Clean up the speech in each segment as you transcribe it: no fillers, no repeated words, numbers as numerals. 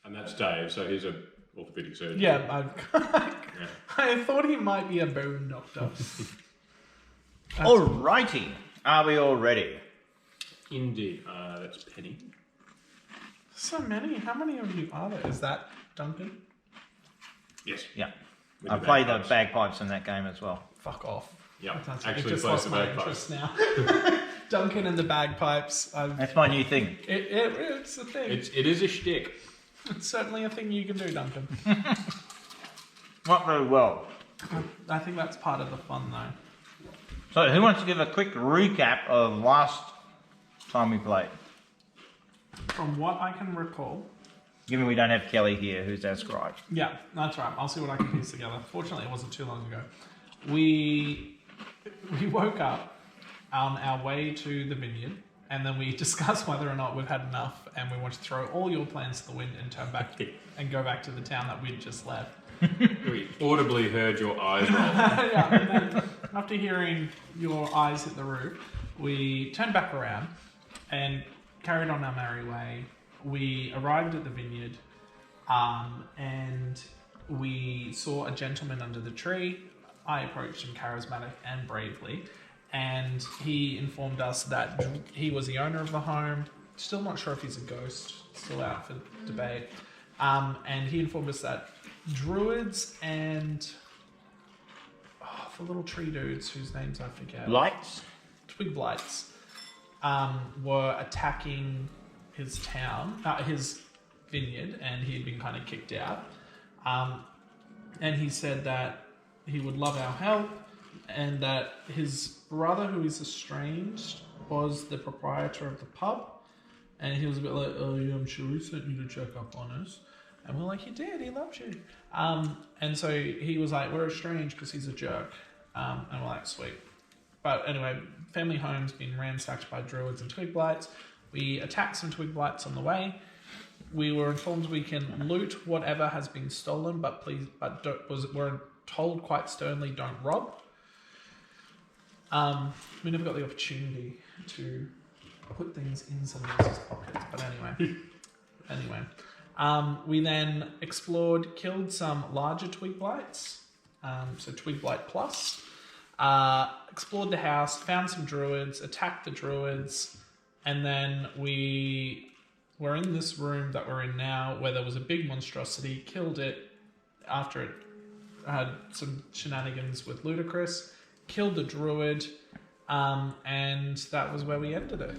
And that's Dave, so he's a orthopedic surgeon. Yeah, I thought he might be a bone doctor. Alrighty. Are we all ready? Indeed. That's Penny. So many. How many of you are there? Is that Duncan? Yes. Yeah. With I the played the bagpipes. bagpipes in that game as well. Fuck off. Yeah, Fantastic. actually It just plays lost the my bagpipes. interest now. Duncan and the bagpipes. That's my new thing. It's a thing. It is a shtick. It's certainly a thing you can do, Duncan. Not very well. I think that's part of the fun, though. So, who wants to give a quick recap of last time we played? From what I can recall, Given we don't have Kelly here, who's our scribe. yeah, that's right. I'll see what I can piece together. Fortunately, it wasn't too long ago. We woke up on our way to the vineyard, and then we discussed whether or not we've had enough, and we want to throw all your plans to the wind and turn back and go back to the town that we'd just left. We audibly heard your eyes roll. Yeah, and then after hearing your eyes hit the roof, we turned back around and carried on our merry way. We arrived at the vineyard, and we saw a gentleman under the tree. I approached him charismatic and bravely, and he informed us that he was the owner of the home. Still not sure if he's a ghost, still out for debate. And he informed us that druids and the little tree dudes whose names I forget. Lights? Twig blights were attacking his town, his vineyard, and he had been kind of kicked out. And he said that he would love our help, and that his brother, who is estranged, was the proprietor of the pub. And he was a bit like, oh yeah, I'm sure he sent you to check up on us. And we're like, he did, he loves you. And so he was like, we're estranged because he's a jerk. And we're like, sweet. But anyway, family home's been ransacked by druids and twig blights. We attacked some twig blights on the way. We were informed we can loot whatever has been stolen, but we're told quite sternly, don't rob. We never got the opportunity to put things in someone else's pockets, but anyway. We then explored, killed some larger twig blights, so twig blight plus. Explored the house, found some druids, attacked the druids, and then we were in this room that we're in now, where there was a big monstrosity, killed it after it had some shenanigans with Ludicrous, killed the druid, and that was where we ended it.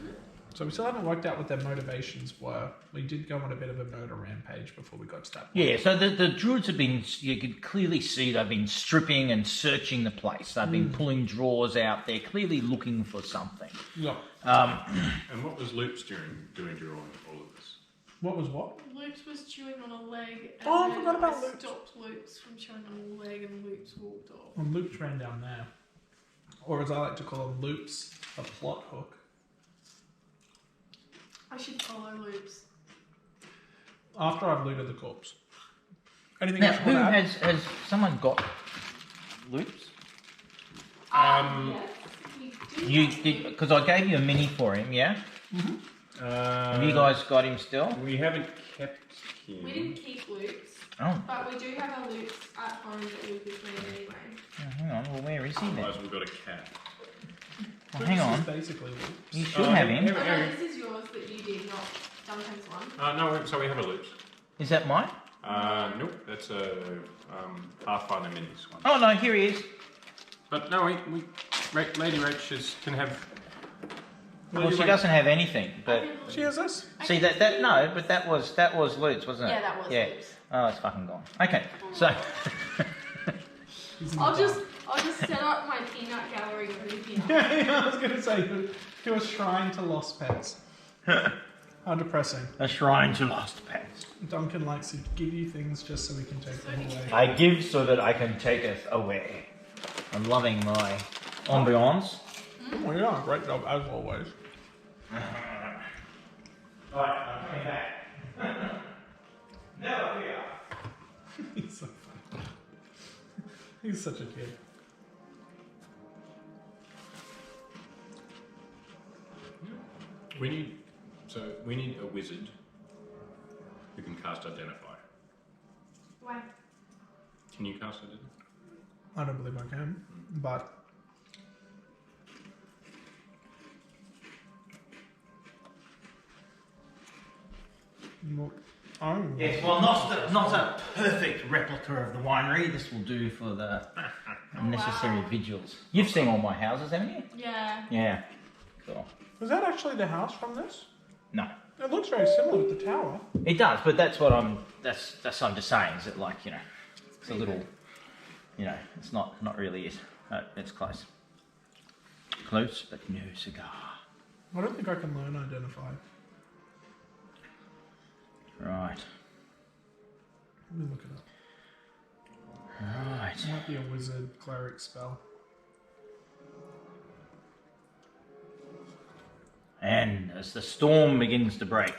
So we still haven't worked out what their motivations were. We did go on a bit of a murder rampage before we got to that point. Yeah, so the druids have been, you could clearly see they've been stripping and searching the place. They've been pulling drawers out. They're clearly looking for something. Yeah. And what was Loops doing during all of this? What was what? Loops was chewing on a leg. And Oh, I then forgot about Loops. Stopped Loops from chewing on a leg, and Loops walked off. And Loops ran down there. Or as I like to call them, Loops, a plot hook. I should follow Loops. After I've looted the corpse. Anything Now, else you who want to add? has someone got loops? Yes, we do. You did, because I gave you a mini for him, yeah? Have you guys got him still? We haven't kept him. We didn't keep Loops, Oh, but we do have a Loops at home that we could play anyway. hang on. Well, where is he then? Otherwise, we've got a cat. Well, hang on. This is basically Loops. You should have him. Oh, no, this is yours that you did, not Duncan's one. No, so we have a Loops. Is that mine? Nope, that's a Pathfinder Minis one. Oh, no, here he is. But no, Lady Rach can have. Well, she doesn't have anything, but She has this. see that no, but that was Lutz, wasn't it? Yeah, that was Loops. Oh, it's fucking gone. Okay, so I'll just set up my peanut gallery over here. Yeah, I was going to say, to a shrine to lost pets. How depressing. a shrine to lost pets. Duncan likes to give you things just so we can take them away. I give so that I can taketh away. I'm loving my ambiance. Oh, yeah, great job, as always. Alright, I'm coming back. Never here. He's so funny. He's such a kid. We need a wizard who can cast Identify. Why? Can you cast Identify? I don't believe I can, but oh, Yes, well, not a perfect replica of the winery. This will do for the necessary vigils. You've seen all my houses, haven't you? Yeah. Yeah. Cool. is that actually the house from this? No. It looks very similar with the tower. It does, but that's what I'm just saying, is that, like, you know, it's a little, you know, it's not really it. It's close. Close, but no cigar. I don't think I can learn Identify. Right. Let me look it up. Right. It might be a wizard cleric spell. And as the storm begins to break,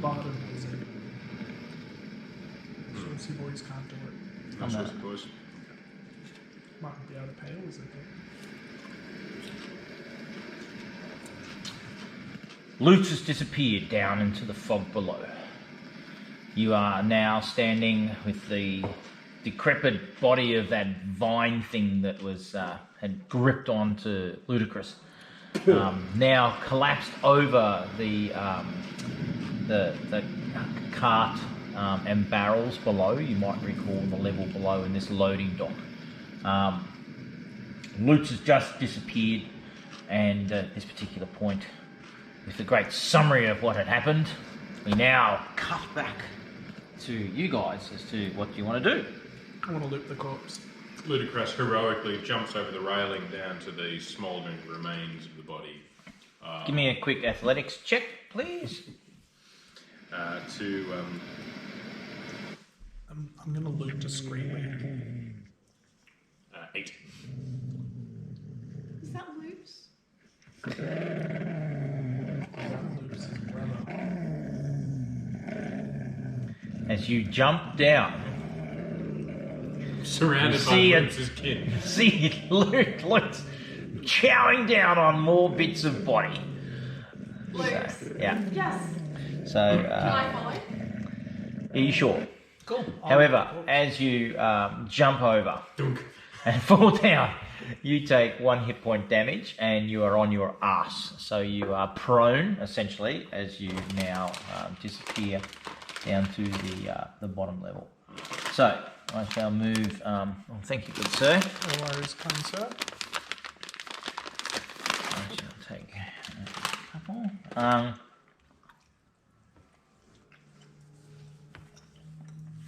Bard wizard. Sorcery boys can't do it. I suppose. Might be able to pay a wizard though. Lutz has disappeared down into the fog below. You are now standing with the decrepit body of that vine thing that was had gripped onto Ludicrous. Now collapsed over the cart and barrels below. You might recall the level below in this loading dock. Lutz has just disappeared, and at this particular point, with the great summary of what had happened, we now cut back to you guys as to what you want to do. I want to loot the corpse. Ludicrous heroically jumps over the railing down to the smouldering remains of the body. Give me a quick athletics check, please. I'm going to loot discreetly. 8. Is that loose? As you jump down, Surrounded by see Lutz's kin. see Lutz chowing down on more bits of body. Loose. Yeah. Yes. So, Can I follow? are you sure? Cool. However, as you jump over Dunk. and fall down, you take 1 hit point damage and you are on your ass. So you are prone, essentially, as you now disappear down to the bottom level. So I shall move. Thank you, good sir. No worries, kind sir. I shall take a couple.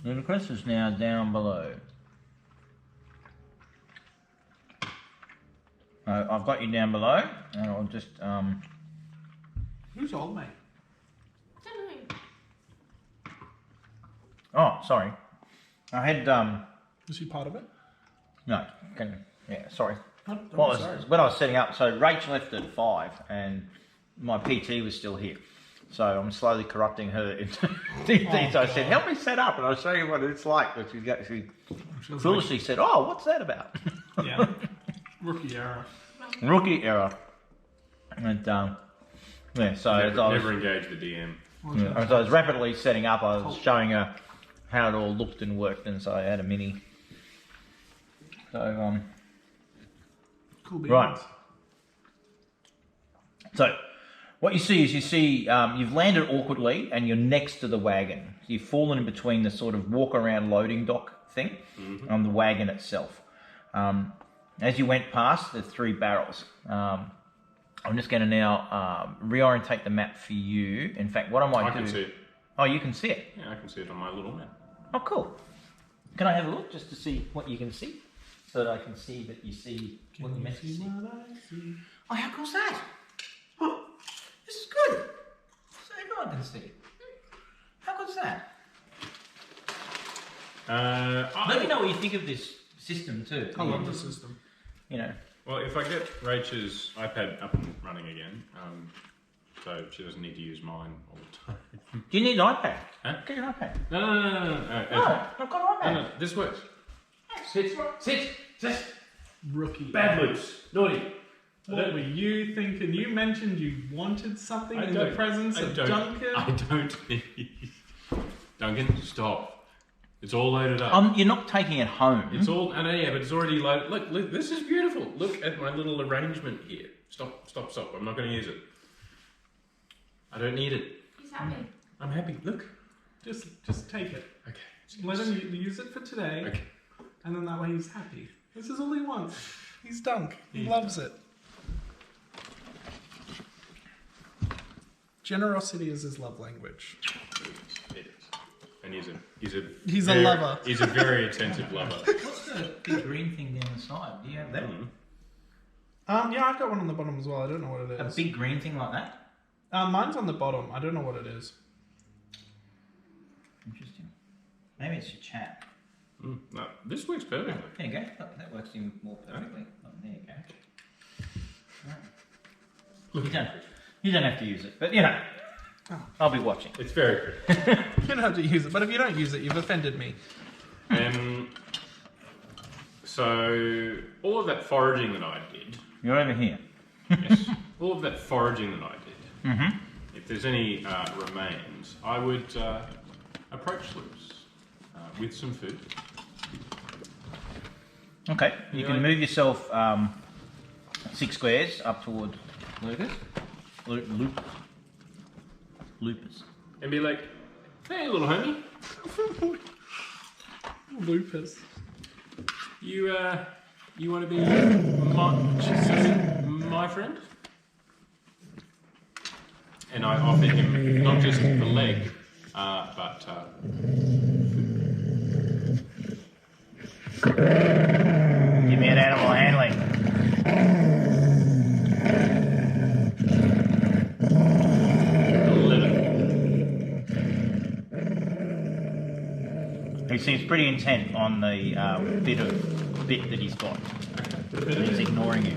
Ludicrous is now down below. I've got you down below, and I'll just Who's old mate? Don't know. Oh, sorry. I had Is he part of it? no. Sorry. Oh, When I was setting up, so Rach left at 5, and my PT was still here. So I'm slowly corrupting her into DD. So I said, "Help me set up, and I'll show you what it's like." But she foolishly said, "Oh, what's that about?" Yeah. Rookie error. Rookie error. And yeah, so as I was, Never engage the DM. as I was rapidly setting up, I was showing her how it all looked and worked, and so I had a mini. So Cool beans. right. So what you see is you've landed awkwardly and you're next to the wagon. You've fallen in between the sort of walk around loading dock thing and the wagon itself. As you went past the 3 barrels, I'm just going to now reorientate the map for you. In fact, what I might do... I can see it. Oh, you can see it? Yeah, I can see it on my little map. Oh, cool. Can I have a look just to see what you can see? So that I can see that you see what you meant to see. Oh, how cool's that? Oh, this is good. So everyone can see. How good's that? Let me know what you think of this system too. I love the system. You know. Well, if I get Rachel's iPad up and running again, so she doesn't need to use mine all the time. Do you need an iPad? Huh? Get an iPad. No. No, I've got an iPad. No, this works. Sit. Just Rookie. bad loops. Naughty. What were you thinking? You mentioned you wanted something in the presence of Duncan. I don't. Duncan, stop. It's all loaded up. You're not taking it home. It's all. I know, yeah, but it's already loaded. Look, this is beautiful. Look at my little arrangement here. Stop. I'm not going to use it. I don't need it. He's happy. I'm happy. Look. Just take it. Okay. Let him use it for today. Okay. And then that way he's happy. This is all he wants. He's Dunk. He loves it. Generosity is his love language. It is. And he's a lover. He's a very attentive lover. What's the big green thing down the side? Do you have that? Yeah, I've got one on the bottom as well. I don't know what it A is. big green thing like that? Mine's on the bottom. I don't know what it is. Interesting. Maybe it's your chat. No, this works perfectly. There you go. That works even more perfectly. Oh, there you go. Right. Look, You don't have to use it, but you know, I'll be watching. it's very pretty. You don't have to use it, but if you don't use it, you've offended me. So all of that foraging that I did. You're over here. Yes. All of that foraging that I did. Mm-hmm. If there's any remains, I would approach Lucas with some food. Okay, you can move yourself 6 squares up toward Lucas. Lupus. And be like, hey, little homie. Lupus. You want to be my friend? And I offer him not just the leg, but Give me an animal handling. He seems pretty intent on the bit that he's got. He's ignoring you.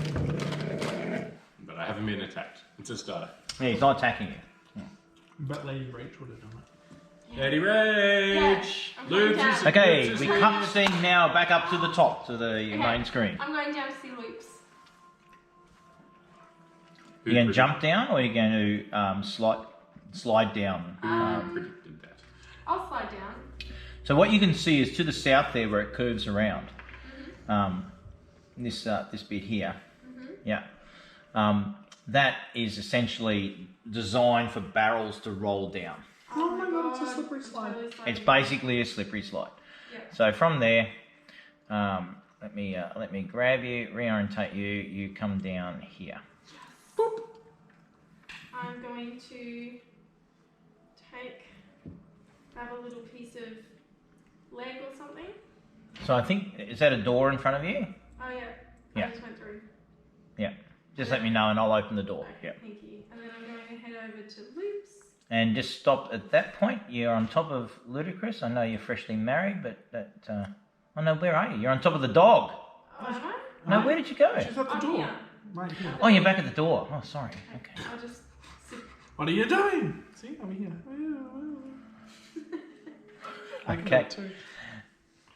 But I haven't been attacked. It's a start. Yeah, he's not attacking you. But Lady Rach would have done it. Lady Rage! Yeah, I'm going down. Okay, Loops we is cut scene now back up to the top, to the Okay, main screen. I'm going down to see Loops. You going to jump down or are you going to slide down? predicted that. I'll slide down. So what you can see is to the south there where it curves around. This bit here. Yeah. That is essentially designed for barrels to roll down. Oh my god, it's a slippery slide. It's basically a slippery slide. Yeah. So from there, let me grab you, reorientate you. You come down here. Boop. I'm going to grab a little piece of leg or something. So I think, is that a door in front of you? Oh yeah. Yeah. I just went through. Yeah. Just let me know and I'll open the door. Okay, Yeah. thank you. And then I'm going to head over to Loops. And just stop at that point. You're on top of Ludicrous. I know you're freshly married, but that. Oh no, where are you? You're on top of the dog. Oh, am I? No, where did you go? She's at the I'm door. here. Right here. Oh, you're back at the door. Oh, sorry. Okay. I'll just sit. What are you doing? See, I'm here. I can do Okay. it too.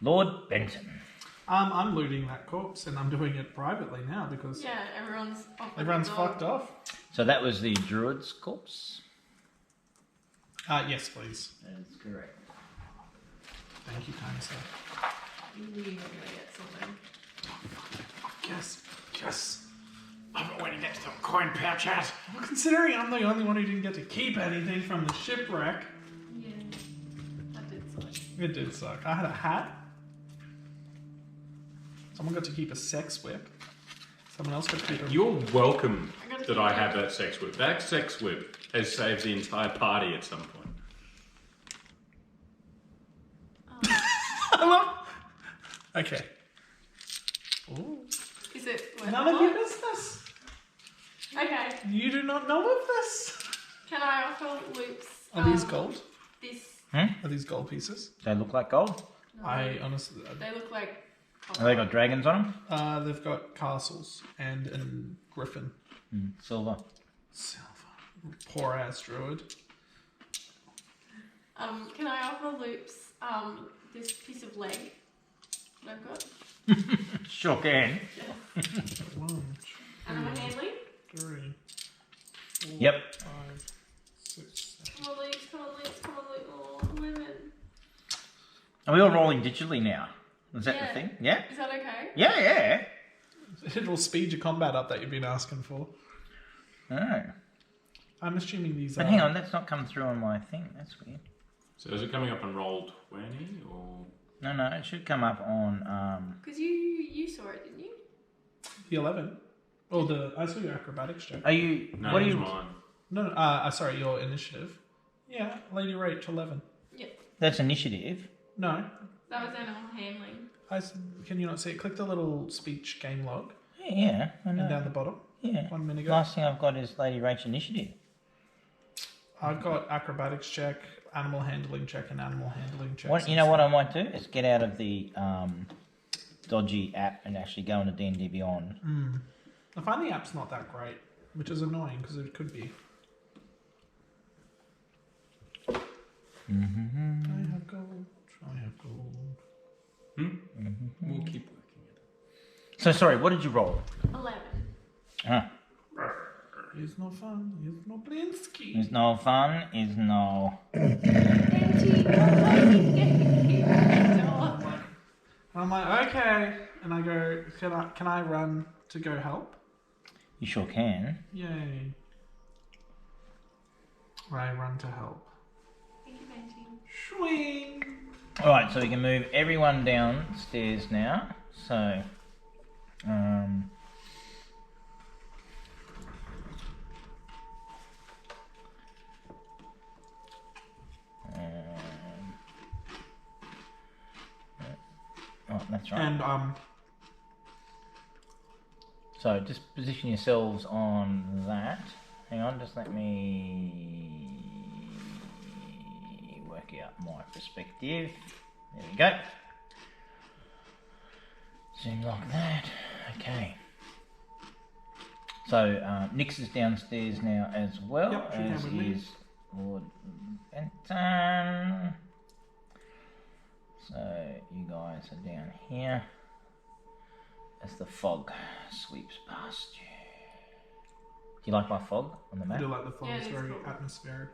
Lord Benton. I'm looting that corpse and I'm doing it privately now because Yeah, everyone's off. everyone's fucked off. So that was the druid's corpse? Yes, please. That's correct. Thank you, kind sir. You knew you were going to get something. Yes. Yes. I'm waiting next to a coin pouch hat. Well, considering I'm the only one who didn't get to keep anything from the shipwreck, Yeah. That did suck. it did suck. I had a hat. Someone got to keep a sex whip. Someone else got to keep a... You're welcome I got to that I keep have it. that sex whip. That sex whip has saved the entire party at some point. I love... Okay. Ooh. Is it worth None a of your lot? business. Okay. You do not know of this. Can I offer Luke's... Are these gold? This... Hmm? Are these gold pieces? They look like gold. No, I honestly... They look like... Have they got dragons on they've got castles and a griffin. them? Silver. Silver. Poor ass druid. Can I offer Luke's this piece of leg that I've got? Sure can. 1, Animal handling. 3, 4, Yep. 5, 6, 7. Come on, Luke. Come on, Luke. Come on, Luke. Oh, 11. Are we all rolling digitally now? Is that Yeah. the thing? Yeah? Is that okay? Yeah. It'll speed your combat up that you've been asking for. Oh. I'm assuming these But are... hang on, that's not come through on my thing. That's weird. So is it coming up on roll 20 or? No, it should come up on... Because you saw it, didn't you? The 11. Oh, I saw your acrobatics check. Are you... No, what are it's you... mine. No, sorry, your initiative. Yeah, Lady Rach, 11. That's initiative. No, That was animal handling. can you not see it? Click the little speech game log Yeah, I know. and down the bottom. Yeah. 1 minute ago. Last thing I've got is Lady Rach initiative. I've got acrobatics check, animal handling check, and animal handling check. What, you know what I might do is get out of the dodgy app and actually go into D&D Beyond. I find the app's not that great, which is annoying because it could be. I have gold. We'll keep working it. So sorry, what did you roll? 11. Huh. It's no fun. It's no Blinsky. It's no fun, it's no... I'm like, okay, and I go. Can I run to go help? You sure can. Yay! I run to help. Thank you, Benji. Swing. Alright, so we can move everyone downstairs now. So... oh, that's right. And So just position yourselves on that. Hang on, just let me work out my perspective. There we go. Zoom like that. Okay. So Nix is downstairs now as well, Yep, she as came with me. is Lord Benton. So you guys are down here as the fog sweeps past you. Do you like my fog on the I map? do like the fog. Yeah, It's it is very cool. atmospheric.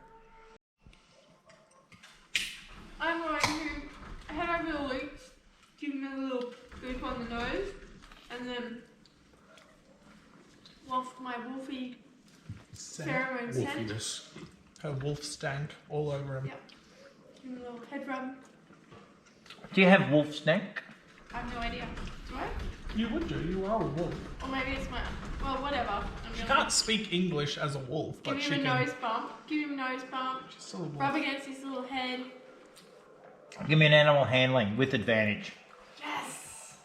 I'm going to head over to Luke, give him a little boop on the nose, and then waft my wolfy pheromone scent. Wolfiness. Her wolf stank all over him. Yep. Give him a little head rub. Do you have wolf snake? I have no idea. Do I? You would do. You are a wolf. Or maybe it's my. Well, whatever. I'm She gonna can't speak English as a wolf, give but she him a can. nose bump. Give him a nose bump. She's still a wolf. Rub against his little head. Give me an animal handling with advantage. Yes!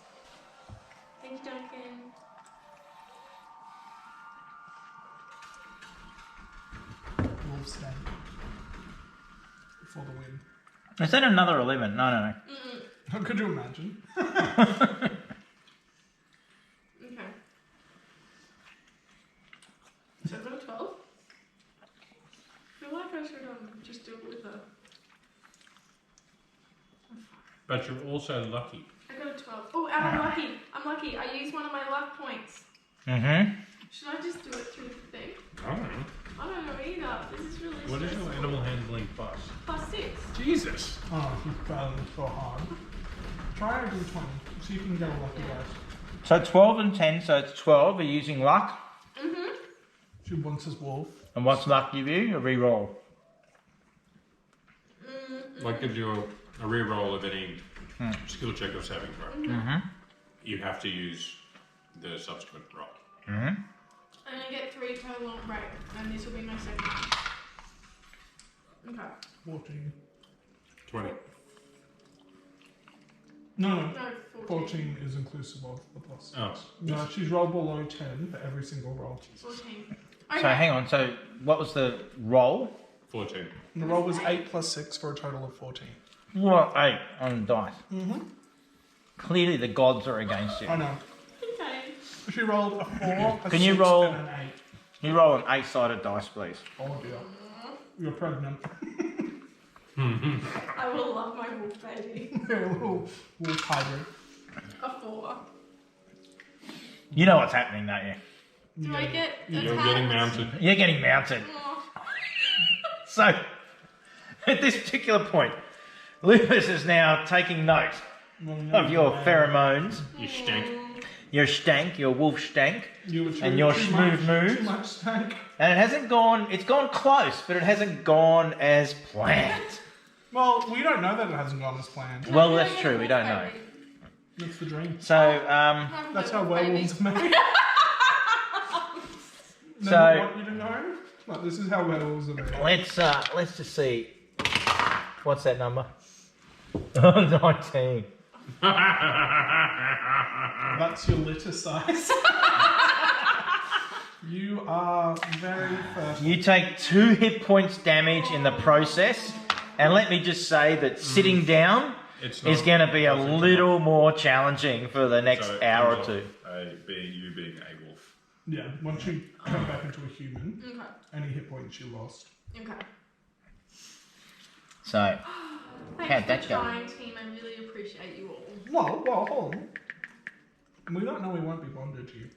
Thank you, Duncan. Wolf stank. For the win. Is that another 11? No. Could you imagine? Okay. So I've got a 12. I feel like I should just do it with a. But you're also lucky. I got a 12. Oh, and I'm lucky. I'm lucky. I used one of my luck points. Mm-hmm. Should I just do it through the thing? I don't know. I don't know either. This is really What is stressful. your animal handling plus? +6. Jesus. Oh, he's battling so hard. Try a d20. See if you can get a lucky Yeah. dice. So 12 and 10, so it's 12. Are you using luck? Mm-hmm. She wants his wolf. And what's luck give you? A re-roll. Like gives you a re-roll of any skill check or saving throw. Mm-hmm. You have to use the subsequent roll. Mm-hmm. And I get 3 per long break, and this will be my second. Okay. 14. 20. No, No, 14. 14 is inclusive of the plus. Oh. No, she's rolled below 10 for every single roll. 14. So Okay. hang on, so what was the roll? 14. And the roll was 8 plus 6 for a total of 14. What? 8 on the dice. Mm-hmm. Clearly the gods are against you. I know. Okay. She rolled a 4, a Can you 6, roll- and an 8. You roll an 8-sided dice, please. Oh dear. You're pregnant. I will love my wolf baby. You're a little wolf hybrid. A 4. You know what's happening, don't you? Do I get You're attacked? getting mounted. You're getting mounted. Oh, So, at this particular point, Lupus is now taking note of your pheromones, You stank. your stank, your wolf stank, You were and your too smooth much- moves. Too much stank. And it hasn't gone, it's gone close, but it hasn't gone as planned. Well, we don't know that it hasn't gone as planned. Well, that's true, we don't know. That's the dream. So, That's how werewolves are made. So- Never want you to know. Like, this is how werewolves are made. let's just see. What's that number? 19. That's your litter size. You are very fertile. You take 2 hit points damage in the process, and let me just say that sitting down It's is not going to be a perfect. little more challenging for the next So, hour or ends two. up you being a wolf. Yeah, once you come back into a human, Okay. any hit points you lost. Okay. So, Thanks How'd for that go? trying, team. I really appreciate you all. Well, hold on. We don't know we won't be bonded to you.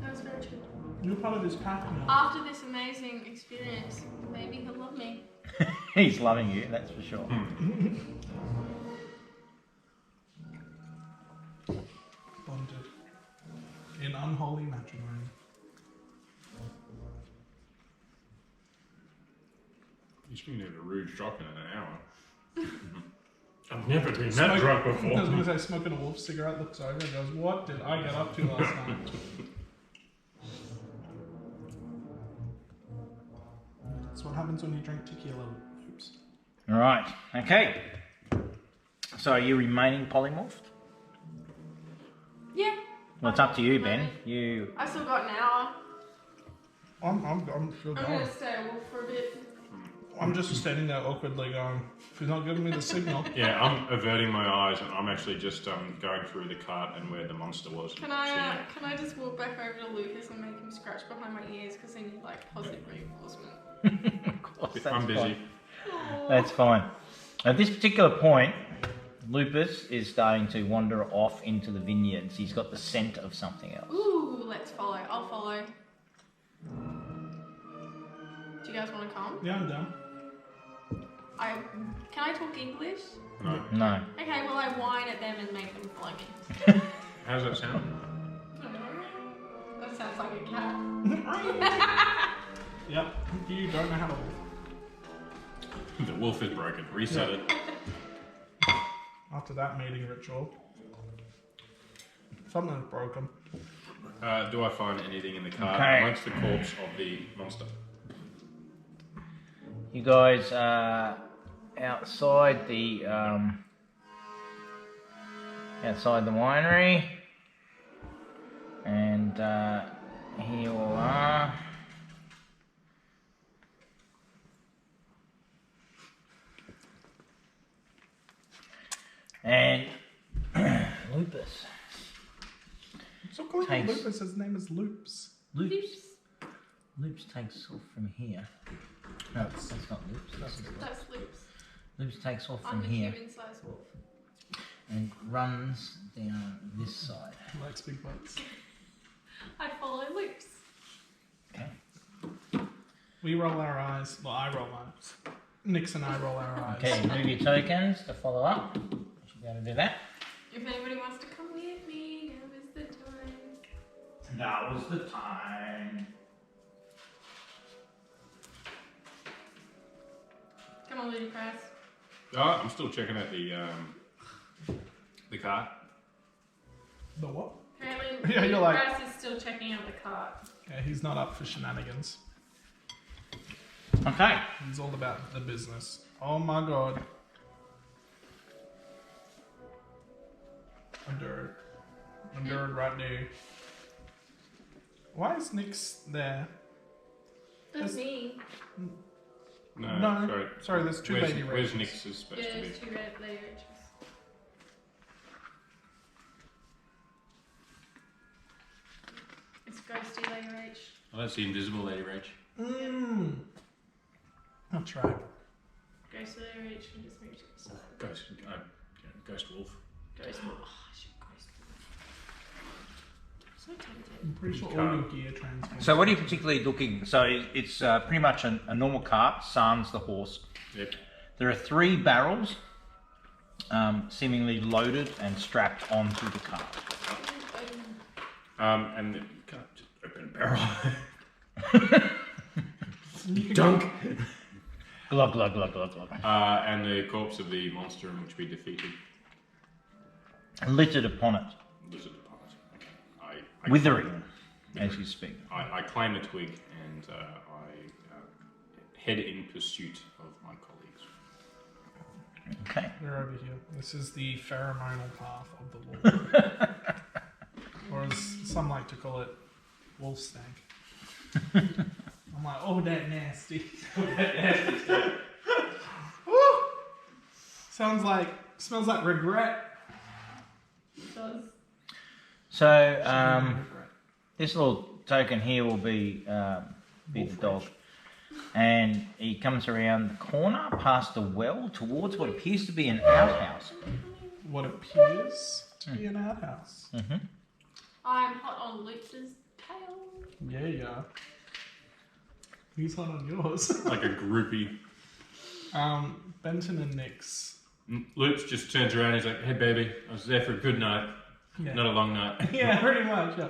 That was very true. You're part of this pack now. After this amazing experience, maybe he'll love me. he's loving you, that's for sure. Bonded. In unholy matrimony. You should have a rude drop in an hour. I've never been that Smoke- drunk I was before. going to say, smoking a wolf cigarette, looks over and goes, what did I get up to last night? That's what happens when you drink tequila. Oops. Alright, okay. So, are you remaining polymorphed? Yeah. Well, it's up to you, Ben. You. I still got an hour. I'm still I'm going. gonna stay a wolf for a bit. I'm just standing there awkwardly going, if he's not giving me the signal. Yeah, I'm averting my eyes and I'm actually just going through the cart and where the monster was. Can I just walk back over to Lucas and make him scratch behind my ears because I need like positive reinforcement? Of course, that's I'm busy. fine. Aw. That's fine. At this particular point, Lupus is starting to wander off into the vineyards. He's got the scent of something else. Ooh, let's follow. I'll follow. Do you guys want to come? Yeah, I'm down. Can I talk English? No. No. Okay, well I whine at them and make them follow me. How does that sound? I don't know. That sounds like a cat. Yep, you don't know how to walk. The wolf is broken. Reset it. After that mating ritual. Something's broken. Do I find anything in the cart Okay. amongst the corpse of the monster? You guys are outside the winery, and here you all are. And Lupus. So calling him Thanks. Lupus, his name is Loops. Loops takes off from here. No, that's not Loops. That's Loops. Loops takes off I'm from the here human sized wolf. and runs down this side. He likes big butts. I follow Loops. Okay. We roll our eyes. Well, I roll mine. Nix and I roll our eyes. Okay, move your tokens to follow up. You should be able to do that. If anybody wants to come with me, now is the time. That was the time. Come on, Lady Press. Oh, I'm still checking out the cart. The what? Apparently, Yeah, Lady you're like- Press is still checking out the cart. Yeah, he's not up for shenanigans. Okay. He's all about the business. Oh my god. I'm dirt right there. Why is Nix there? That's That's- me. No, No. Sorry, there's two where's, lady where's races. Nix is supposed Yeah, to be? there's two red Lady Riches. It's Ghosty Lady Rach. Oh, that's the invisible Lady Rach. Mmm. That's right. Ghosty Lady Rach can just move to the side. Ghost wolf. Ghost Wolf. Oh, I should Ghost Wolf. So tempted. I'm pretty sure all your gear transforms. So what are you particularly looking? So it's pretty much a normal cart, sans the horse. Yep. There are 3 barrels, seemingly loaded and strapped onto the cart. And you can't just open a barrel. Dunk. Glug, glug, glug, glug, glug. And the corpse of the monster in which we defeated. Littered upon it, Lizard upon it. Okay. I withering as you speak. I climb a twig and I head in pursuit of my colleagues. Okay. We're over here. This is the pheromonal path of the wolf. Or as some like to call it, wolf stank. I'm like, oh, that nasty. Woo! Smells like regret. It does. So this little token here will be the dog, and he comes around the corner past the well towards what appears to be an outhouse. What appears to be an outhouse. Mm-hmm. I'm hot on Luke's tail. Yeah. He's hot on yours. Like a groupie. Benton and Nix. Luke just turns around and he's like, hey baby, I was there for a good night, Yeah. not a long night. Yeah, pretty much. Yeah.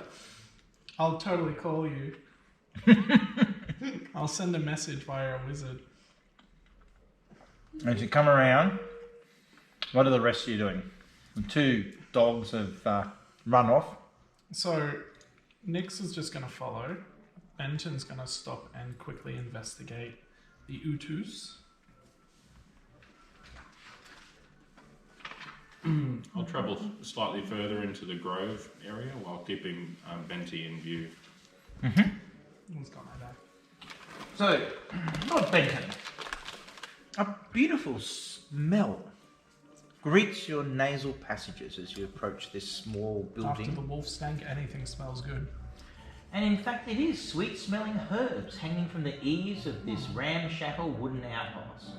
I'll totally call you. I'll send a message via a wizard. As you come around, what are the rest of you doing? The 2 dogs have run off. So, Nix is just going to follow. Benton's going to stop and quickly investigate the Utus. I'll travel slightly further into the grove area while keeping Benty in view. Who's got my back? So, Lord Benton, a beautiful smell greets your nasal passages as you approach this small After building. the wolf stank, anything smells good. And in fact, it is sweet-smelling herbs hanging from the eaves of this ramshackle wooden outhouse,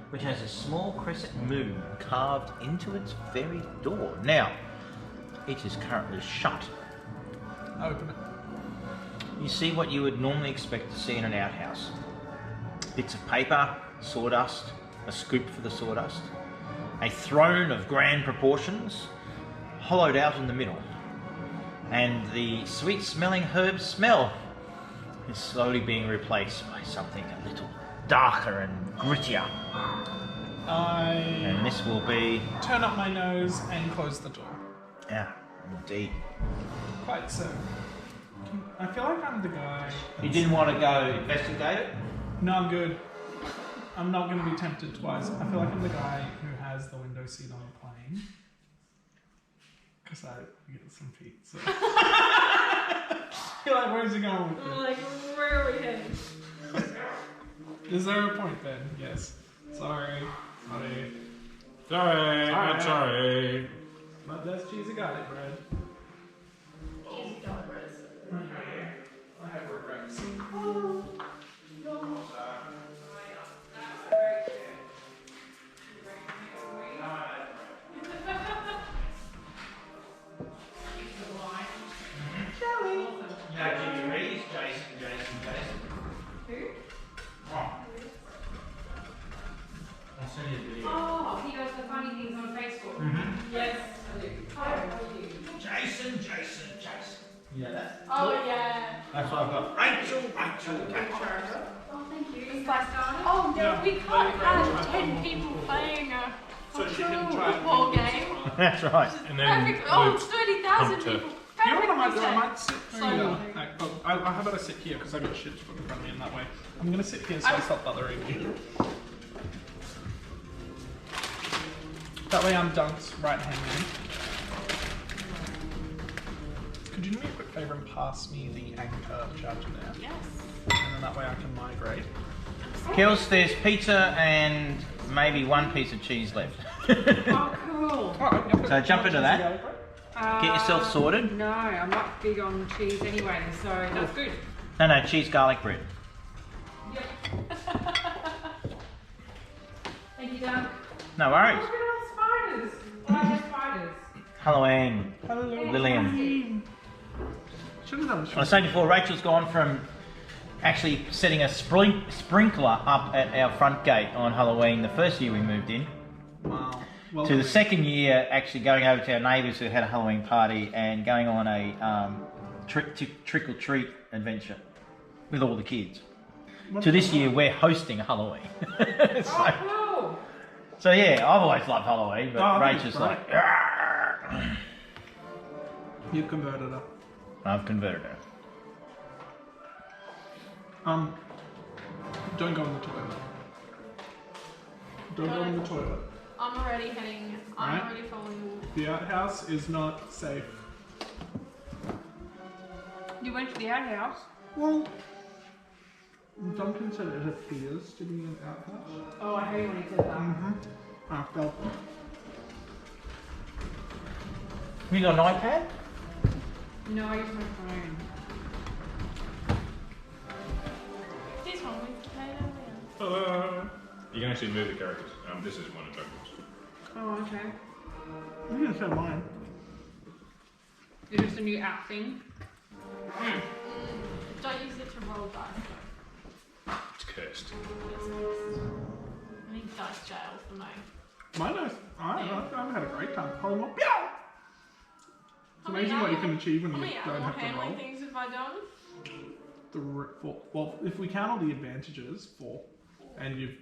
which has a small crescent moon carved into its very door. Now, it is currently shut. Open it. You see what you would normally expect to see in an outhouse. Bits of paper, sawdust, a scoop for the sawdust, a throne of grand proportions, hollowed out in the middle. And the sweet-smelling herb smell is slowly being replaced by something a little darker and grittier. I And this will be... turn up my nose and close the door. Yeah, indeed. Quite so. I feel like I'm the guy. You didn't want to go investigate it? No, I'm good. I'm not going to be tempted twice. I feel like I'm the guy who has the window seat on a plane. Because I get some pizza. You're like, where's he going with I'm it? like, where are we heading? Is there a point then? Yes. Sorry. Sorry, I'm sorry. But that's cheesy garlic bread. I have regrets. Oh, he does the funny things on Facebook. Yes, I do. Jason. Yeah, that. Oh, yeah. That's what I've got. Rachel. Oh, thank you. It's like, started? oh, no, Yeah. we can't have 10 people playing a So she can try football game. That's right. And then Perfect. Oh, Luke it's 30,000 come to- people. You know what I might do? I Perfect might sit. So- How about I sit here because I got shit to put in front of me in that way. I'm gonna sit here so I stop bothering you. That way I'm dunked right hand man. Could you do me a quick favour and pass me the anchor charger there? Yes. And then that way I can migrate. Kels, there's pizza and maybe 1 piece of cheese left. Oh, cool. Alright, So jump into that. Get yourself sorted. No, I'm not big on cheese anyway, so that's good. No, cheese garlic bread. Thank you, Dunk. No worries. Look at all the spiders. I have spiders. Halloween. Hello. Lillian. Should have done I was saying before, Rachel's gone from actually setting a sprinkler up at our front gate on Halloween the first year we moved in, Wow. to the second year actually going over to our neighbours who had a Halloween party and going on a trick or treat adventure with all the kids. To this year we're hosting Halloween. Oh, So yeah, I've always loved Halloween, but Oh, I think Rachel's it's like, great. "Argh." You've converted her. I've converted her. Don't go in the toilet. Don't go in the toilet. I'm already heading. I'm Alright. already following The outhouse is not safe. you went to the outhouse. Well, Duncan said it appears to be an outhouse. Oh, I hate when he said that. I felt You got an iPad? No, I use my phone. this one with potato. You can actually move the characters. This is one of Douglas. Oh, okay. you didn't say mine. Is this a new app thing? Don't use it to roll dice. It's cursed. I think dice jail for me. Mine is. I've had a great time. Hold on. It's amazing what you can achieve when How you many don't animal have to roll. handling things have I done? Well, if we count all the advantages, 4, and you've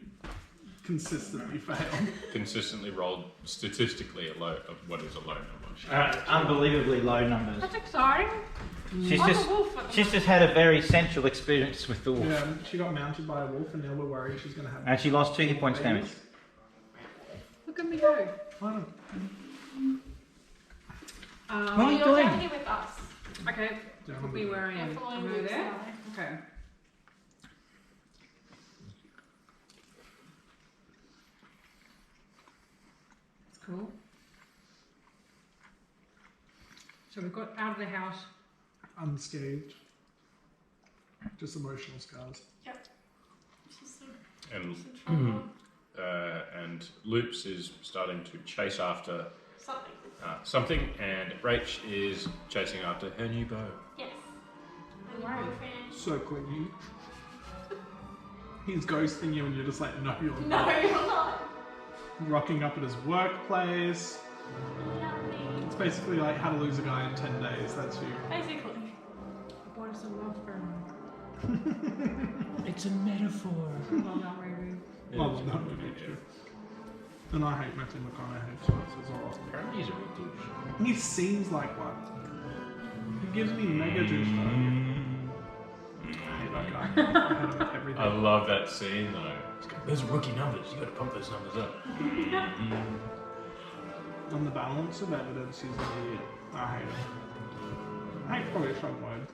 consistently failed. Consistently rolled statistically what is a low number. Unbelievably low numbers. That's exciting. She's I'm just a wolf at the she's just had a very sensual experience with the wolf. Yeah, she got mounted by a wolf, and now we're worried she's going to have. And she lost 2 hit points damage. Look at me go. Fine. What are you You're doing? down here with us. Okay, Down put on me the- where I We're am. following Am I Luke's there? eye. Okay. That's cool. So we got out of the house. Unscathed. Just emotional scars. Yep. Just some, And some trouble. and Loops is starting to chase after Something. something, and Rach is chasing after her new bow. Yes. And Right. your boyfriend. So clingy. He's ghosting you, and you're just like, no, you're No, not. you're not. Rocking up at his workplace. Yummy. It's basically like how to lose a guy in 10 days. That's you. Basically. I bought us a love for It's a metaphor. Well, not really. I love that movie too. And I hate Matthew McConaughey, so it's all. Apparently he's a real douche. He seems like one. He gives me mega douche vibes. I hate that guy. I hate him with everything. I love that scene though. Those are rookie numbers. You got to pump those numbers up. On the balance of evidence, he's an idiot. I hate him. I hate probably a strong word.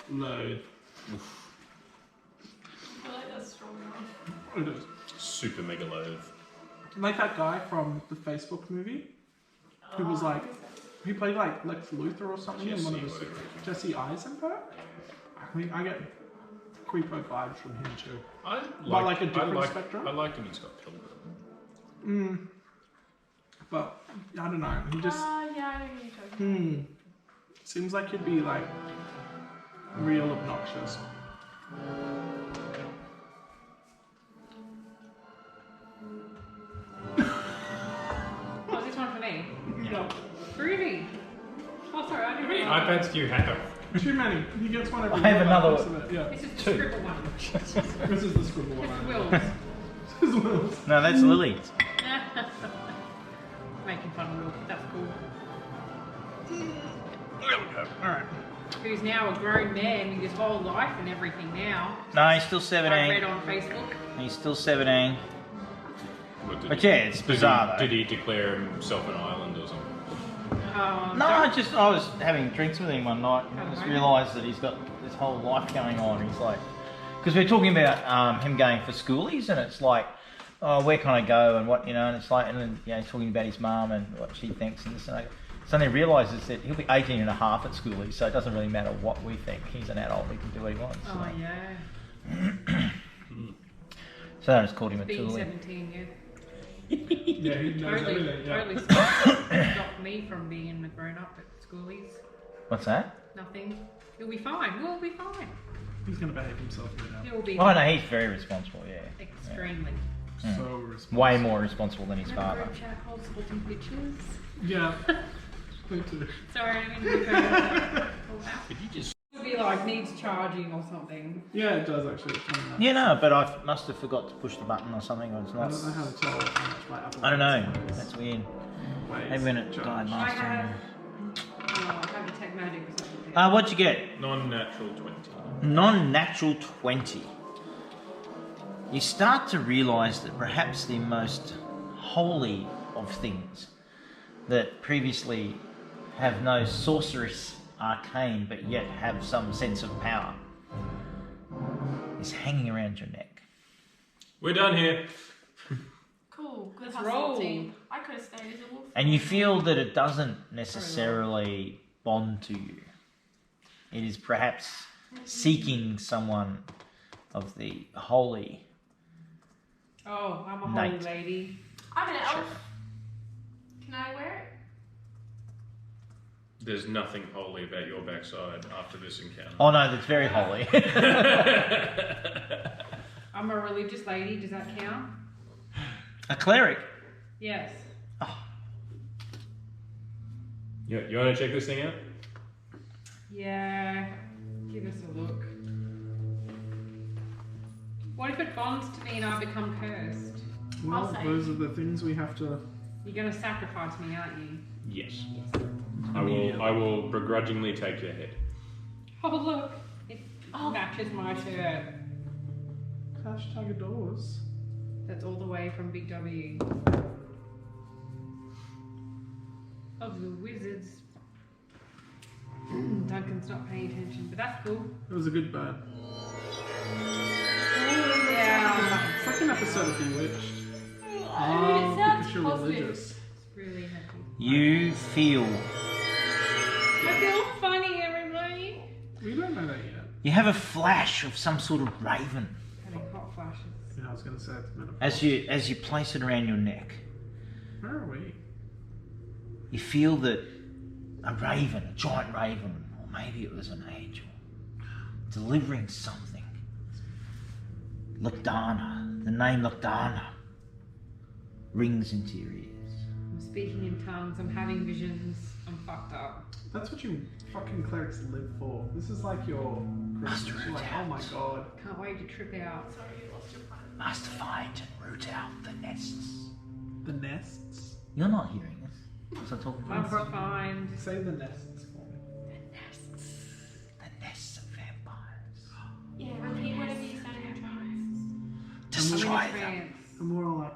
Load. I feel like that's strong enough. It is. Super mega loathe. Like that guy from the Facebook movie, who was like, he played like Lex Luthor or something in one of Jesse, the whatever. Jesse Eisenberg. I mean, I get creepo vibes from him too. I like a different spectrum? I like him in Scott Pilgrim. But I don't know. He just Yeah, I know who you're talking about. seems like he'd be like real obnoxious. Oh, is this one for me? Yeah. Really? Oh, sorry, I How didn't many realize. iPads do you have? Too many. He gets one every I have year, another like, one. most of it, Yeah. This is the scribble one. This is the scribble This one. is Will's. This is Will's. No, that's Lily. Making fun of Will. That's cool. Alright. Who's now a grown man with his whole life and everything now. No, he's still I read 17. on Facebook. He's still 17. What, did But he- yeah, it's bizarre though. Did he declare himself an island or something? No, I was having drinks with him one night and I just Okay. realised that he's got this whole life going on. He's like, because we're talking about him going for schoolies, and it's like, oh, where can I go and what, and it's like, and then he's talking about his mum and what she thinks and this and that. Suddenly realises that he'll be 18 and a half at schoolies, so it doesn't really matter what we think. He's an adult; he can do what he wants. Oh, yeah. So I just called him a Being toolie. 17, yeah. Yeah, he knows everything. Yeah. Totally stopped me from being a grown up at schoolies. What's that? Nothing. He'll be fine. We'll be fine. He's going to behave himself no doubt. He'll be Oh no, he's very responsible. Yeah. extremely. Mm. So responsible. Way more responsible than his Remember father. group chat calls sorting pictures? Yeah. Me too. Sorry, I didn't mean to refer to that. Could you just... It'll be like needs charging or something. Yeah, it does actually. It's coming up. Yeah, no, but I must have forgot to push the button or something, or it's I not. don't know how to tell how much my Apple I don't know. Watch is. That's weird. Ways Maybe when it to died charge. last I have- time. Oh, I have a tech magic or something. What'd you get? Non-natural 20. Non-natural 20. You start to realise that perhaps the most holy of things that previously have no sorceress arcane but yet have some sense of power is hanging around your neck. We're done here. Cool. Good Let's hustle, roll. team. I could have stayed as a wolf. And you feel that it doesn't necessarily bond to you. It is perhaps seeking someone of the holy. Oh, I'm a holy Knight. lady. I'm an elf. Can I wear it? There's nothing holy about your backside after this encounter. Oh no, that's very holy. I'm a religious lady. Does that count? A cleric. Yes. You want to check this thing out? Yeah. Give us a look. What if it bonds to me and I become cursed? Well, I'll say. those are the things we have to. You're going to sacrifice me, aren't you? Yes. I will begrudgingly take your head. Oh, look. It matches my shirt. Hashtag adores. That's all the way from Big W. Of the wizards. Duncan's not paying attention, but that's cool. It was a good burn. Yeah. It's like an episode of Bewitched. it sounds because you're positive. religious. It's really happy. You feel I feel funny, everybody. We don't know that yet. you have a flash of some sort of raven Having hot flashes. Yeah, I was going to say it's metaphor. as you place it around your neck. Where are we? You feel that a raven, a giant raven, or maybe it was an angel, delivering something. Lacdana, the name Lacdana, rings into your ears. I'm speaking in tongues. I'm having visions. I'm fucked up. That's what you fucking clerics live for. This is like your Master Christmas. You're like, oh my god. Can't wait to trip out. Sorry, you lost your plan. Must find and root out the nests. The nests? You're not hearing this. Was I talking I'm about profound. Say the nests for me. the nests of vampires? Yeah, repeat whatever you said in your Destroy I'm in a them. trance. And we're all like,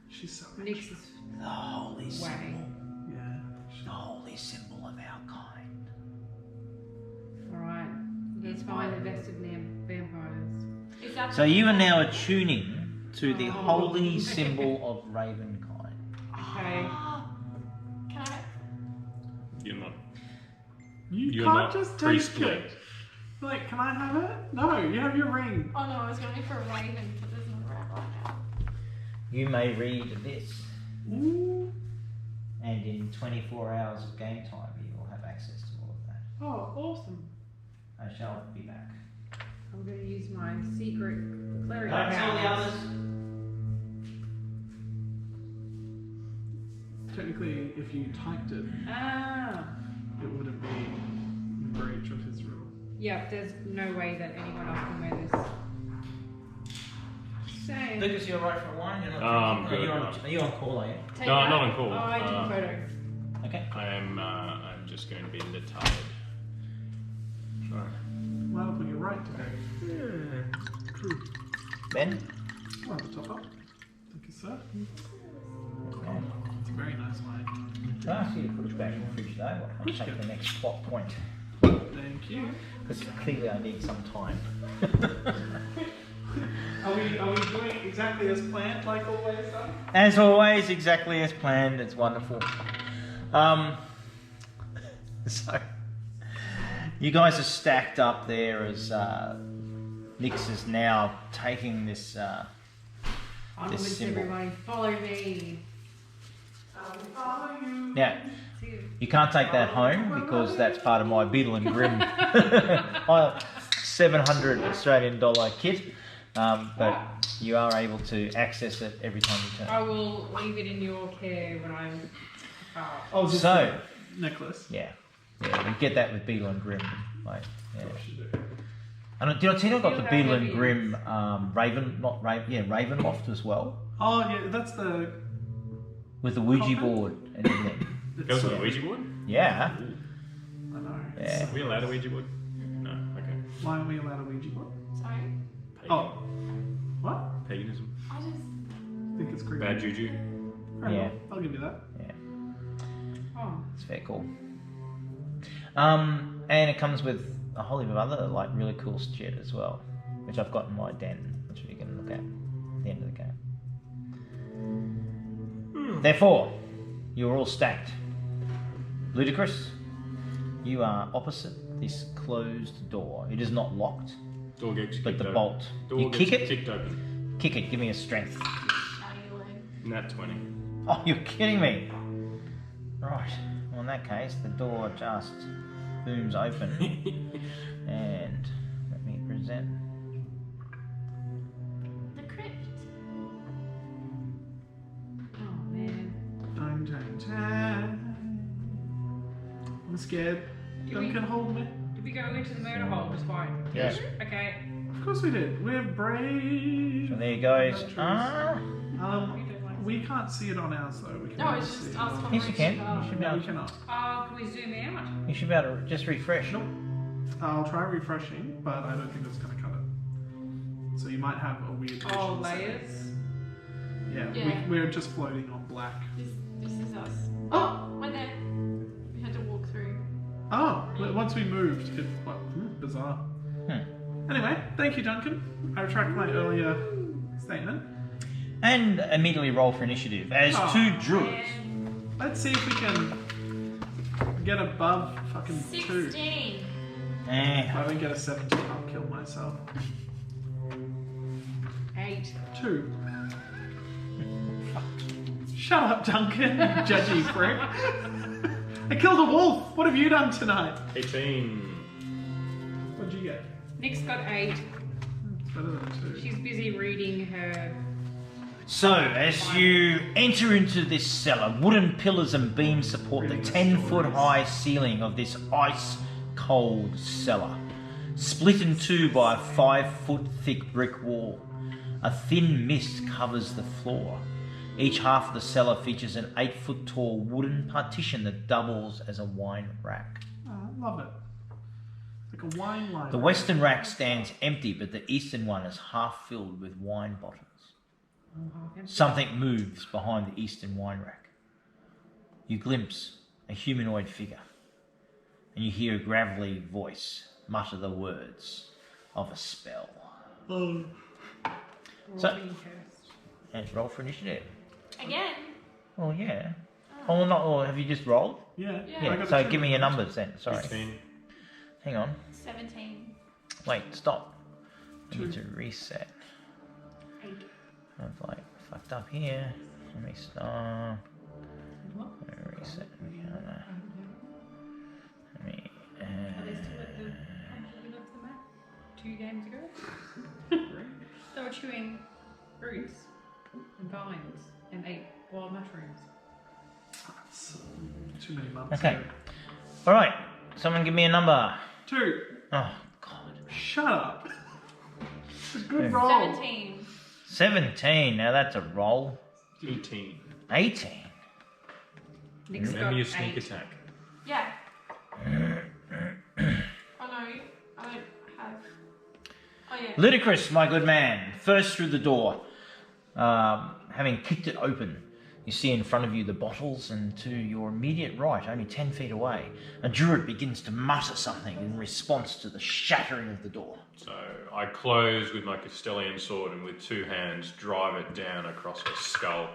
she's so Nix rich. is The holy symbol. way. Yeah. The holy symbol of our kind. Alright. Let's find the best of vampires. Is that So you are now attuning to the Oh. holy symbol of Ravenkind. Okay. Can I? You're not. You You're can't not just take priestly. it. Like, can I have it? No, you have your ring. Oh no, I was going for a raven, but there's no rat right now. You may read this, Ooh. and in 24 hours of game time, you will have access to all of that. Oh, awesome. I shall be back. I'm going to use my secret cleric Don't tell the powers. others. Technically, if you typed it, Ah. it wouldn't be in breach of his rule. Yep, there's no way that anyone else can wear this. Same. Lucas, you're right for a wine. You're not. I'm drinking? good. Are you on call? Are you? Take No, that. not on call. Oh, I took a photo. Okay. I'm just going to be retired. Sure. Well, when you're right today. True. Ben. I'll have a top up. Thank you, sir. Okay. It's a very nice wine. Can I ask you to push back your fridge though? I'll take the next plot point. Thank you. Because clearly I need some time. Are we doing exactly as planned, like always, son? As always, exactly as planned. It's wonderful. So, you guys are stacked up there as Nix is now taking this. I'm This with symbol. everybody. Follow me. Follow you. Now, You can't take that home because that's part of my Beetle and Grimm 700 Australian dollar kit. But you are able to access it every time you turn. I will leave it in your care when I'm. Oh, just So, the necklace. yeah, you get that with Beetle and Grimm. Like, yeah. And did I tell you I got the Beetle and Grimm Ravenloft as well Oh yeah, that's the. with the Ouija board and everything. Goes with a Ouija board? Yeah, I know. yeah. Are we allowed a Ouija board? No, okay. Why aren't we allowed a Ouija board? Sorry. Pagan. Oh, what? Paganism. I just. I think it's creepy. Bad juju. Fair Yeah. enough, I'll give you that. Oh, It's very cool. And it comes with a whole heap of other like really cool shit as well, which I've got in my den, which we can look at the end of the game. Therefore, you are all stacked. Ludicrous, you are opposite this closed door. It is not locked, Door gets but kicked the open. bolt. Door You gets kick it. kicked open. Kick it. Give me a strength. Nat 20. Oh, you're kidding me. Right. Well, in that case, the door just booms open. And let me present. The crypt. oh man. Dun, dun, dun. I'm scared. Do we- Duncan, hold me. Did we go into the murder hole? It's fine. Yeah. Okay. Of course we did. We're brave. So there you goes. That's we can't see it on ours though. We can No, only it's see just it. us. Yes, you can. You should be No, we able, cannot. Can we zoom out? you should be able to just refresh. Nope. I'll try refreshing, but I don't think that's going to cut it. So you might have a weird vision Oh, setting. layers. Yeah, Yeah. we're just floating on black. This is us. Oh, we're there. We had to walk through. Oh, once we moved, it bizarre. Anyway, thank you, Duncan. I retract my earlier statement. And immediately roll for initiative as Oh. two druids. Let's see if we can get above fucking 2. 16. If I don't get a 17, I'll kill myself. 8. 2. Shut up, Duncan, you judgy prick. I killed a wolf. What have you done tonight? 18. What'd you get? Nick's got 8. It's better than 2. She's busy reading her. So, as you enter into this cellar, wooden pillars and beams support the 10-foot high ceiling of this ice-cold cellar, split in two by a 5-foot thick brick wall. A thin mist covers the floor. Each half of the cellar features an 8-foot tall wooden partition that doubles as a wine rack. Oh, I love it. Like a wine line. The western rack stands empty, but the eastern one is half filled with wine bottles. Something moves behind the eastern wine rack. You glimpse a humanoid figure, and you hear a gravelly voice mutter the words of a spell. So, Rolling first. and roll for initiative. Again. Oh yeah. Oh, not. Oh, have you just rolled? Yeah. Yeah. I Yeah. got So the give me your 2. numbers then. Sorry. 15. Hang on. 17. Wait. Stop. I need 2. to reset. 8. I've like fucked up here. Let me start. What? Let me reset. Let me. Are they still at the end of the map? 2 games ago? They were chewing roots and vines and ate wild mushrooms. That's too many months. Okay. ago. All right. Someone give me a number. 2. Oh God. Shut up. It's a good roll. 17. 17. Now that's a roll. 18. 18. Nick's got Maybe a sneak 8. attack. Yeah. Oh no, I don't have. Oh yeah. Ludicrous, my good man. First through the door. Having kicked it open, you see in front of you the bottles, and to your immediate right, only 10 feet away, a druid begins to mutter something in response to the shattering of the door. So I close with my Castilian sword and with 2 hands drive it down across her skull,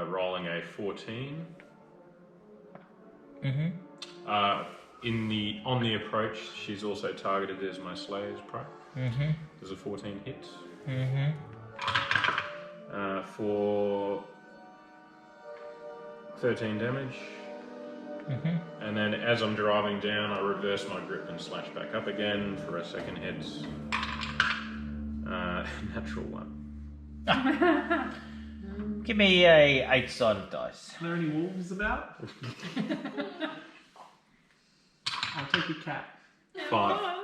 rolling a 14. Mm-hmm. On the approach, she's also targeted as my Slayer's Prey. Mm-hmm. Does a 14 hit? Mm-hmm. For 13 damage. And then as I'm driving down, I reverse my grip and slash back up again for a second hit. Natural one. Give me a 8-sided dice. Are there any wolves about? I'll take your cat. 5.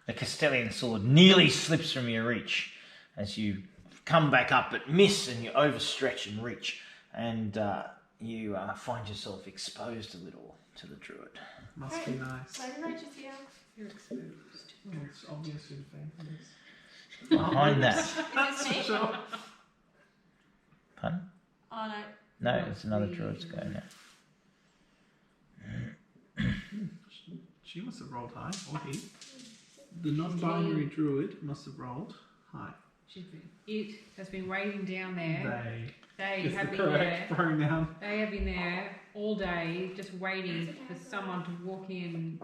The Castellian sword nearly slips from your reach as you come back up, but miss, and you overstretch and reach, and you find yourself exposed a little to the druid. Must be nice. Why did I just hear? You're exposed. Oh, it's obvious who the fan is. Behind that. Is this me? Sure. Pardon? Oh no. No, it's another druid's go now. She must have rolled high, or he. The non-binary druid must have rolled high. It has been waiting down there. They Is have the been there. correct pronoun. They have been there all day, just waiting for someone to walk in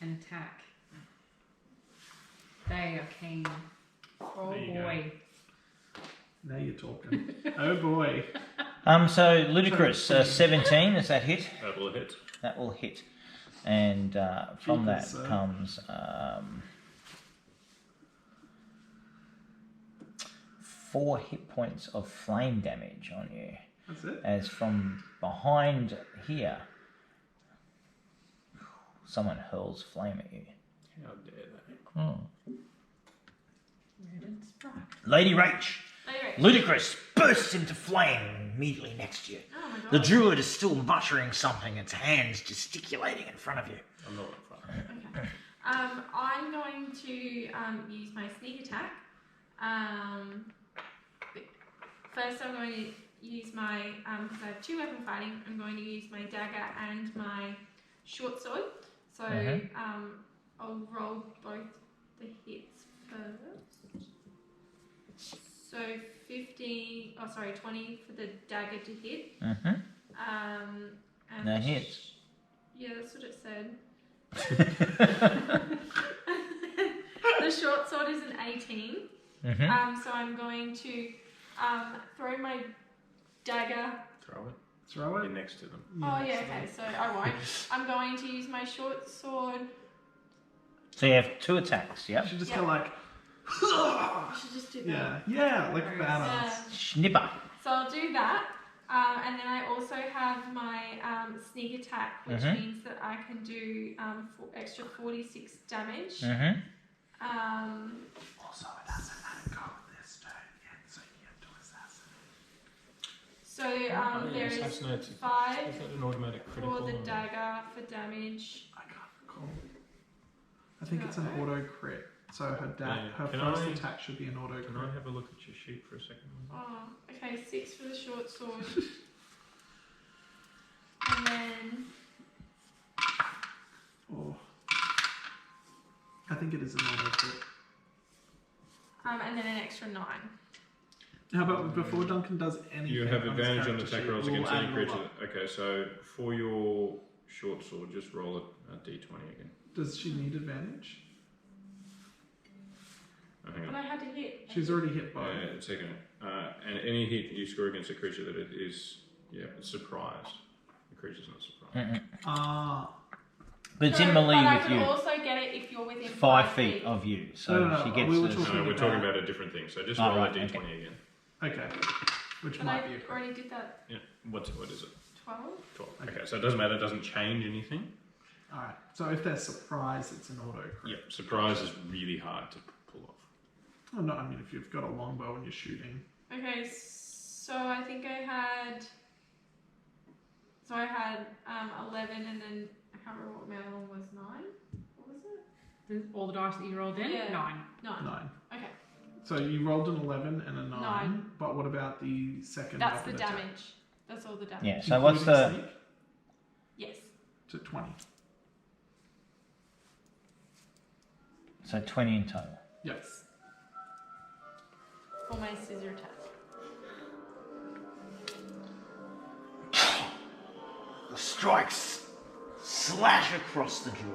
and attack. They are keen. Oh There you boy. Now you're talking. Oh boy. So ludicrous, 17, is that hit? That will hit. That will hit. And from that Jeepers, comes 4 hit points of flame damage on you. That's it? As from behind here, someone hurls flame at you. How dare they? Lady Rach, Anyway. ludicrous, bursts into flame immediately next to you. Oh my god. The druid is still muttering something, its hands gesticulating in front of you. I'm not on fire. Okay. I'm going to use my sneak attack. First, I'm going to use my because I have 2 weapon fighting. I'm going to use my dagger and my short sword. So I'll roll both the hits first. So 20 for the dagger to hit. And That hits. Yeah, that's what it said. The short sword is an 18. So I'm going to throw my dagger. Throw it. Throw Be it? next to them. Oh yeah, okay. So I won't. I'm going to use my short sword. So you have 2 attacks, You yep. should just Yeah. go like... I should just do that. Yeah, like badass. Snipper. So I'll do that. And then I also have my sneak attack, which means that I can do extra 46 damage. Also, it hasn't had a go this turn yet, so you have to assassinate. So there is Assassinate. 5 Is that an automatic critical? for the or- dagger for damage. I can't recall. I think it's an auto crit. So her Yeah. her Can first I- attack should be an auto Can crit. I have a look at your sheet for a second? Oh, okay, 6 for the short sword. And then Oh. I think it is an auto crit. and then an extra 9. How about before Duncan does anything? You have his advantage on character attack sheet, rolls we'll against add any it all creature. up. Okay, so for your short sword, just roll a d20 again. Does she need advantage? Oh, hang But on. I had to hit. She's already hit both. A second. And any hit you score against a creature that it is, it's surprised. The creature's not surprised. But it's No, in melee but I with can you. also get it if you're within 5 feet of you. So No, she no, gets we were the- talking No, we're talking about- about a different thing. So just Oh, roll right, a d20 okay. again. Okay. Which But might I be a crit. already did that. Yeah. What is it? 12. 12. Okay, so it doesn't matter. It doesn't change anything. Alright. So if they're surprised, it's an auto crit. Yep. Surprise is really hard to pull off. Oh, no, I mean, if you've got a longbow and you're shooting. Okay, so I think I had. So I had 11, and then I can't remember what my other one was. 9. What was it? All the dice that you rolled in? Yeah. 9. 9. 9. Okay, So you rolled an 11 and a 9. 9. But what about the second that's the weapon attack? damage. That's all the damage. Yeah, so what's Including the... sneak? Yes. To 20. So 20 in total. Yes. For my scissor attack. The strikes slash across the druid.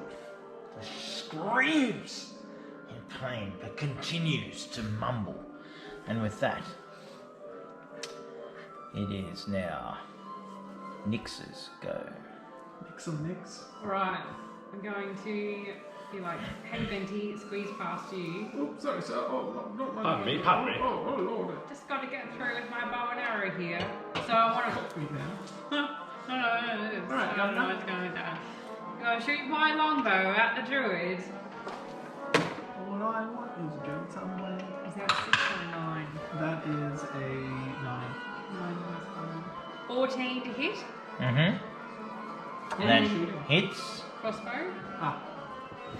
He screams in pain, but continues to mumble. And with that, it is now Nix's go. Nix. Alright, I'm going to be like, hey Venti, squeeze past you. Oh, sorry, sir. Oh, not my. Pardon me. Oh, Lord. Just got to get through with my bow and arrow here. So I want to. Talk to me now. No. Alright, I don't know what's going down. I'm going to shoot my longbow at the druid. What I want is to go somewhere. Is that 6 or 9? That is a 9. 14 to hit. Mm-hmm. And That shooting. hits. crossbow. Ah,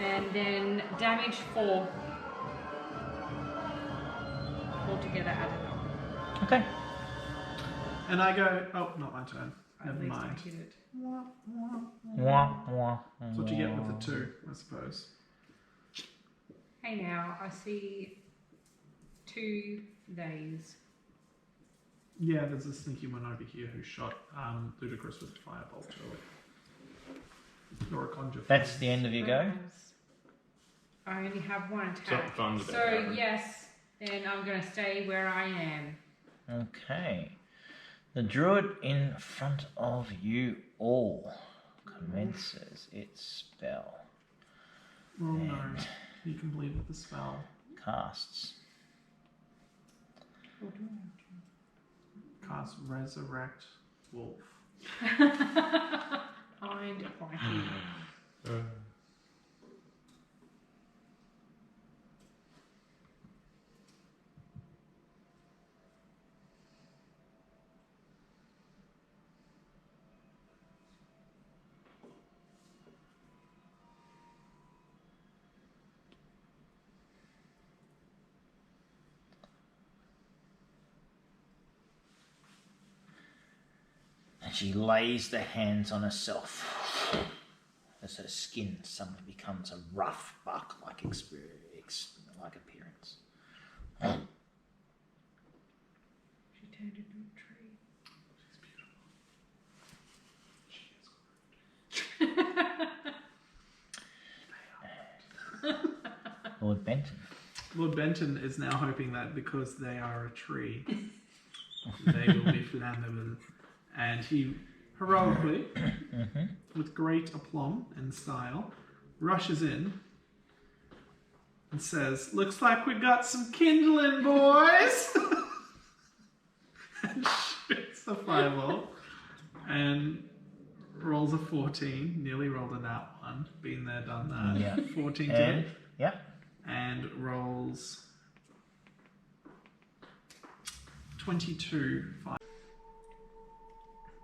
And then damage 4. Altogether added up. Okay. and I go. Oh, not my turn. At Never least mind. I hit it. That's what you get with the 2, I suppose. Hey now, I see 2 days. Yeah, there's a sneaky one over here who shot Ludicrous with a firebolt earlier. Or a conjure. That's the end of your go. I only have 1 attack. Something fun about So that. yes, then I'm going to stay where I am. Okay. The druid in front of you all commences its spell. Oh no, And you completed the spell. casts. Cast Resurrect Wolf. Find Viking. And she lays the hands on herself. As her skin suddenly becomes a rough, bark-like appearance. She turned into a tree. Lord Benton. Lord Benton is now hoping that because they are a tree, they will be flammable. And he heroically, with great aplomb and style, rushes in and says, "Looks like we got some kindling, boys!" and shoots the fireball and rolls a 14. Nearly rolled a nat 1. Been there, done that. Yeah. 14 to And, hit. yeah. And rolls 22.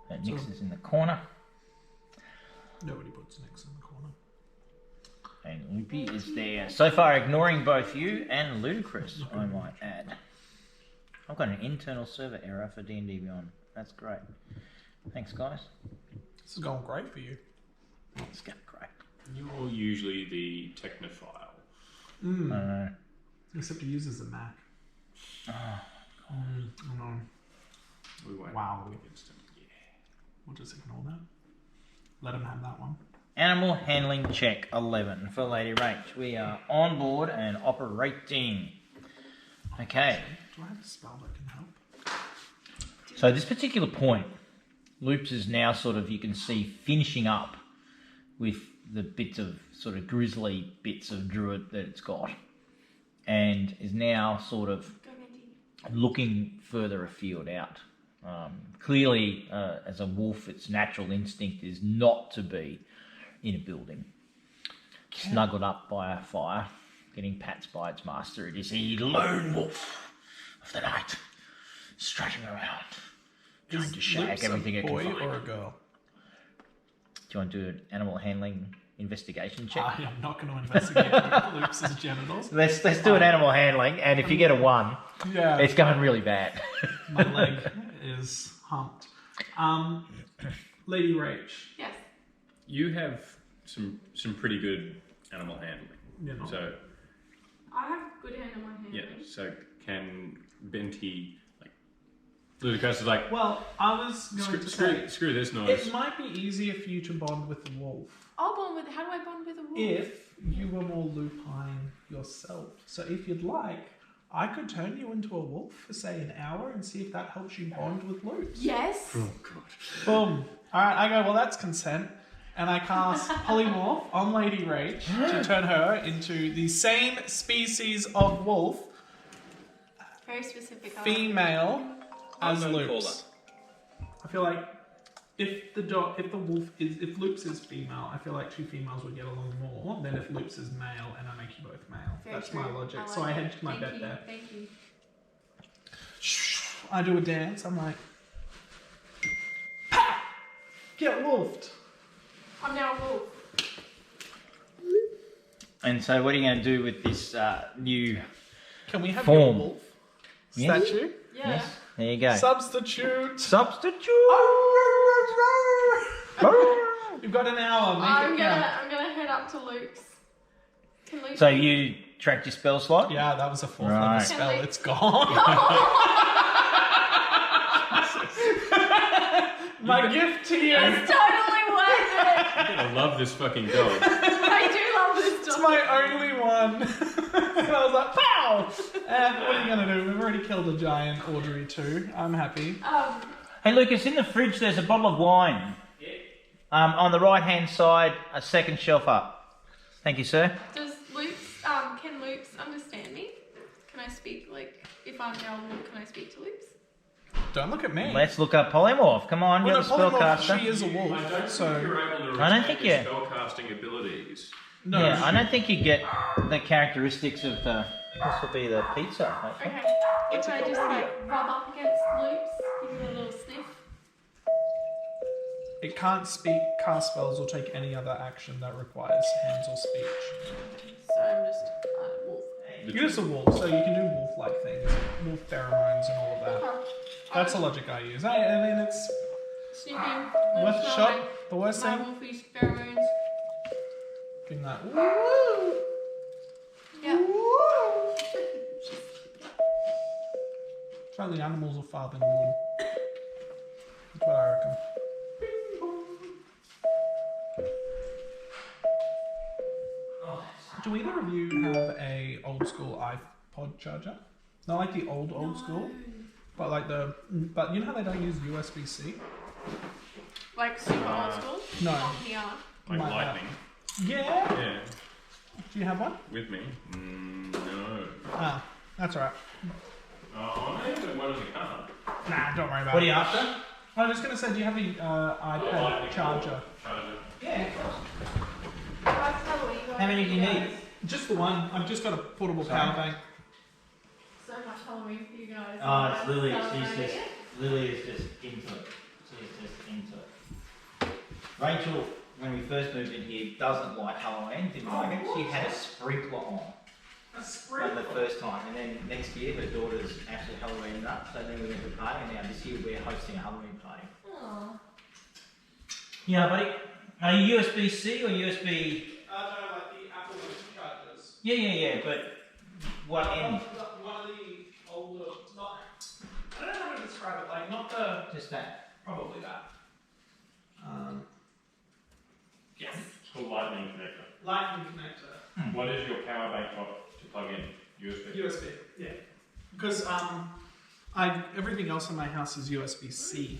That Nix is in the corner. Nobody puts Nix in the corner. And Loopy is there. So far ignoring both you and Ludicrous, I might add. I've got an internal server error for D&D Beyond. That's great. Thanks, guys. This is going great for you. It's going great. You're usually the technophile. I don't know. Except he uses a Mac. Oh, No. We won't Wow. go against him. Yeah. We'll just ignore that. Let him have that one. Animal handling check 11 for Lady Rach. We are on board and operating. Okay. Do I have a spell that can help? So at this particular point, Loops is now sort of, you can see, finishing up with the bits of sort of grisly bits of druid that it's got, and is now sort of Go, Mindy. looking further afield out. Clearly, as a wolf, its natural instinct is not to be in a building, snuggled up by a fire, getting pats by its master. It is a lone wolf of the night, strutting around, trying to shag Luke's everything a it can boy find. or a girl? Do you want to do an animal handling investigation check? I am not going to investigate Luke's genitals. Let's do an animal handling, and if you get a 1, Yeah. it's going really bad. My leg is humped. Lady Rach. Yes. You have some pretty good animal handling. You know. So I have good hand on my hand. yeah. So can Benty like Ludicrous is like Well, I was going to say, screw this noise. it might be easier for you to bond with the wolf I'll bond with. How do I bond with a wolf? if you were more lupine yourself. So if you'd like, I could turn you into a wolf for say an hour and see if that helps you bond with Luke. Yes. Oh god. Boom. Alright, I go, well, that's consent. And I cast Polymorph on Lady Rach to turn her into the same species of wolf, Very specific. female, as Unknown Loops. I feel like if Loops is female, I feel like two females would get along more than if Loops is male and I make you both male. Very That's true. my logic. I like So I it. hedged my bet there. Thank you. I do a dance. I'm like, "Pow! Get wolfed." I'm now a wolf. And so, what are you going to do with this new Can we have Form. your wolf Yes. statue? Yeah. Yes, there you go. Substitute. Substitute. You've got an hour. Make it count. I'm gonna head up to Luke's. Can Luke? So you tracked your spell slot? Yeah, that was a fourth Right. level spell. It's gone. My gift to you. It's totally worth it. I love this fucking dog. I do love this It's dog. my only one. And I was like, pow! And what are you going to do? We've already killed a giant Audrey too. I'm happy. Hey Lucas, in the fridge there's a bottle of wine. On the right hand side, a second shelf up. Thank you, sir. Does Luke's can Luke's understand me? Can I speak if I'm now a wolf? Can I speak to Luke's? Don't look at me. Let's look up polymorph. Come on, Well, you're no, the polymorph, spellcaster. she is a wolf, I don't think so... you're able to I don't retain think your you- spellcasting abilities. No, Yeah, I don't think you get the characteristics of the. This will be the pizza. Hopefully. Okay. If I just rub up against Luke's, give you a little sniff. It can't speak, cast spells, or take any other action that requires hands or speech. So I'm just a wolf. You're just a wolf, so you can do wolf-like things. Wolf pheromones and all of that. That's the logic I use. I mean, it's Sniffing. worth a shot. The worst My thing, wolfish pheromones. being like, woo! Yeah. It's like the animals are far than wood. That's what I reckon. Do either of you have a old school iPod charger? Not like the old school, but but you know how they don't use USB-C? Like super old school? No. Not here. Like Might have. lightning. Yeah. Yeah. Do you have one? With me? No. Ah, that's alright. Oh, I have one in the car. Nah, don't worry about What are it. you after? I was just gonna say, do you have an iPad Lightning charger? Charger. Yeah. Guys, tell me, How many do you need? Just the one. I've just got a portable power bank. So much Halloween for you guys. Oh, it's Lily. Celebrating it. Lily is just into it. She's just into it. Rachel, when we first moved in here, doesn't like Halloween. Didn't like it. She had a sprinkler on. A For the first time, and then next year her daughter's actually Halloween up, so then we went to a party, and now this year we're hosting a Halloween party. Aw. Yeah, buddy. Are you USB-C or USB? No, like the Apple chargers. Yeah, but what end? One of the older, not. I don't know how to describe it. Like not the. Just that. Probably that. Yes. It's called lightning connector. Lightning connector. What is your power bank to plug in? USB? USB. Yeah. Because everything else in my house is USB-C.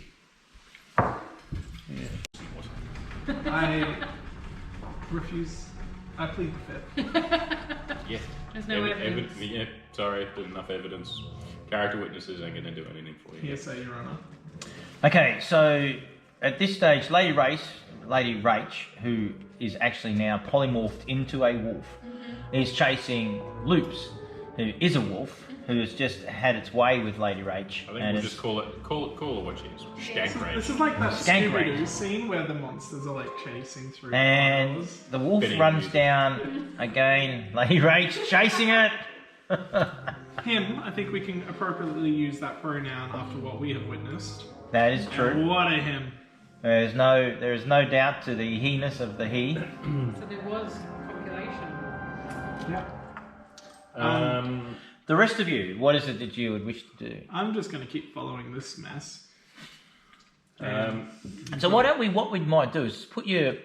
I refuse. I plead the fifth. Yeah. There's no evidence. Yeah, sorry, there's enough evidence. Character witnesses ain't going to do anything for you. Yes, Your Honor. Okay, so at this stage, Lady Rach, who is actually now polymorphed into a wolf, is chasing Loops, who is a wolf, who has just had its way with Lady Rach. I think we'll just call it what she is. Skank This range. is like that Skank Scooby-Doo range. scene where the monsters are like chasing through. And corridors. the wolf Bidding runs music. down again. Lady Rach chasing it. Him, I think we can appropriately use that pronoun after what we have witnessed. That is And true. what a him. There is no doubt to the he-ness of the he. So there was copulation. Yep. The rest of you, what is it that you would wish to do? I'm just going to keep following this mess. So what we might do is put your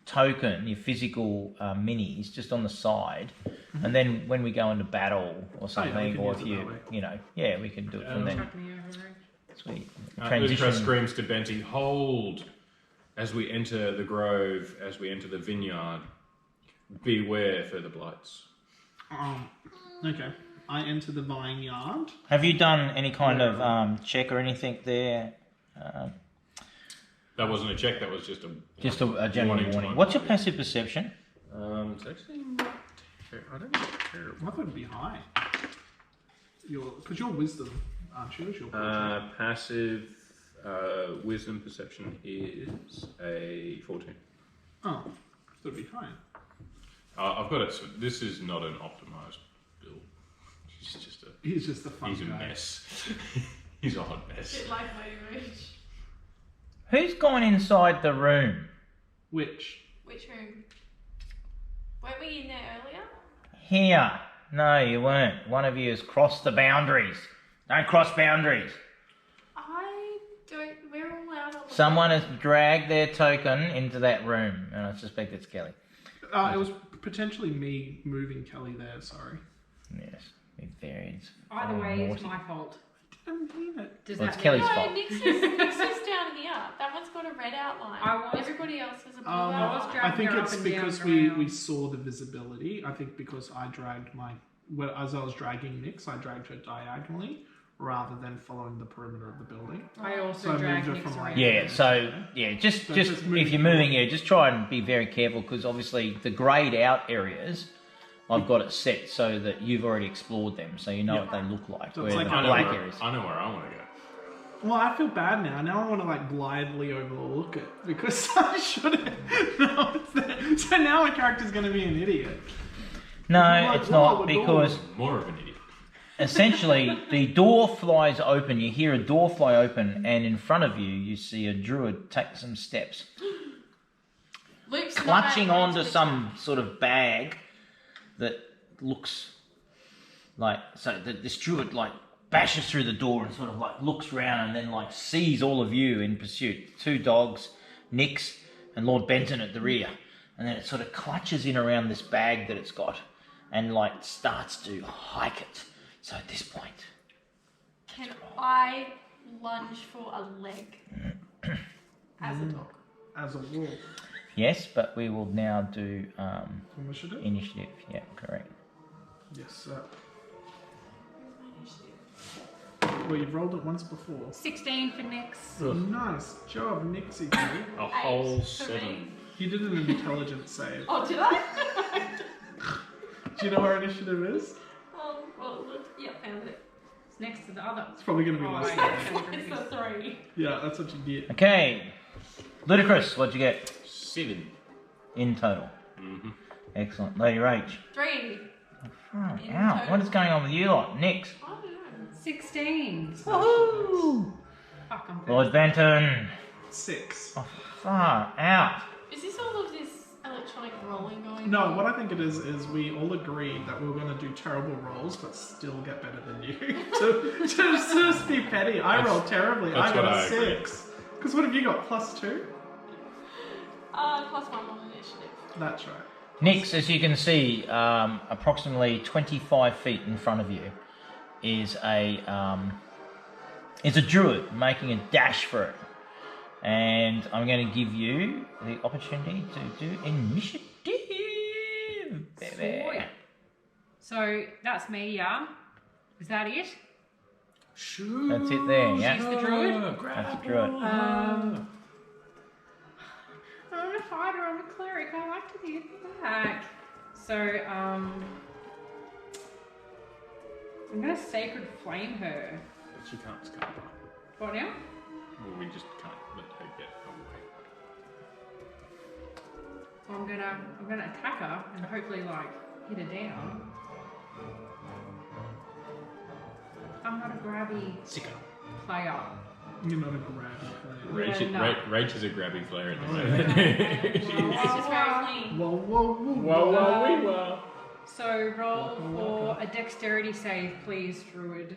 token, your physical minis, just on the side, and then when we go into battle or something, we can or use if it you, that way. you know, yeah, we can do it from there. Chuck me over, right? Sweet. Ludicrous screams to Benty, hold! As we enter the grove, as we enter the vineyard, beware further blights. Okay. I enter the vineyard. Have you done any kind of check or anything there? That wasn't a check, that was just a general warning. What's your passive perception? It's actually not I don't think it's terrible. I thought it'd be high. Because you're wisdom, aren't you? Passive wisdom perception is a 14. Oh, so it'd be high. I've got it. So this is not an optimized build. He's just a fun He's a guy. mess. He's a hot mess. Bit like my rage. Who's gone inside the room? Which room? Weren't we in there earlier? Here. No, you weren't. One of you has crossed the boundaries. Don't cross boundaries. I don't. We're all out on the Someone has dragged their token into that room, and I suspect it's Kelly. it was potentially me moving Kelly there. Sorry. Yes, it varies. Either way, it's my fault. I didn't mean it. Does Well, that it's Kelly's mean fault. No, Nix is down here. That one's got a red outline. I was- Everybody else has a blue I was outline. dragging I think her it's up and down because the we ground. saw the visibility. I think because I dragged as I was dragging Nix, I dragged her diagonally rather than following the perimeter of the building. I So also I dragged moved her Nix from, around. Yeah, so just So just if moving you're moving, just try and be very careful because obviously the greyed out areas, I've got it set so that you've already explored them, so you know what they look like. So Where it's the like black areas. I know where I want to go. Well, I feel bad now. Now I want to blithely overlook it because I shouldn't. No, it's there. So now my character's going to be an idiot. No, Like, it's whoa, not a door. because More of an idiot. essentially the door flies open. You hear a door fly open, and in front of you, you see a druid take some steps, Luke's clutching not onto going to some sort of bag that looks like this druid bashes through the door and sort of looks around and then sees all of you in pursuit. 2 dogs, Nix and Lord Benton at the rear, and then it sort of clutches in around this bag that it's got and starts to hike it. So at this point, Can I lunge for a leg as a dog? As a wolf. yes, but we will now do Initiative? initiative. Yeah, correct. Yes, sir. Well, you've rolled it once before. 16 for Nix. Nice job, Nixie. A whole 8 for 7. me. You did an intelligence save. Oh, did I? Do you know where initiative is? Well, yeah, found it. It's next to the other. It's probably going to be Oh, less than yeah. that. It's a 3. Yeah, that's what you get. Okay, Ludicrous, what'd you get 7. in total? Excellent. Lady Rach. 3. Far In out. total. What is going on with you lot? Nix. I don't know. 16. Woohoo! Fuck, I'm Lord Benton. 6. Oh, far out. Is this all of this electronic rolling going No, on? what I think it is we all agreed that we were going to do terrible rolls but still get better than you. to just be petty. I rolled terribly. I that's got what a I agree. 6. Because what have you got? +2? +1 on initiative. That's right. Nix, as you can see, approximately 25 feet in front of you is a druid making a dash for it. And I'm going to give you the opportunity to do initiative. Baby. Sweet. So that's me, yeah? Is that it? Shoot. That's it there, yeah? She's the druid? That's the druid. I'm a fighter, I'm a cleric, I like to be at the back. So, I'm gonna sacred flame her. But she can't scarper. What now? Well, we just can't let her get away. So I'm gonna attack her and hopefully hit her down. I'm not a grabby player. You're not a grabby player. Rach, Yeah, no. Rach is a grabby player at the Oh, moment. It's just very clean. Whoa, whoa, whoa. Whoa, wee, whoa. So roll for a dexterity save, please, druid.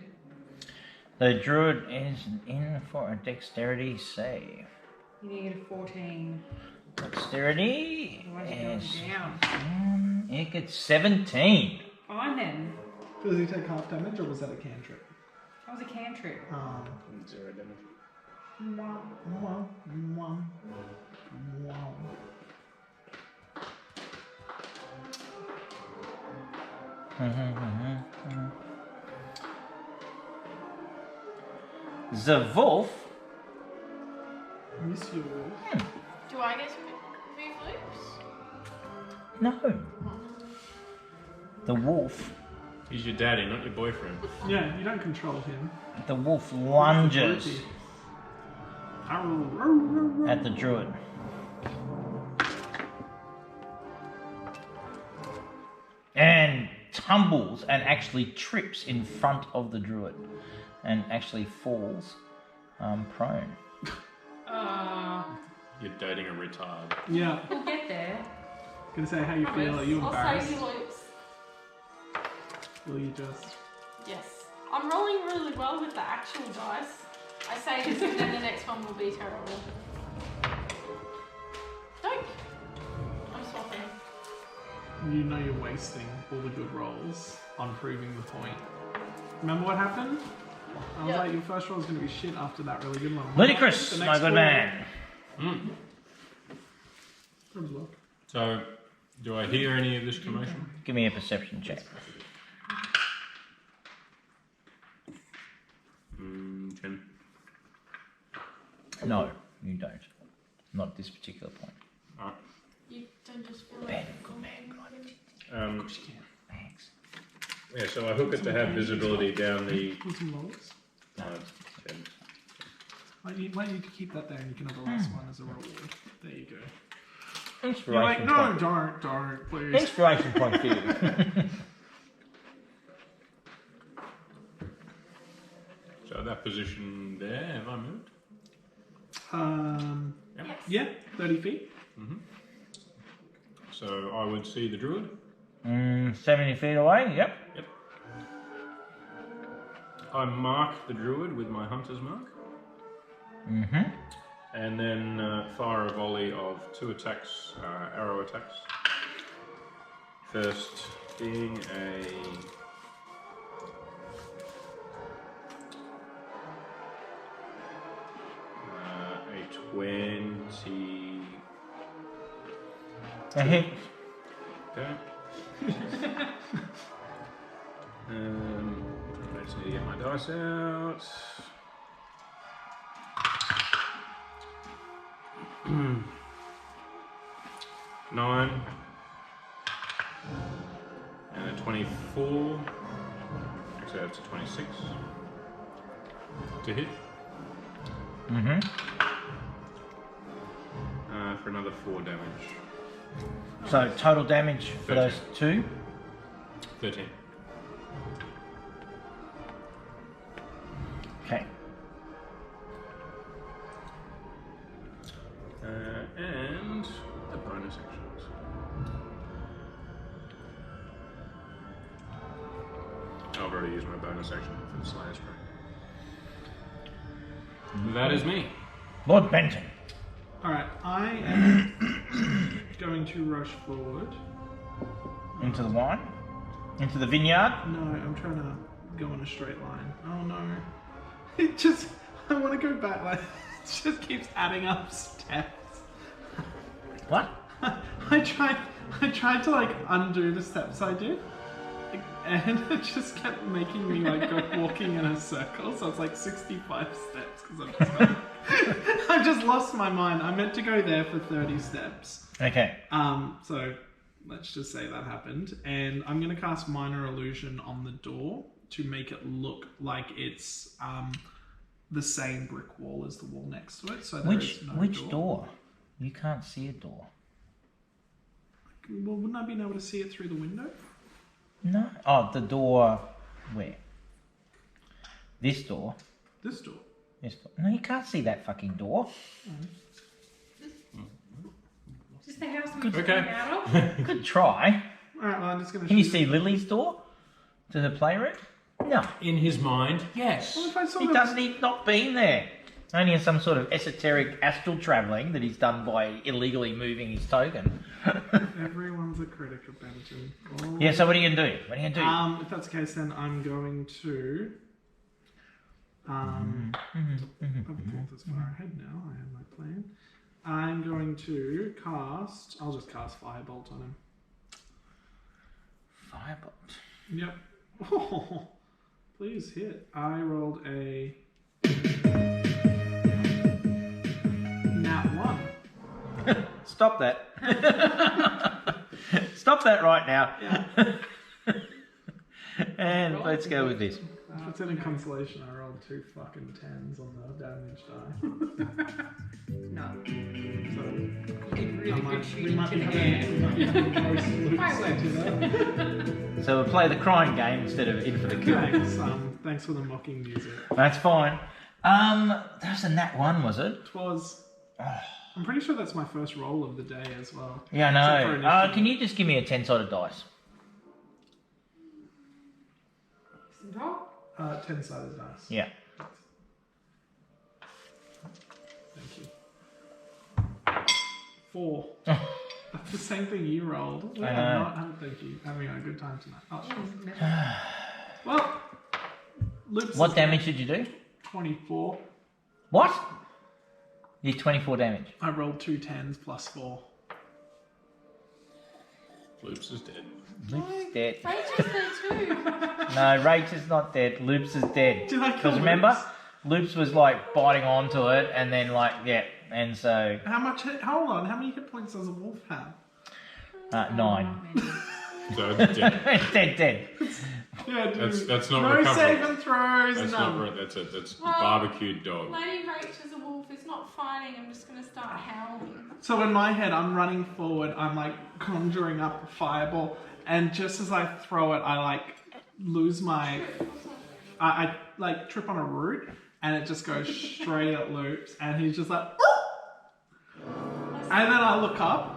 The druid is in for a dexterity save. You need a 14. Dexterity Why is it going is... down? It gets 17. Fine then. Does he take half damage or was that a cantrip? That was a cantrip. 0 damage. The wolf. Miss you. Do I get to move loops? No. The wolf. He's your daddy, not your boyfriend. Yeah, you don't control him. The wolf lunges at the druid. And tumbles and actually trips in front of the druid and actually falls prone. You're dating a retard. Yeah. We'll get there. Gonna say how you feel. Are you I'll embarrassed? save you loops. Will you just? Yes. I'm rolling really well with the actual dice. I say this and then the next one will be terrible. Don't. I'm swapping. You know you're wasting all the good rolls on proving the point. Remember what happened? I was Yeah. like, your first roll is going to be shit after that really good one. Ludicrous, The my next good four- man. As well. So, do I hear any of this commotion? Give me a perception check. 10. No, you don't. Not at this particular point. Ah. You don't just feel Ben, like. good man, good on. Thanks. Yeah, so I hook it to have visibility down the. Put some rolls. 10. Might need to keep that there and you can have the last one as a reward. There you go. Inspiration You're like, no, point. don't, please. Inspiration point for you. So that position there, have I moved? Yes. Yeah, 30 feet. So I would see the druid. 70 feet away, yep. Yep. I mark the druid with my hunter's mark. And then fire a volley of 2 attacks, arrow attacks. First being a 20. A hit. Okay. I just need to get my dice out. Nine and a 24. Actually, that's a 26 to hit. For another 4 damage. So total damage for 13. those 2. 13. Okay. And the bonus actions. I've already used my bonus action for the Slayer Strike. That is me. Lord Benton. Alright, I am going to rush forward. Into the wine? Into the vineyard? No, I'm trying to go in a straight line. Oh no. It just, I want to go back, like, it just keeps adding up steps. What? I tried to like undo the steps I did, and it just kept making me like go walking in a circle. So it's like 65 steps because I've just lost my mind. I meant to go there for 30 steps. Okay. So let's just say that happened, and I'm gonna cast Minor Illusion on the door to make it look like it's the same brick wall as the wall next to it. So there is no Which door? You can't see a door. Well, wouldn't I be able to see it through the window? No. Oh, the door. Where? This door. This door. This door. No, you can't see that fucking door. Is this the house I'm Okay. coming out of? Good try. Alright, well, I'm just gonna Can you shoot see it. Lily's door to the playroom? No. In his mind, yes. Well, if I saw He the- doesn't. He's not been there. Only in some sort of esoteric astral travelling that he's done by illegally moving his token. Everyone's a critic of Benton. Oh. Yeah. So what are you gonna do? What are you gonna do? If that's the case, then I'm going to I've thought this far ahead now. I have my plan. I'm going to cast. I'll just cast Firebolt on him. Firebolt. Yep. Oh, please hit. I rolled a nat 1. Stop that. Stop that right now. Yeah. And let's go with this. If it's any consolation, I rolled 2 fucking 10s on the damage die. No. So You did really I good might, we shooting might to be the having air. Fireworks. So we'll play the crying game instead of in for the kill. Thanks for the mocking music. That's fine. That was a nat 1, was it? It was. I'm pretty sure that's my first roll of the day as well. Yeah, Except I for know. initiative. Can you just give me a 10-sided dice? Drop. 10-sided dice. Yeah. Thank you. 4. That's the same thing you rolled. I know. Thank you. Having a good time tonight. Oh, Yeah. well, Loops What is damage did you do? 24. What? You did 24 damage. I rolled 2 10s plus 4. Loops is dead. Loops is dead. Rachel's there too. No, Rach is not dead. Loops is dead. Did I kill Because remember, Loops? Loops was like biting onto it and then like, yeah. And so, Hold on, how many hit points does a wolf have? 9. So it's dead. dead. Yeah, dude. That's not no recoverable. saving throws. That's none. not right. That's Well, barbecued dog. Lady Rachel's a wolf. It's not fighting. I'm just going to start howling. So in my head, I'm running forward. I'm like conjuring up a fireball, and just as I throw it, I like lose my. I like trip on a root, and it just goes straight at Loops, and he's just like. And then I look up.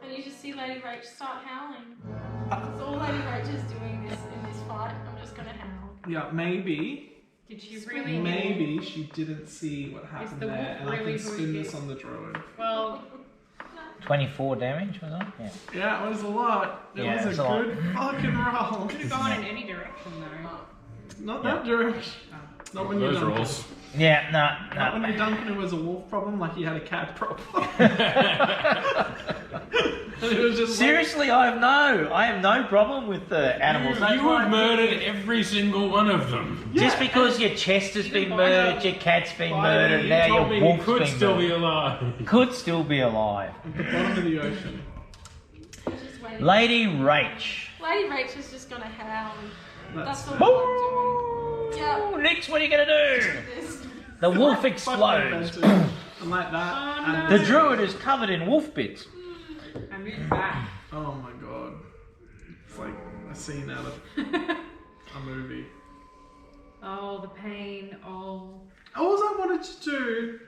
And you just see Lady Rach start howling. That's all Lady Rach is doing in this fight. I'm just going to howl. Yeah, maybe Did she really? maybe she didn't see what happened the there, wolf and I really can spin horrific? this on the druid. Well, 24 damage, was it? Yeah. Yeah, it was a lot. It Yeah, was it's a a lot. good fucking roll. could have gone in any direction though. Not that direction. Not when you're Those Duncan. rolls. Yeah, Not when no. you're Duncan, it was a wolf problem, like he had a cat problem. And it was just Seriously, I have no problem with the animals. That's You why have I- murdered every single one of them. Just because your chest has been murdered, your cat's been murdered, now You told your me wolf's he could been still be murdered. alive. Could still be alive. at the bottom of the ocean. I'm just waiting. Lady Rach. Lady Rach is just going to howl. That's That's all fair. I'm doing. Yeah. Nix, what are you going to do? This. The wolf Fucking explodes. adventure. And like that. Oh, and The druid is covered in wolf bits. I moved back. oh my god. It's like a scene out of a movie. Oh, the pain. Oh. All I wanted to do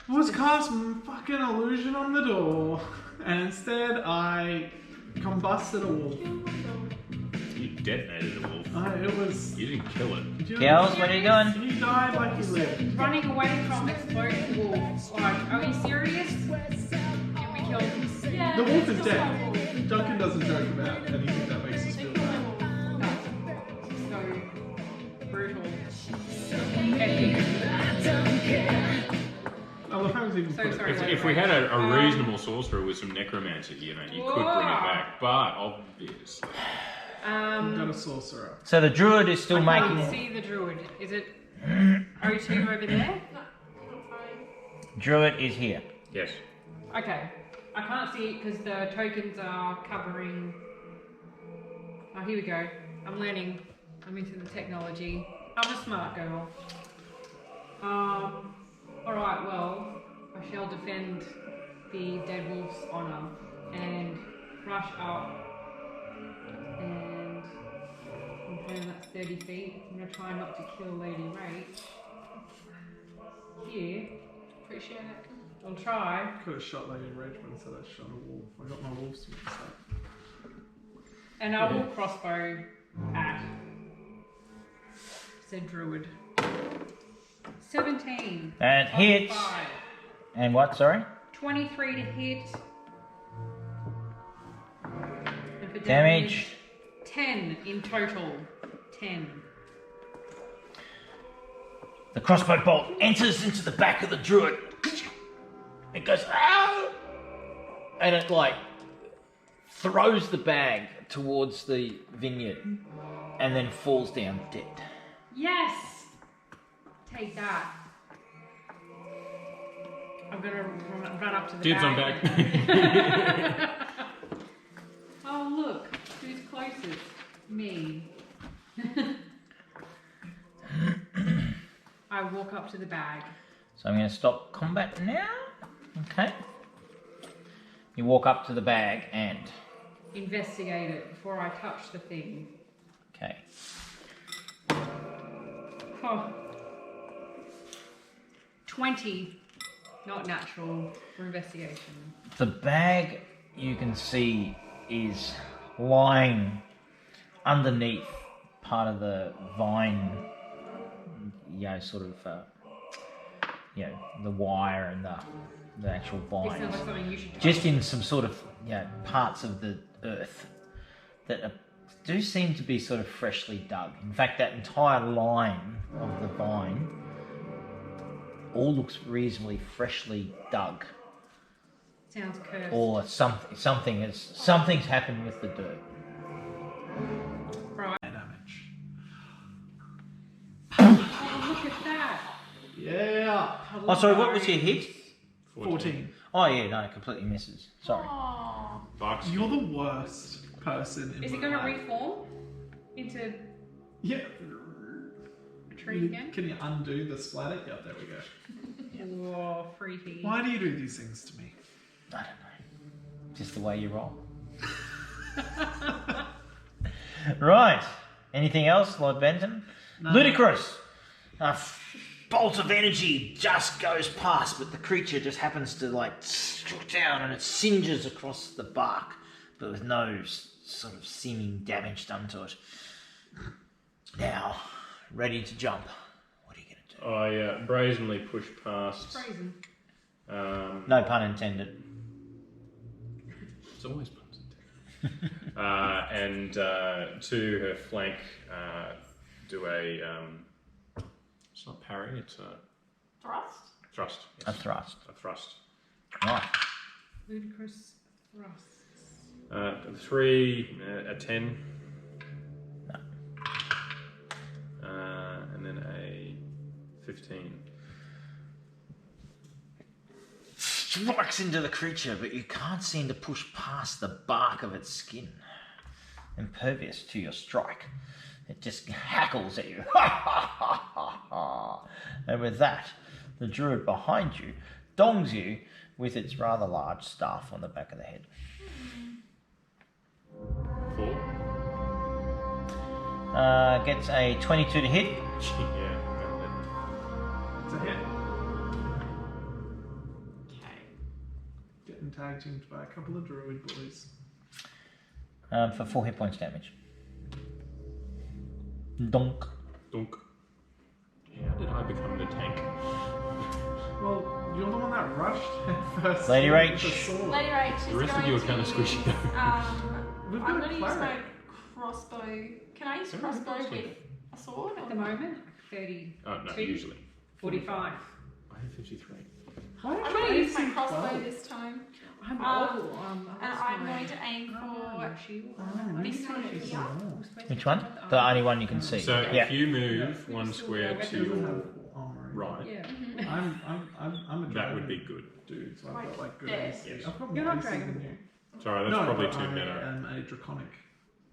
was cast fucking illusion on the door, and instead I combusted a wolf. You detonated a wolf. It was. You didn't kill it. Do you Gals, what are you doing? He died like he lived. Running away from exploding wolves. Like, are you serious? And we killed him. Yeah, The wolf is it's dead. horrible. Duncan doesn't joke about anything that makes us feel bad. That's so brutal. Epic. I love how he's even So put it. sorry. If we had a reasonable sorcerer with some necromancy, you could bring it back. But obviously, We've got a sorcerer. So the druid is still I can't making. see the druid. Is it O2 over there? No, I'm fine. Druid is here. yes. Okay. I can't see it because the tokens are covering. Oh, here we go. I'm learning. I'm into the technology. I'm a smart girl. Alright, well, I shall defend the dead wolf's honor and rush up. And I'm playing that's 30 feet. I'm going to try not to kill Lady Rach. Here. Appreciate it. I'll try. Could have shot Lady Rach, but instead I shot a wolf. I got my wolves mixed up. And I will crossbow at said druid. 17. That hits. 5. And what, sorry? 23 to hit. And for Damage. 10 in total. 10. The crossbow bolt enters into the back of the druid. It goes, "Ow!" And it like throws the bag towards the vineyard and then falls down dead. Yes! Take that. I'm gonna run up to the Dibs on bag. back. Oh, look. Who's closest? Me. I walk up to the bag. So I'm going to stop combat now. Okay. You walk up to the bag and... Investigate it before I touch the thing. Okay. Oh. 20. Not natural for investigation. The bag, you can see, is lying underneath part of the vine, the wire and the actual It vines. sounds like something you should touch. Just in some sort of, parts of the earth that do seem to be sort of freshly dug. In fact, that entire line of the vine all looks reasonably freshly dug. Sounds cursed. Or something's happened with the dirt. Right. Damage. Oh, look at that. Yeah. Oh, sorry, what was your hit? 14. Oh, yeah, no, it completely misses. Sorry. Aww. Bucks. You're the worst person in Is it my going to life. reform into Yeah. a tree again? Can you undo the splatter? Yeah, there we go. Whoa, freaky. Why do you do these things to me? I don't know. Just the way you roll. Right. Anything else, Lord Benton? No. Ludicrous. A bolt of energy just goes past, but the creature just happens to struck down and it singes across the bark, but with no sort of seeming damage done to it. Now, ready to jump. What are you going to do? I brazenly push past. Brazen. No pun intended. It's always puns intended. And to her flank, do a. It's not parry. It's a Thrust? thrust. A Yes. thrust. A thrust. Right. Ludicrous thrusts. 3, a 10. No. And then a 15. Strikes into the creature, but you can't seem to push past the bark of its skin. Impervious to your strike. It just hackles at you. And with that, the druid behind you dongs you with its rather large staff on the back of the head. 4. Gets a 22 to hit. Yeah. It's a hit. Okay. Getting tag teamed by a couple of druid boys. For 4 hit points damage. Donk. Dunk. How did I become the tank? Well, you're the one that rushed head first. Lady with Rach. the sword. Lady Rach is The rest of going you are to kind of use, squishy though. We've got I'm a going to use my cleric. crossbow. Can I use Yeah, crossbow crossbow. with a sword? At Or the moment, 30. Oh, no, 2, usually. 45. I have 53. Why don't I'm you going to use use my some crossbow 12? this time. I'm awful. awful. And I'm going to aim for shield. this one here. Which one? The only one you can see. So Yeah. if you move one square He to doesn't your have armor. right, Yeah. I'm a dragon. that would be good. Dude, so I've Like got like good this. AC. Yes. I've got You're more not AC than dragon. you. Sorry, that's No, probably but too I meta. am a draconic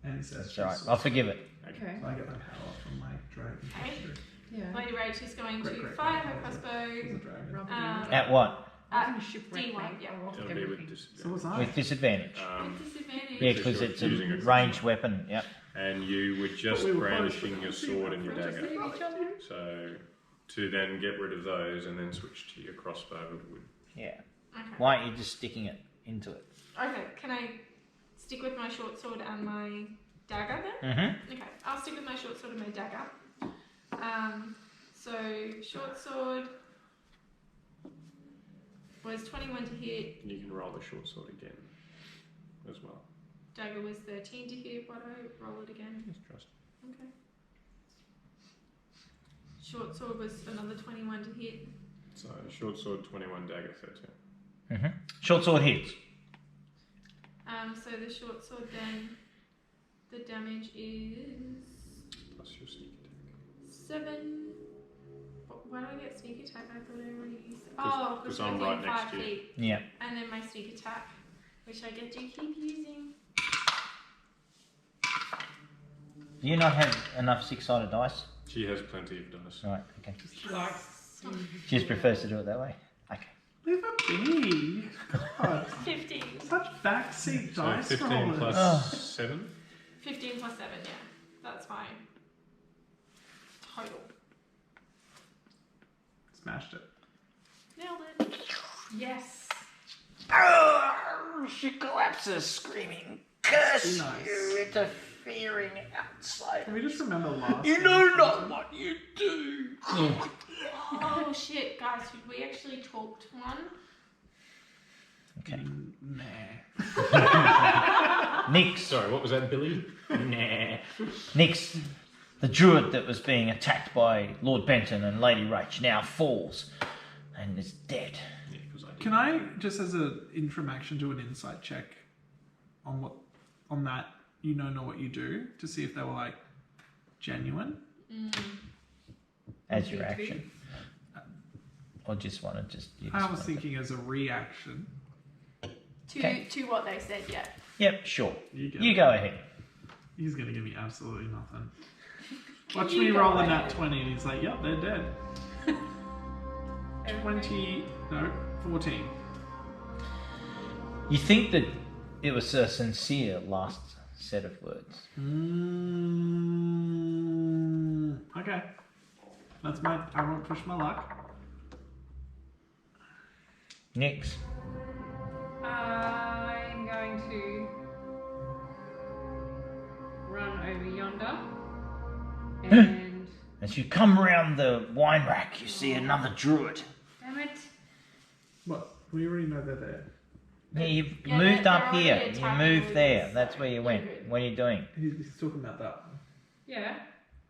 ancestor. That's alright. so I'll forgive it. Okay. I get my power from my dragon. Okay. history. Yeah. Lady Rach is going Great, to great, fire great. her crossbow As a dragon. At what? I was in a shipwreck, D1, mate. yeah. I lost It'll be with everything. So was disadvantage. I. With disadvantage. with disadvantage. Yeah, Because because you're it's a using a ranged weapon. Yep. And you were just we were brandishing close, your but sword and your We'll just dagger. leave each other. So to then get rid of those and then switch to your crossbow would. Yeah. Okay. Why aren't you just sticking it into it? Okay, can I stick with my short sword and my dagger then? Mm-hmm. Okay, I'll stick with my short sword and my dagger. So short sword was 21 to hit, You can roll the short sword again as well. dagger was 13 to hit. Why do I roll it again? Just trust. Okay. short sword was another 21 to hit. So short sword 21, dagger 13. Mm-hmm. Short sword hits. So the short sword then, the damage is Plus your sneak attack. 7. Why do I get sneak attack? I thought I already used it. 'Cause I'm within right next 5 to you. feet. Yeah. And then my sneak attack, which I get to keep using. Do you not have enough 6-sided dice? She has plenty of dice. Right, okay. She likes. She just prefers to do it that way. Okay. Leave it be. God, 15. such backseat So dice 15 rollers. plus Oh. 7. 15 plus 7, yeah. That's fine. Total. Smashed it. Nailed it. Yes. Oh, she collapses screaming, "Curse Nice. you, interfering outside. Can we just remember last? You know not what you do." Oh shit, guys, should we actually talk to one? Okay. Nah. Nix. Sorry, what was that, Billy? Nah. Nix, the druid that was being attacked by Lord Benton and Lady Rach, now falls and is dead. Yeah, 'cause I did. Can I just, as an interim action, do an insight check on that? You know what you do to see if they were like genuine. As your action. Or just want to just... I was thinking as a reaction. To what they said, yeah. Yep, sure. You go ahead. He's gonna give me absolutely nothing. Can Watch you me go roll a ahead? nat 20 and he's like, yep, they're dead. 14. You think that it was a sincere last set of words. Okay. I won't push my luck. Nix. I'm going to run over yonder and As you come round the wine rack, you see another druid. damn it. What? We already know they're there. Yeah, you Yeah, moved they're up already here. You attacking moved with there. this, That's so where you you're went. good. What are you doing? He's talking about that one. Yeah.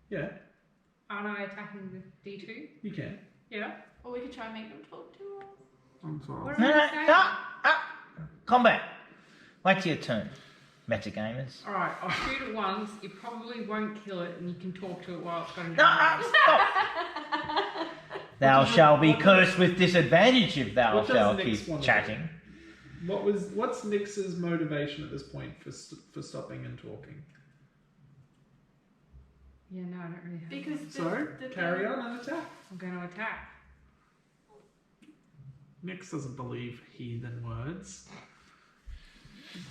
Yeah, Aren't I attacking with D2? you can. Yeah. Or we could try and make them talk to us. I'm sorry. What No, am no, I saying? Combat. Wait till your turn. Metagamers. Alright, I'll shoot it once. You probably won't kill it and you can talk to it while it's going No, down. stop. Thou shalt be cursed with disadvantage if thou what does shalt Nix keep want to chatting. What's Nix's motivation at this point for stopping and talking? Yeah, no, I don't really have Because So carry on and attack. I'm going to attack. Nix doesn't believe heathen words.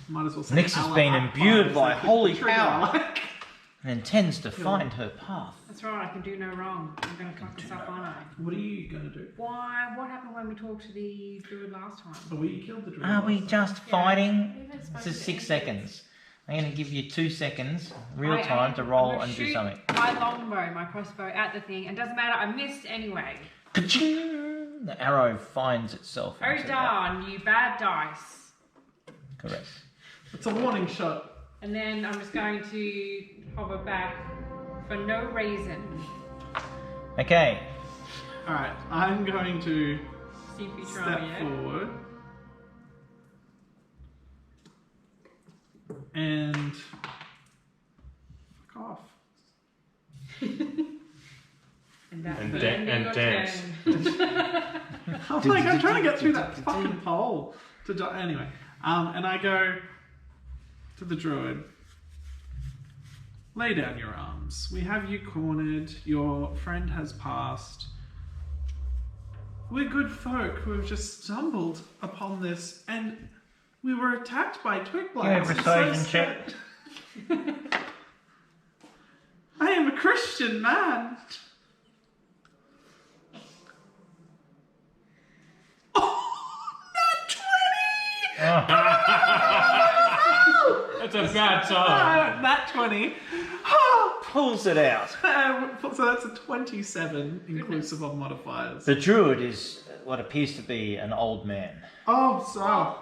Might as well say Nix has Allah been Akbar imbued as by they holy trigger, power. like. And intends to find her path. That's right, I can do no wrong. I'm going to fuck this up, aren't I? What are you gonna do? Why? What happened when we talked to the druid last time? Oh, we killed the druid. Are we last time. just fighting? We haven't This spoken is to 6 anybody. seconds. I'm going to give you 2 seconds, real I time, am- to roll I'm gonna and do shoot something. My longbow, my crossbow at the thing, and doesn't matter, I missed anyway. Ka-ching! The arrow finds itself. Oh into that. darn, you bad dice. Correct. It's a warning shot. And then I'm just going to hover back for no reason. Okay. Alright, I'm going to See if you try step me yet. forward. And fuck off. And that's And the da- end of and your dance. turn. I'm trying to get through that fucking pole to die. Anyway, and I go to the druid. Lay down your arms. We have you cornered. Your friend has passed. We're good folk who have just stumbled upon this, and we were attacked by twig You have blights. persuasion check. I am a Christian man. Oh, nat 20! That's a bad time. Nat 20. Oh, Pulls it out. so that's a 27 inclusive of modifiers. The druid is what appears to be an old man. Oh, sir.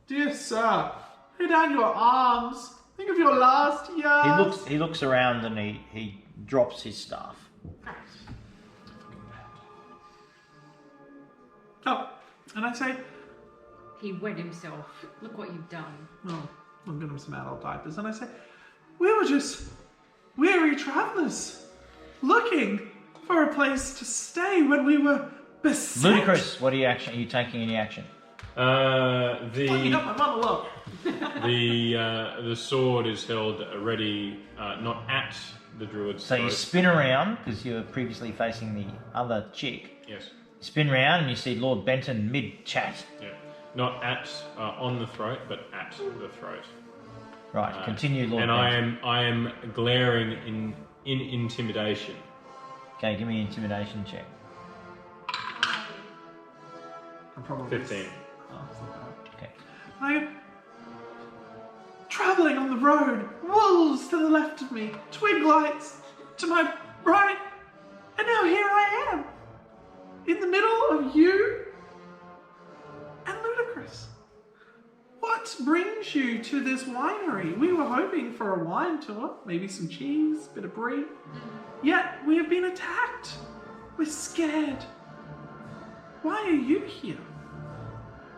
Dear sir, lay down your arms. Think of your last years. He looks around and he drops his staff. Oh, and I say, He wet himself. Look what you've done. oh, I'll get him some adult diapers. And I say, we were just weary travelers looking for a place to stay when we were beset. Ludicrous, what are you taking any action? Fucking up my monologue. The sword is held ready, not at the druid's So you throat. spin around, because you were previously facing the other chick. Yes. Spin around and you see Lord Benton mid-chat. Yeah. Not at on the throat, but at the throat. Right, continue, Lord And Benton. I am glaring in intimidation. Okay, give me an intimidation check. I'm probably 15. Oh, it's not bad. Okay. I go, travelling on the road, wolves to the left of me, twig lights to my right, and now here I am, in the middle of you and Ludicrous. What brings you to this winery? We were hoping for a wine tour, maybe some cheese, bit of brie. Yet we have been attacked. We're scared. Why are you here?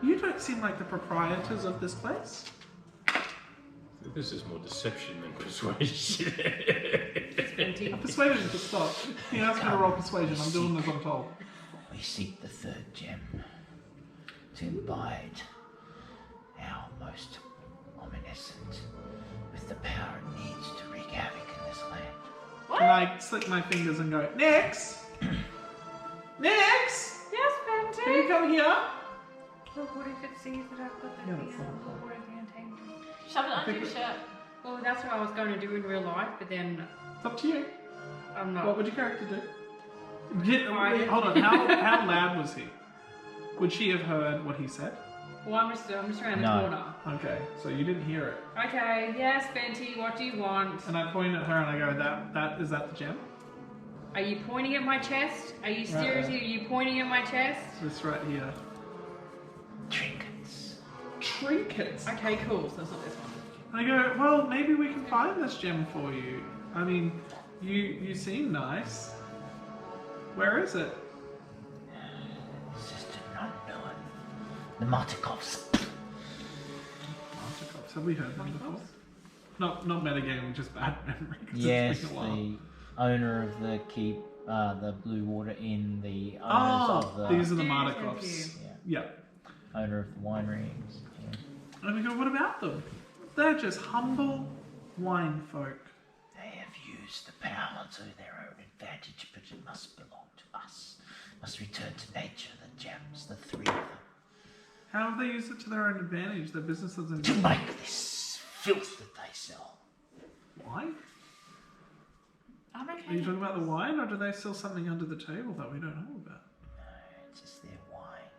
You don't seem like the proprietors of this place. This is more deception than persuasion. Persuasion to stop. He asked me to roll persuasion. I'm doing as I'm told. We seek the third gem to imbibe our most omniscient with the power it needs to wreak havoc in this land. And I slick my fingers and go, Nix! Nix! Yes, Can you Benty. come here? Well, what if it sees that I've got the Yeah, that's fine. what if the entertainment? Shove it under your shirt. Well, that's what I was going to do in real life, but then It's up to you. I'm not. What would your character do? Quiet. Hold on, how loud was he? Would she have heard what he said? Well, I'm just around the No. corner. Okay, so you didn't hear it. Okay, yes, Benty, what do you want? And I point at her and I go, is that the gem? Are you pointing at my chest? Are you seriously? Are you pointing at my chest? This right here. Trinkets. Trinkets. Okay, cool. So it's not this one. And I go, well, maybe we can find this gem for you. I mean, you seem nice. Where is it? It's just an unknown. The Martikovs. Artichokes. Have we heard them before? Not metagaming, just bad memory. 'cause Yes, it's been a while. the owner of the keep, the Blue Water Inn, the owners of the... These are the Thank Martikovs. Yeah, Yeah. owner of the winery. Yeah. And we go, what about them? They're just humble wine folk. They have used the power to their own advantage, but it must belong to us. Must return to nature, the gems, the three of them. How have they used it to their own advantage? Their business doesn't To make this filth that they sell. wine? I'm okay. Are you talking about the wine, or do they sell something under the table that we don't know about? No, it's just their wine.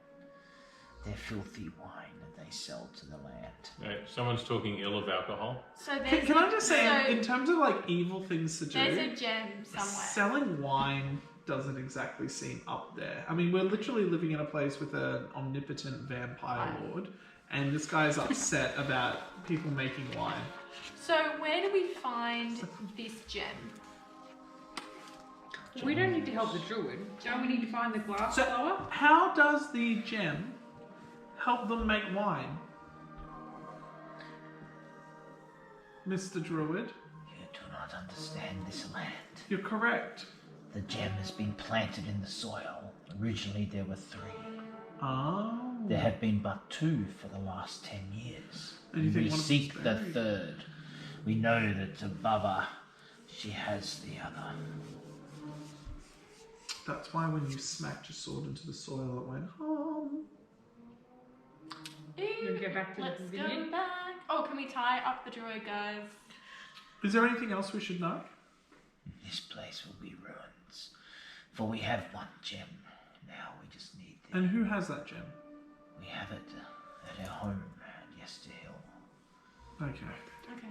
Their filthy wine that they sell to the land. No, someone's talking ill of alcohol. So there's Can I just say, so in terms of like evil things to there's do, a gem somewhere. selling wine doesn't exactly seem up there. I mean, we're literally living in a place with an omnipotent vampire lord, and this guy's upset about people making wine. So where do we find this gem? We don't need to help the druid. Don't we need to find the glass So- blower? How does the gem help them make wine? Mr. Druid, You do not understand this land. you're correct. The gem has been planted in the soil. Originally there were 3. Oh. There have been but 2 for the last 10 years. And you think We one of seek them's the buried? third. We know that Baba, she has the other. That's why when you smacked your sword into the soil, it went home. Ew, Wanna go back to the let's go pavilion? back. Oh, can we tie up the druid, guys? Is there anything else we should know? This place will be ruins. For we have one gem. Now we just need the... And who has that gem? We have it at our home at Yester Hill. Okay. Okay.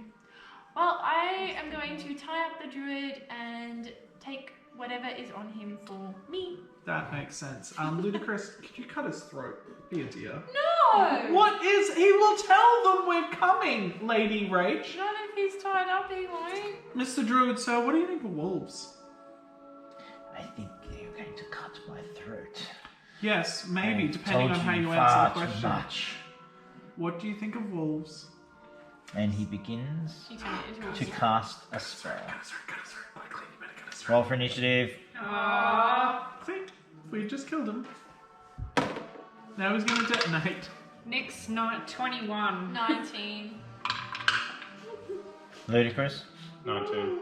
Well, I am going to tie up the druid and take whatever is on him for me. That makes sense. Ludicrous, could you cut his throat? Be a dear. No! What is... He will tell them we're coming, Lady Rach. Not if he's tied up, he won't. Mr. Druid, sir, what do you think of wolves? I think you're going to cut my throat. Yes, maybe, and depending on told how you far answer the too question. much. What do you think of wolves? And he begins She turned it into a to wolf. cast a spell. Quickly, you better get us Roll for initiative. Aww. See? We just killed him. Now he's going to detonate. Nick's not 21. 19. Ludicrous. 19.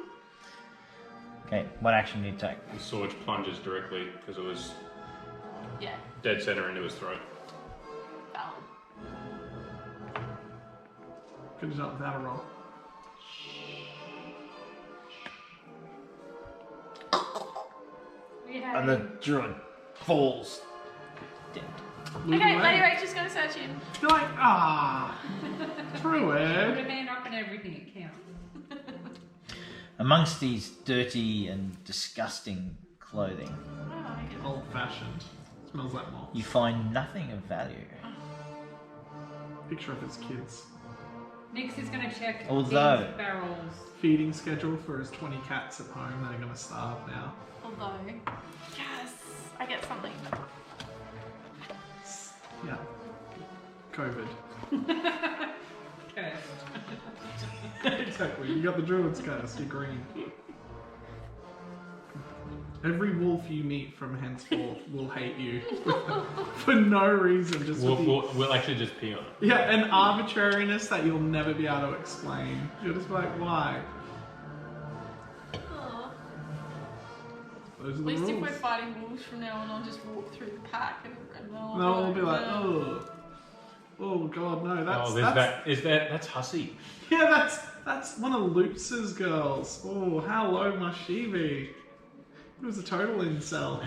Okay, what action do you take? The sword plunges directly because it was Yeah. dead center into his throat. Valid. Could have done without a roll. And the druid falls dead. Okay, Lady Rachel's gonna search him. You're like, Put druid. a man up and everything, it counts. Amongst these dirty and disgusting clothing, Oh, I get Old fashioned. Smells like moss. you find nothing of value. Picture of his kids. Nick's is going to check Although- these barrels. Feeding schedule for his 20 cats at home. They're going to starve now. Although, yes, I get something. Yeah. COVID. Cursed. Exactly. You got the druid's curse. You're green. Every wolf you meet from henceforth will hate you for no reason. Just with the, We'll actually just pee on it. yeah, an arbitrariness that you'll never be able to explain. You're just like, why? Aw. Those are At the least if rules. we're fighting wolves from now on, I'll just walk through the pack and No one will be like, "No." oh god, no, that's Oh, that's that's Hussy. yeah, that's one of Lutz's girls. Oh, how low must she be? It was a total incel.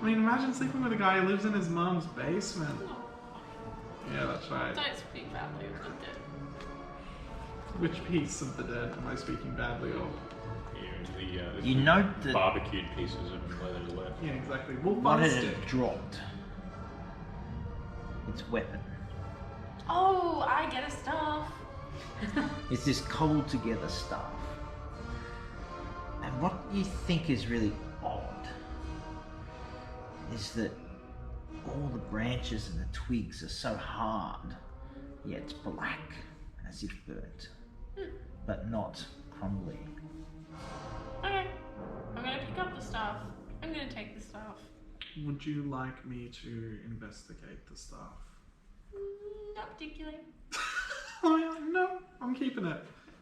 I mean, imagine sleeping with a guy who lives in his mum's basement. Yeah, that's right. Don't speak badly of the dead. Which piece of the dead am I speaking badly of? Yeah, the You note that barbecued pieces of leather left. Yeah, exactly. Wolf what on a had stick. it dropped? Its weapon. Oh, I get a staff. It's this cobbled together stuff. And what you think is really odd is that all the branches and the twigs are so hard, yet it's black, as if burnt, but not crumbly. Okay, I'm gonna pick up the staff. I'm gonna take the staff. Would you like me to investigate the stuff? Not particularly. Oh yeah, no, I'm keeping it.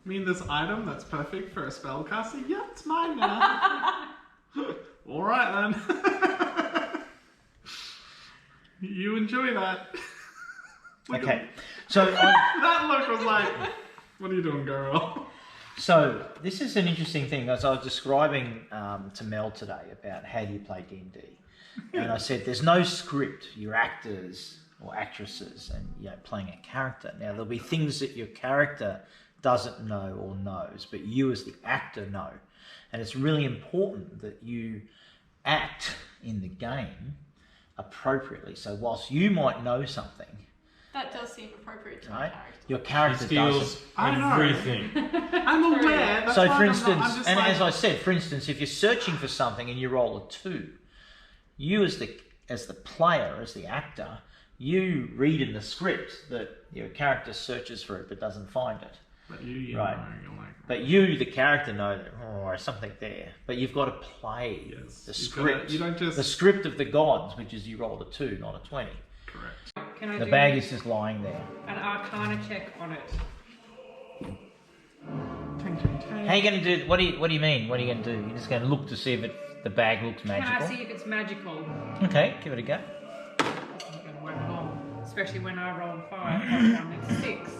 I mean, this item that's perfect for a spellcaster? Yeah, it's mine now. Alright then. You enjoy that. Look Okay, at- so that look was like, what are you doing, girl? so this is an interesting thing. As I was describing to Mel today about how do you play D&D, and I said there's no script. You're actors or actresses, and playing a character. Now there'll be things that your character doesn't know or knows, but you as the actor know, and it's really important that you act in the game appropriately. So whilst you might know something, That does seem appropriate to my right, character. your He character steals doesn't. I know. everything. I'm aware. That's So, why for I'm instance, not, I'm just and like, as I said, for instance, if you're searching for something and you roll a 2, you as the player, as the actor, you read in the script that your character searches for it but doesn't find it. but you Right. know, you're like, But you, the character, know that there's something there. But you've got to play yes. the You've script. gotta- you don't just The script of the gods, which is you rolled a 2, not a 20. correct. Can I The do bag is just lying there. an Arcana check on it? Ting, ting, ting. How are you going to do? What do you mean? What are you going to do? You're just going to look to see if the bag looks Can I magical. see if it's magical? Okay, give it a go. I'm going to work on, especially when I roll 5 plus 1, it's 6.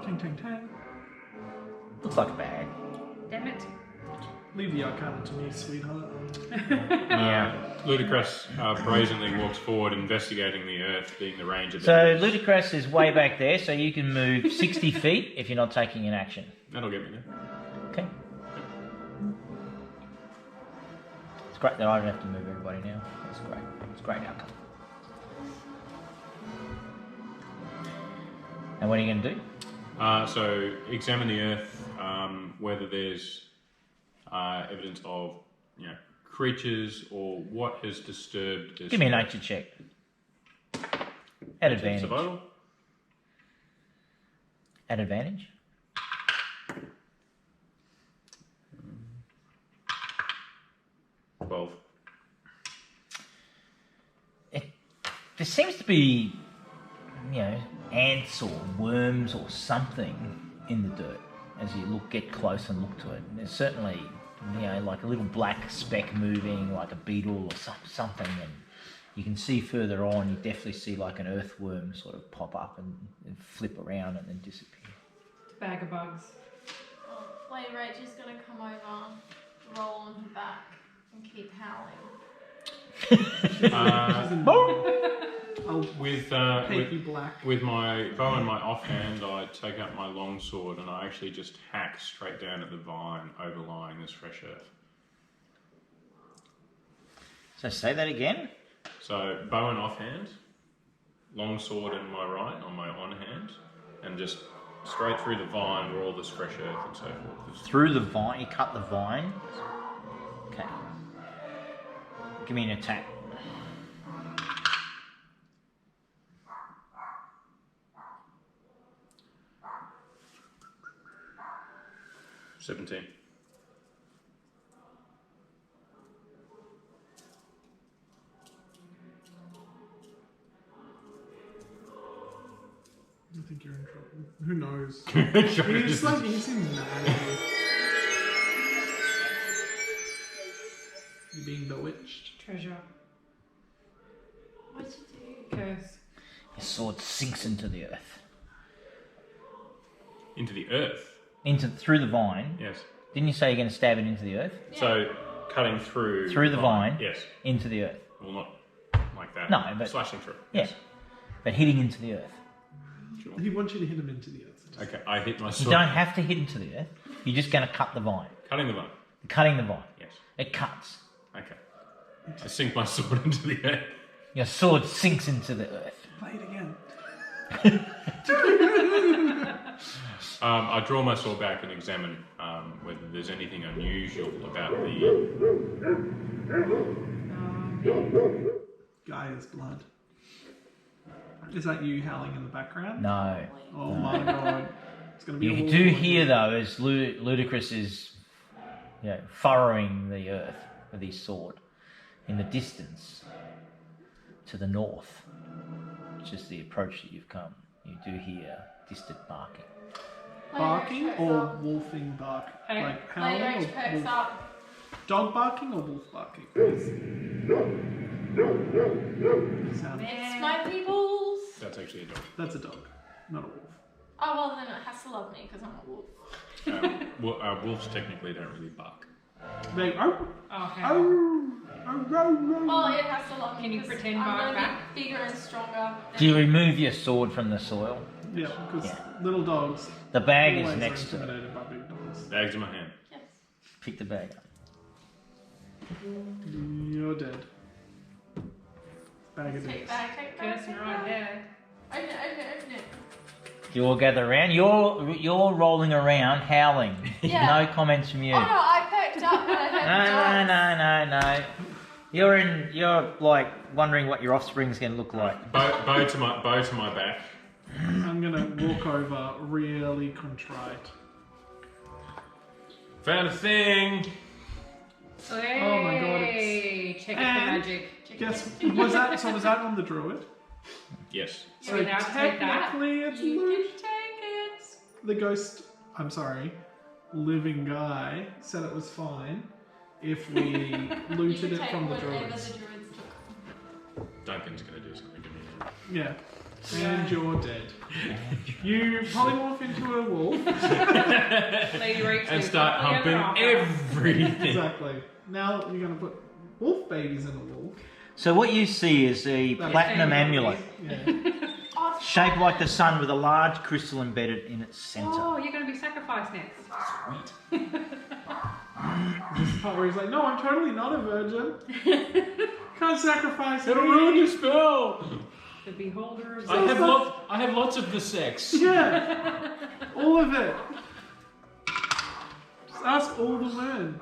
Ting, ting, ting. Looks like a bag. Damn it. Leave the arcana to me, sweetheart. Yeah. Ludicrous brazenly walks forward, investigating the earth, being the range of So Ludicrous is way back there, so you can move 60 feet if you're not taking an action. That'll get me there. Okay. It's great that I don't have to move everybody now. That's great. It's a great outcome. And what are you going to do? So examine the earth, whether there's evidence of creatures or what has disturbed this? Give me a nature check. At advantage. Survival? At advantage. Well, There seems to be, ants or worms or something in the dirt as you get close and look to it. And there's certainly, like a little black speck moving, like a beetle or something. And you can see further on, you definitely see like an earthworm sort of pop up and flip around and then disappear. It's a bag of bugs. Lady Rachel's gonna come over, roll on her back, and keep howling. With my bow and my offhand, I take out my long sword and I actually just hack straight down at the vine overlying this fresh earth. So say that again. So bow and offhand, long sword in my right on my on hand, and just straight through the vine where all this fresh earth and so forth. Through the vine, you cut the vine. Okay. Give me an attack. $17. I think you're in trouble. Who knows? Sure. He's in mad. You're being bewitched. Treasure. What'd you do? Curse. Your sword sinks into the earth. Into the earth? Through the vine. Yes. Didn't you say you're going to stab it into the earth? Yeah. So cutting through... Through the vine? Yes. Into the earth. Well, not like that. No, but... Slashing through. Yeah. Yes. But hitting into the earth. Sure. He wants you to hit him into the earth. Okay, I hit my You sword. don't have to hit into the earth. You're just going to cut the vine. Cutting the vine. Cutting the vine. Yes. It cuts. Okay. I sink my sword into the earth. Your sword sinks into the earth. Play it again. I draw my sword back and examine whether there's anything unusual about the... Gaia's blood. Is that you howling in the background? No. Oh my god. It's going to be a You war. do hear, though, as Ludicrous is furrowing the earth with his sword. In the distance, to the north, which is the approach that you've come, you do hear distant barking. Barking or wolfing bark? Hey. Like Lady howling Rachel or perks wolf? up. Dog barking or wolf barking? Sound. It's my peoples. That's actually a dog. That's a dog, not a wolf. Oh, well, then it has to love me because I'm a wolf. Wolves technically don't really bark. They Okay. Well, it has to love me. Can you 'cause pretend I'm bark gonna back? be bigger and stronger. Do you remove your sword from the soil? Yeah, because Yeah. little dogs The bag is always are next to it. intimidated by big dogs. Bags in my hand. Yes. Pick the bag up. You're dead. Bag of Take dicks. bag, take bag, Curse take right bag. there. Open it, open it, open it. You all gather around. You're rolling around, howling. Yeah. No comments from you. Oh no, I perked up when I heard the dogs. No. You're like wondering what your offspring's going to look like. Bow to my back. I'm gonna walk over really contrite. Found a thing. Hey, Oh my god, it's- check it for And- magic. Guess was that on the druid? Yes. So we now take that. technically it's You loot. can take it. The ghost, I'm sorry, living guy said it was fine if we You looted can it take from the whatever druids. the druids took. Duncan's gonna do something to me. Yeah. And you're dead. You polymorph into a wolf. Lady Rachel And is start up the humping other everything. Exactly. Now you're gonna put wolf babies in a wolf. So what you see is a That's platinum dangerous. amulet, Yeah. Oh, shaped like the sun with a large crystal embedded in its centre. Oh, you're going to be sacrificed next. This part where he's like, no, I'm totally not a virgin. Can't sacrifice It'll ruin me. your spell. The beholder of I have lots of the sex. Yeah. All of it. Just ask all the men.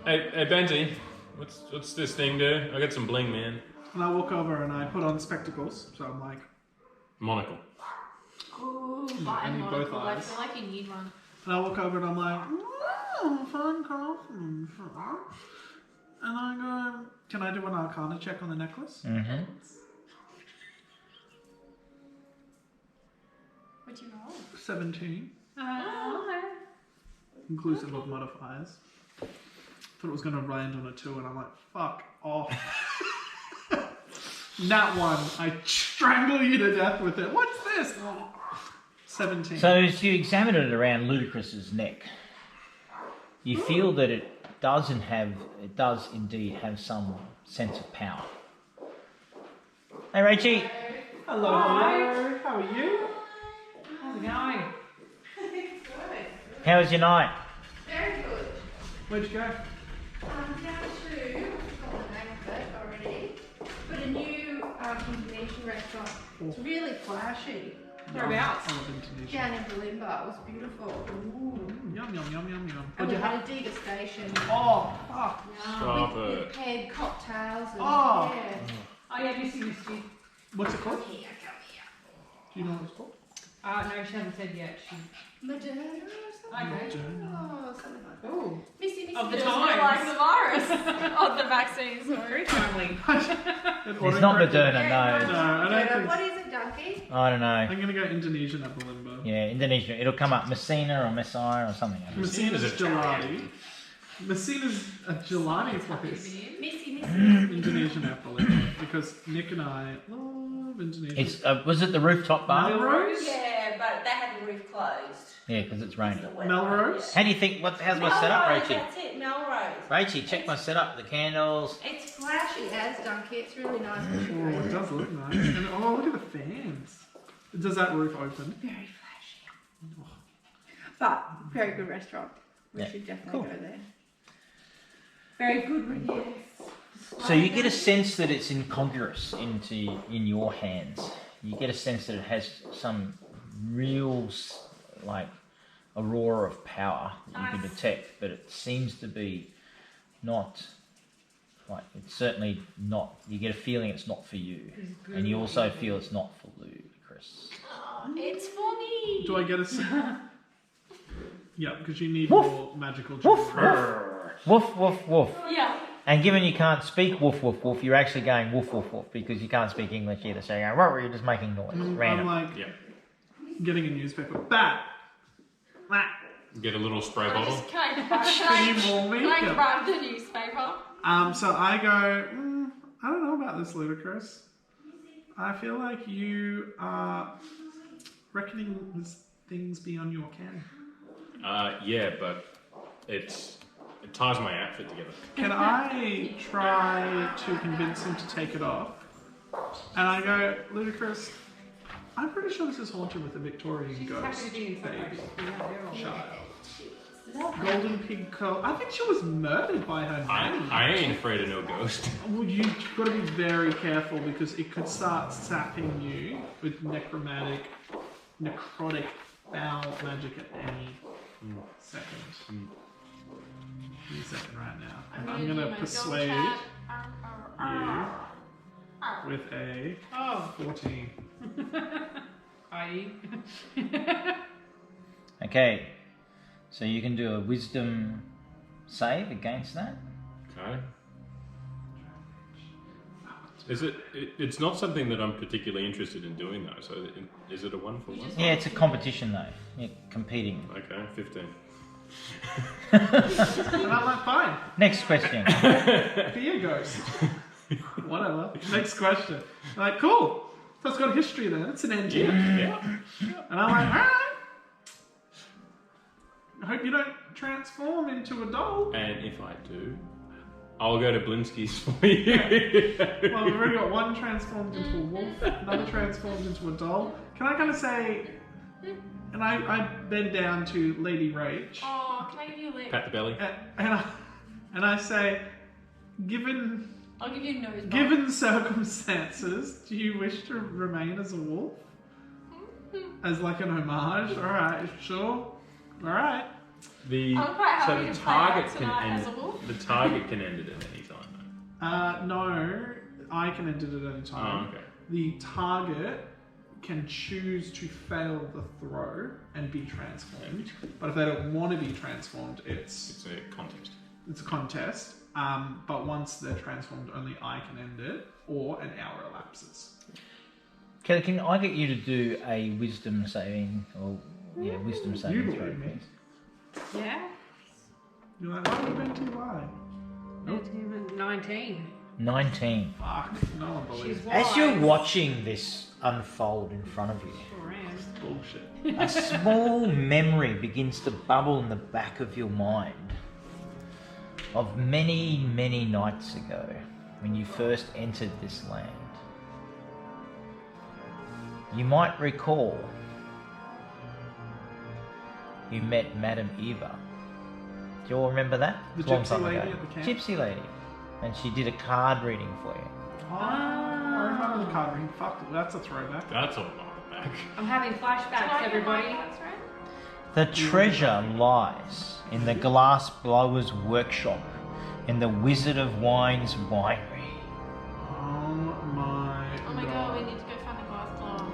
Hey, Benty, what's this thing do? I got some bling, man. And I walk over and I put on spectacles, so I'm like, Monocle. Ooh, I button need both monocle. I eyes. feel like you need one. and I walk over and I'm like, fun coffee. And I go, can I do an Arcana check on the necklace? Mm-hmm. What'd you roll? 17, Okay. inclusive of modifiers. Thought it was going to land on a 2 and I'm like, fuck off. Nat 1, I strangle you to death with it. What's this? 17. So as you examine it around Ludacris's neck, you feel that it does indeed have some sense of power. Hey, Rachie. Hello, Hi. how are you? How's it going? How was your night? Very good. Where'd you go? Down to, I've got the name of it already, but a new Indonesian restaurant. It's really flashy. Whereabouts? I love Indonesia. Down in Balimba, it was beautiful. Yum, yum, yum, yum, yum. And What'd we you had have? a degustation. Oh, fuck. Stop with it. paired cocktails and Oh. yeah. Oh yeah, Missy. What's it Come called? here, come here. Do you know what it's called? No, she hasn't said yet. She. Moderna or something? Okay. Oh, something like that. Ooh. Missy Of the doesn't times. realise the virus of the vaccine, sorry. Timely. It's not Moderna, No, no. I don't think What is it, Donkey? I don't know. I'm going to go Indonesian at Balimba. Yeah, Indonesia. It'll come up Messina or Messiah or something. Messina's Messina's gelati. Messina's a gelati place. Missy. Indonesian at Balimba. Because Nick and I love Indonesia. It's was it the rooftop bar? Melrose? Yeah, but they had the roof closed. Yeah, because it's raining. Melrose? How do you think? How's my setup, Melrose, Rachie? that's it, Melrose. Rachie, check my setup. The candles. It's flashy as Donkey. It's really nice. Oh, it does look nice. And oh, look at the fans. Does that roof open? Very flashy. But very good restaurant. We Yeah. should definitely Cool. go there. Very good reviews. So you get a sense that it's incongruous in your hands. You get a sense that it has some real like aurora of power that you can Nice. detect, but it seems to be not like it's certainly not. You get a feeling it's not for you, and you also feel it's not for Ludacris. It's for me. Do I get a... Yeah, because you need Woof. more magical Woof jewelry. woof woof woof. Yeah. And given you can't speak woof woof woof, you're actually going woof woof woof because you can't speak English either. So you're going, you're just making noise, I'm random. like Yeah. getting a newspaper. Bat! Bat! Get a little spray Can bottle. Can you maul me? Can I Yeah. grab the newspaper? So I go, I don't know about this, Ludacris. I feel like you are reckoning with things beyond your ken. Yeah, but it ties my outfit together. Can I try to convince him to take it off? And I go, Ludacris, I'm pretty sure this is haunted with a Victorian She's ghost happy to be inside. baby Yeah, child. Golden pig curl. I think she was murdered by her nanny. I ain't afraid of no ghost. Well, you've got to be very careful because it could start sapping you with necrotic, foul magic at any second. Any second right now. And I'm do going to my persuade dog you chat. with a Oh, 14. I. Okay, so you can do a wisdom save against that. Okay. It's not something that I'm particularly interested in doing though. So is it a 1-for-1? Yeah, it's a competition though. You're competing. Okay, 15. And I'm like, fine, Next question. be a ghost. Whatever. Next question. I'm like, cool. So it's got history then. It's an engine. Yeah. And I'm like, alright. I hope you don't transform into a doll. And if I do, I'll go to Blinsky's for you. Well, we've already got one transformed into a wolf, another transformed into a doll. Can I kind of say, and I bend down to Lady Rach, Oh, can I give you a lick? Pat the belly. and I say, given I'll give you a nose. given circumstances, do you wish to remain as a wolf? As like an homage? Alright, sure. Alright. The I'm quite so happy the to play target out can tonight end as a wolf. the target can end it at any time. No, I can end it at any time. Oh, okay. The target can choose to fail the throw and be transformed. But if they don't want to be transformed, it's a contest. It's a contest. But once they're transformed, only I can end it, or an hour elapses. Kelly, can I get you to do a wisdom saving, wisdom saving throw, believe me. please? Yeah. You're like, why would Ben too lie? Nope. 19. 19. Fuck, no one believes She's it. wise. As you're watching this unfold in front of you, Sure am. Bullshit. a small memory begins to bubble in the back of your mind of many, many nights ago when you first entered this land. You might recall you met Madame Eva. Do you all remember that? The It's a long gypsy time lady ago. at the camp? Gypsy lady. And she did a card reading for you. Oh, I remember the card ring. Fuck, that's a throwback. That's a lot back. I'm having flashbacks, everybody. That's right. The treasure lies in the glass blower's workshop in the Wizard of Wine's winery. Oh my Oh my god, we need to go find the glass blower.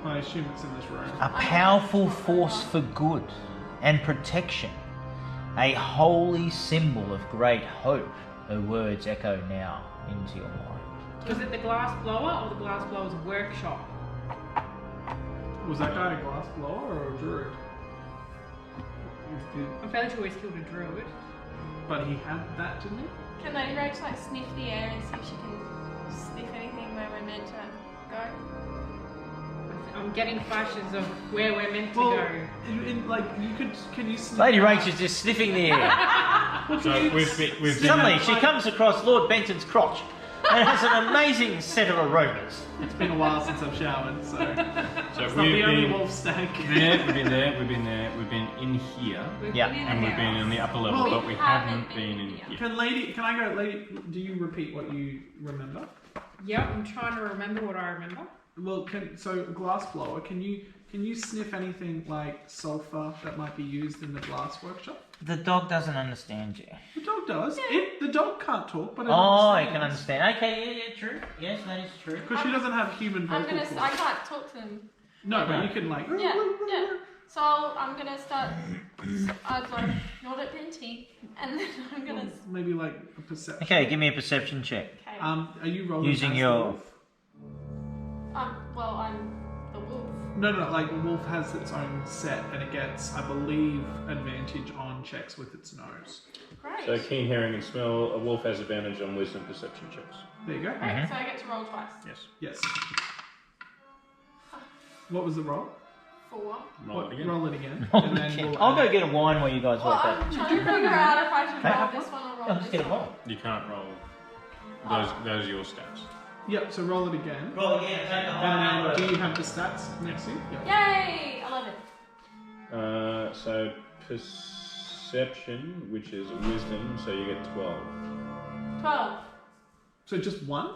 I assume it's in this room. A powerful force for good and protection. A holy symbol of great hope. Her words echo now into your mind. Was it the glass blower or the glass blower's workshop? Was that guy a glass blower or a druid? I'm fairly sure he's killed a druid. But he had that, didn't he? Can Lady Roach like sniff the air and see if she can sniff anything where we're meant to go? I'm getting flashes of where we're meant to Well, go. can you sniff Lady out- Rachel's just sniffing the air. So we've been Suddenly she comes across Lord Benton's crotch and has an amazing set of aromas. It's been a while since I've showered, so so it's not the only wolf stank. we've been there, we've been in here, Yeah. and we've been in the upper level, Well, but we haven't been in here. Can I go, lady? Do you repeat what you remember? Yep, I'm trying to remember what I remember. Well, so glass blower. Can you sniff anything like sulfur that might be used in the glass workshop? The dog doesn't understand you. The dog does. The dog can't talk, but it Oh, I understands. can understand. Okay, yeah, true. Yes, that is true. Because she doesn't have human vocal cords. I can't talk to them. No, but you can like. Yeah. So I'm gonna start. I'd like nod at Binty, and then I'm gonna. Maybe like a perception. Okay, give me a perception check. Okay. Are you rolling Using as your- the wolf? Well, I'm the wolf. No, like the wolf has its own set, and it gets, I believe, advantage on checks with its nose. Great. So keen hearing and smell, a wolf has advantage on wisdom perception checks. There you go. Great. So I get to roll twice. Yes. Yes. What was the roll? 4. Roll it again. Roll it again. And then we'll I'll go get a wine while you guys Well, work I'm that. trying to figure out if I should roll this one or roll I'll just this get a one. wine. You can't roll. Those are your stats. Yep, so roll it again. Roll again, take the And then do you have the stats next to you? Yep. Yay! 11. So perception, which is wisdom, so you get 12. 12. So just one?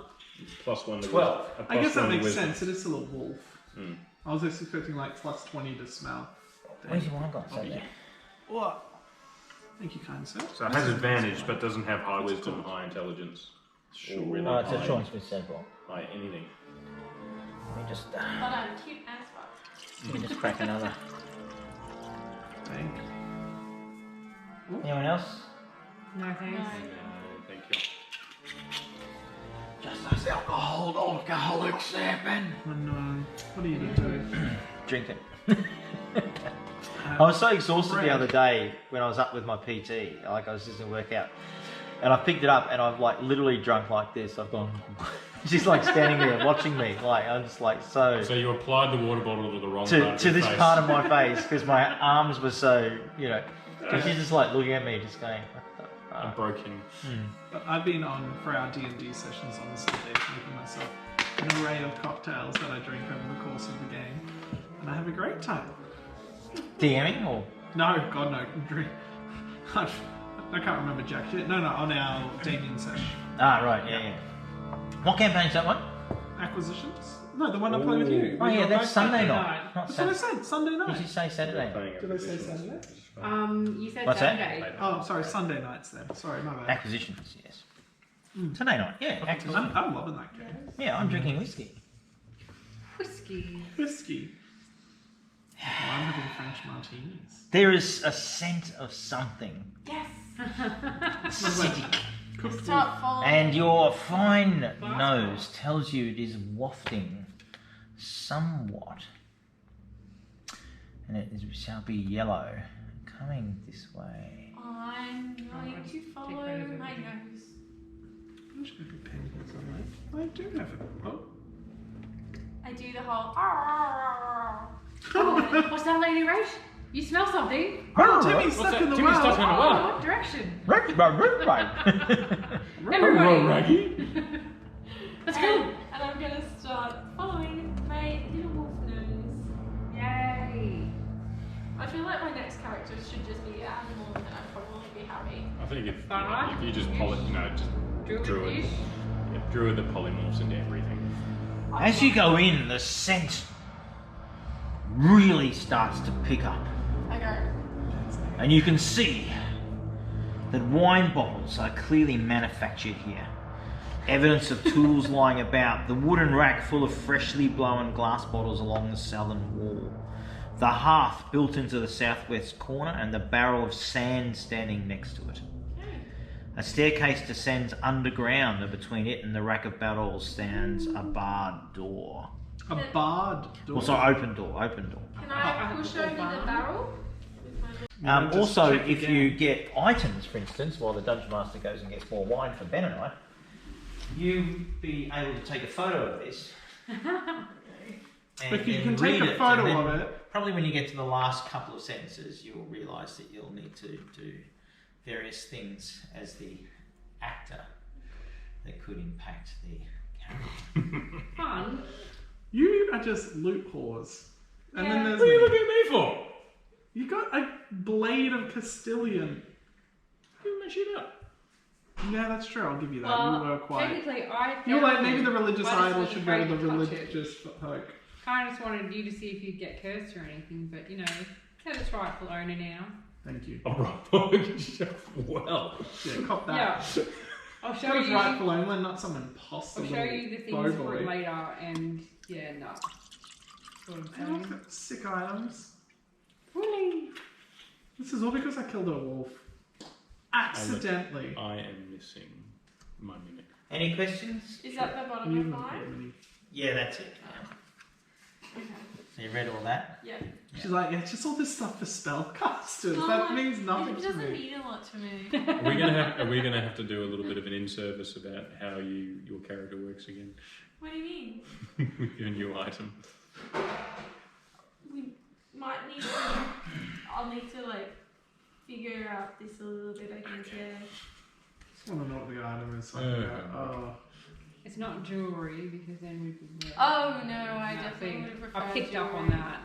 Plus 1 to 12. wisdom. I guess that makes wisdom. sense. It is still a wolf. Hmm. I was just expecting like plus 20 to smell. Where's your wine glass over there? What? Thank you, kind sir. So it has advantage, but doesn't have high wisdom, high intelligence. Sure. Or really Oh, it's a high, Sean Smith said roll. high anything. Let me just, But I'm cute as fuck. let me just crack another. Thank you. Anyone else? No thanks. No. Thank you. Just those alcoholics there, Ben. Oh no. What do you need to? Drink it. I was so exhausted the other day when I was up with my PT. Like I was just in workout, and I picked it up and I've like literally drunk like this. I've gone. She's like standing there watching me. Like I'm just like so. So you applied the water bottle to the wrong part To of your this face. part of my face because my arms were so So she's just like looking at me, just going. A broken. But I've been on for our D&D sessions on Sundays, making myself an array of cocktails that I drink over the course of the game, and I have a great time. DMing or No, God no, drink. I can't remember jack shit. No, on our Davian session. right, yeah. What campaign's that one? Acquisitions? No, the one I play with you. Oh yeah, that's Sunday night. night. Not That's what I Saturday. said. Sunday Did you night. say Saturday? Did I say Saturday? You said What's that? Saturday. Oh, sorry. Sunday nights then. Sorry, my bad. Acquisitions, yes. Sunday night, yeah. Acquisitions. I'm loving that game. Yeah, I'm drinking whiskey. Whiskey. Whiskey. Oh, I'm having French martinis. There is a scent of something Yes. acidic, Cooked Start following. and your fine nose tells you it is wafting somewhat, and it shall be yellow, coming this way. I'm going to follow my nose. I'm just going to put pen here somewhere. I do have it. Oh. I do the whole. "Arr." Oh, what's that, Lady Rach? You smell something? Oh, Timmy's What's stuck that? in the Timmy's well. stuck in the well. Oh, what direction? Everybody. Let's go. And I'm gonna start following my little wolf nose. Yay. I feel like my next character should just be an animal, and I'd probably be happy. I think if Alright. you just just druid. Druid-ish. Yeah, druid that polymorphs into everything. As you go in, the scent really starts to pick up, I go. and you can see that wine bottles are clearly manufactured here. Evidence of tools lying about, the wooden rack full of freshly blown glass bottles along the southern wall, the hearth built into the southwest corner, and the barrel of sand standing next to it. A staircase descends underground, and between it and the rack of barrels stands a barred door. A barred door. Also, open door. Can I push over the barrel? With my little... Just Also, check if again. you get items, for instance, while the Dungeon Master goes and gets more wine for Ben and I, you be able to take a photo of this. If you then can take read a photo and then of it. Probably when you get to the last couple of sentences, you'll realise that you'll need to do various things as the actor that could impact the character. Fun. You are just loot whores. And then Yeah. there's What are you me. looking at me for? You got a blade of Castilian. Give my shit up. Yeah, that's true. I'll give you that. Well, you were quite. technically, I You were like, found maybe it, the religious but I just idol was should go to the afraid to touch it. religious folk. Kind of just wanted you to see if you'd get cursed or anything, but you know, had its rightful owner now. Thank you. Alright, well. Yeah, cop that. Yeah. I'll show That was you. rightful owner, not some imposter. I'll show you the things for it boy. later, and yeah, no. That's what I'm I love saying. it. Sick items. Really? This is all because I killed a wolf. Accidentally. I am missing my mimic. Any questions? Is that the bottom You of didn't mine? put many. Yeah, that's it. Okay. So you read all that? Yeah. She's like, yeah, it's just all this stuff for spellcasters. Oh, That means nothing It to doesn't me. mean a lot to me. Are we gonna have to do a little bit of an in-service about how your character works again What do you mean? with your new item? We might need to. I'll need to like figure out this a little bit. I think. Yeah. Just want to know what the item is. So I can go, oh. It's not jewelry because then we'd be. Oh no, I definitely would prefer. I picked up on jewelry. that.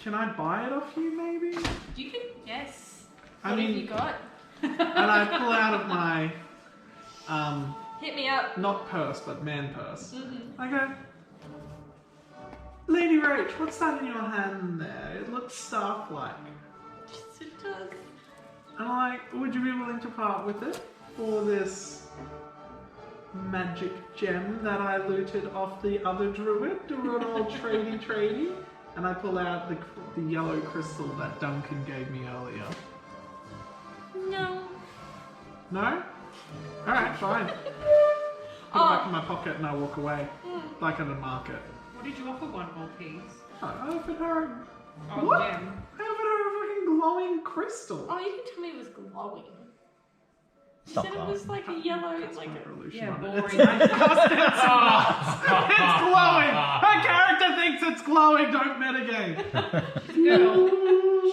Can I buy it off you, maybe? You can. Yes. I What have mean- you got? And I pull out of my, Hit me up. not purse, but man purse. Mm-hmm. I go, Lady Rach, what's that in your hand there? It looks staff-like. Yes, it does. And I'm like, would you be willing to part with it for this magic gem that I looted off the other druid? Do an old tradey. And I pull out the yellow crystal that Duncan gave me earlier. No. No? Alright, fine. Put it back in my pocket and I walk away. Like at a market. What did you offer one gold piece? I offered her a... Oh, What? gem. I offered her a fucking glowing crystal. Oh, you can tell me it was glowing. You Stop said it glowing. was like a yellow, That's like my a... evolution Yeah, on it. boring. It's glowing! Her character thinks it's glowing! Don't metagame! Girl.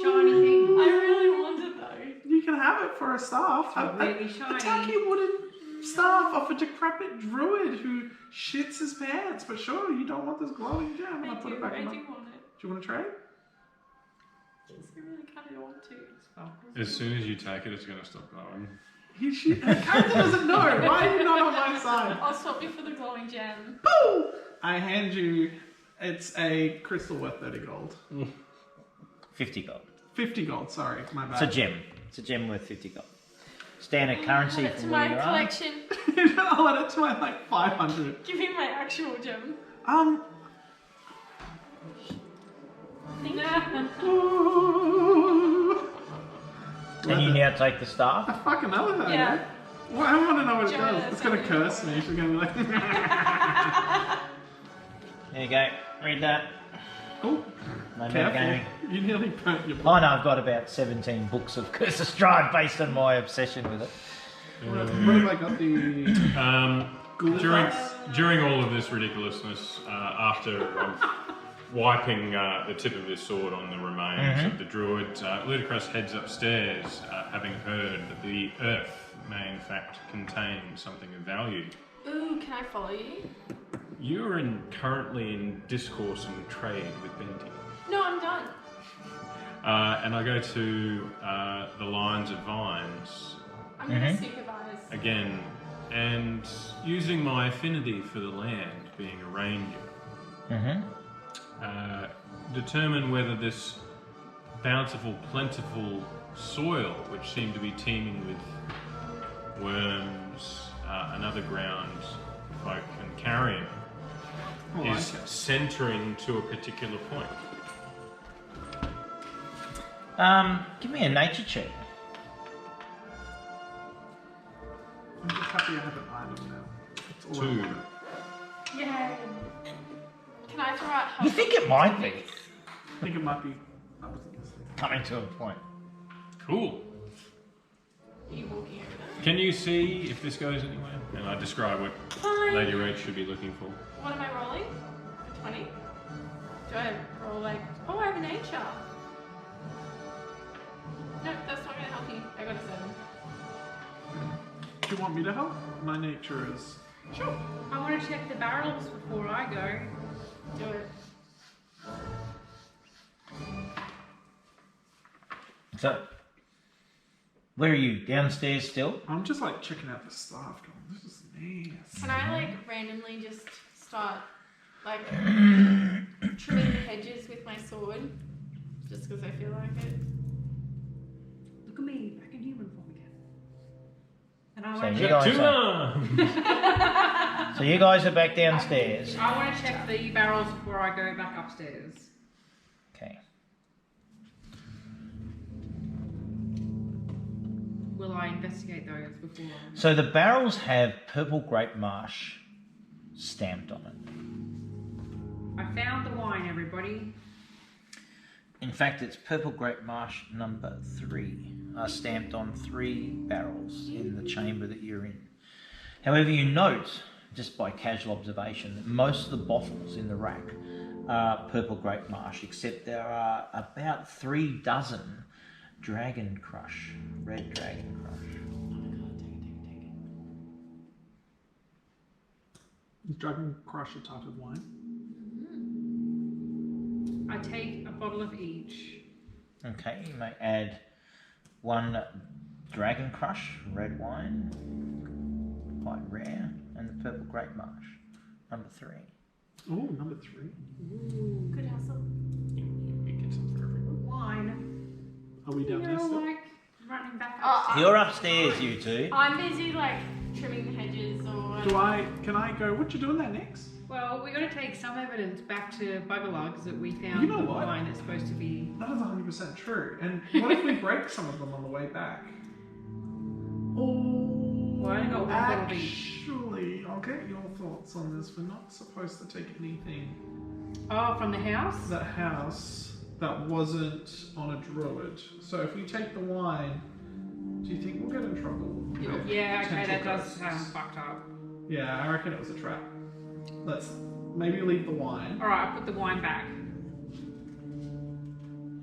Shiny thing. I really wanted though. You can have it for a staff. It's really shiny. A tacky wooden staff of a decrepit druid who shits his pants. But sure, you don't want this glowing gem. And I put it back I in my... do Do want it. you want to trade? Yes, I really kind of want to. As soon as you take it, it's gonna stop glowing. Her character doesn't know. Why are you not on my side? I'll swap you for the glowing gem. Boo! I hand you. It's a crystal worth 30 gold. 50 gold. 50 gold. Sorry, my bad. It's a gem. It's a gem worth 50 gold. Standard currency Add it to from my where you are. collection. I'll add it to my 500. Give me my actual gem. Thank you. And you now take the staff. I fucking know that. Yeah. Well, I want to know what it Joanna, does. It's gonna something. curse me. She's gonna be like, There you go. Read that. oh, No careful. metagaming. You nearly burnt your book. Oh no, I've got about 17 books of Curse of Strahd based on my obsession with it. What have I got? The During all of this ridiculousness, after wiping the tip of his sword on the remains of the druid, Ludicrous heads upstairs, having heard that the earth may in fact contain something of value. Ooh, can I follow you? You are currently in discourse and trade with Benty. No, I'm done. And I go to the lines of vines I'm gonna supervise. again, and using my affinity for the land, being a ranger, determine whether this bountiful, plentiful soil, which seemed to be teeming with worms and other ground folk and carrion, is centering to a particular point. Give me a nature check. I'm just happy I have an item now. That's all I 2. wanted. Yeah. Can I throw out help? You think it might be I think it might be. I wasn't listening. coming to a point. Cool. Are you walking over there? Can you see if this goes anywhere? And I describe what Fine. Lady Rach should be looking for. What am I rolling? A 20? Do I roll like... Oh, I have a nature. No, that's not going to help you. I got a 7. Do you want me to help? My nature is. Sure. I want to check the barrels before I go. Do it. So, where are you? Downstairs still? I'm just like checking out the stuff. Going, this is nice. Can I like randomly just start like trimming the hedges with my sword? Just because I feel like it. Look at me, back in human form again. And I So want to you check. guys Tuna! So you guys are back downstairs. I want to check the barrels before I go back upstairs. Okay. Will I investigate those before? So the barrels have purple grape marsh stamped on it. I found the wine, everybody. In fact, it's purple grape marsh number 3, stamped on 3 barrels in the chamber that you're in. However, you note, just by casual observation, that most of the bottles in the rack are purple grape marsh, except there are about 3 dozen Dragon Crush, red Dragon Crush. Is Dragon Crush a type of wine? I take a bottle of each. Okay, you may add 1 Dragon Crush, red wine, quite rare, and the purple grape marsh, number 3. Oh, number 3. Good hustle. We get some for everyone. Wine. Are we down there You're still? like running back Oh, up. You're upstairs, you two. I'm busy like trimming the hedges or. Can I go? What you doing that next? Well, we're going to take some evidence back to Buggerlugs that we found You know the what? wine that's supposed to be. That is 100% true. And what if we break some of them on the way back? Oh, Well, I only got one bottle of each. actually, I'll get your thoughts on this. We're not supposed to take anything Oh, from the house? that house that wasn't on a druid. So if we take the wine, do you think we'll get in trouble? with Yeah, okay, potential that does ghosts? sound fucked up. Yeah, I reckon it was a trap. Let's maybe leave the wine. Alright, I'll put the wine back.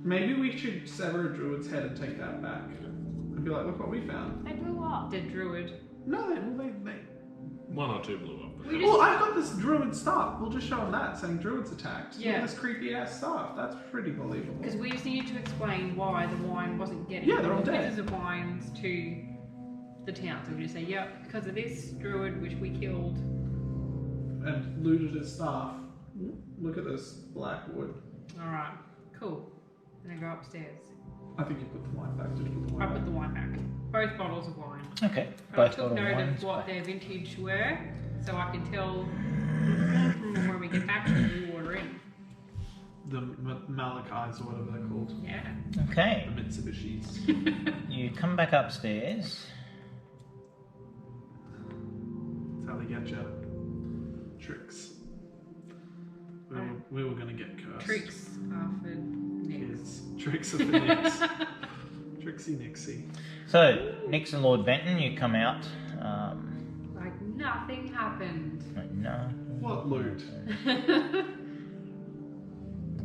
Maybe we should sever a druid's head and take that back. And be like, look what we found. I blew up. The druid. No, they 1 or 2 blew up. We well, I've got this druid staff. We'll just show them that, saying druids attacked. Yeah. Look at this creepy ass staff. That's pretty believable. Because we just needed to explain why the wine wasn't getting Yeah, they're all dead. pieces of wines to the town. So we just say, yep, because of this druid which we killed. and looted his stuff. Look at this black wood. Alright, cool. And I go upstairs. I think you put the wine back. Did you put the I wine put back? the wine back. Both bottles of wine. Okay. I Both took bottle note wines. of what their vintage were, so I can tell when we get back to the order in. The Malachis or whatever they're called. Yeah. Okay. The Mitsubishis. You come back upstairs. That's how they get you. Tricks. We were going to get cursed. Tricks are for Nix. Kids. Tricks are for Nix. Trixie Nixie. So, Nix and Lord Benton, you come out. Like nothing happened. No. What loot? There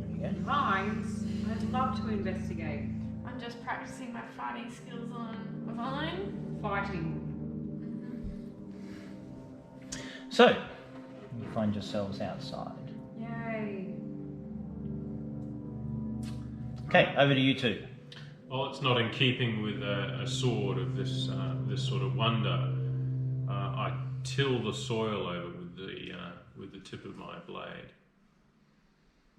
you go. Vines, I'd love to investigate. I'm just practicing my fighting skills on a vine. Fighting. So, you find yourselves outside. Yay. Okay, over to you two. Well, it's not in keeping with a sword of this this sort of wonder. I till the soil over with the tip of my blade,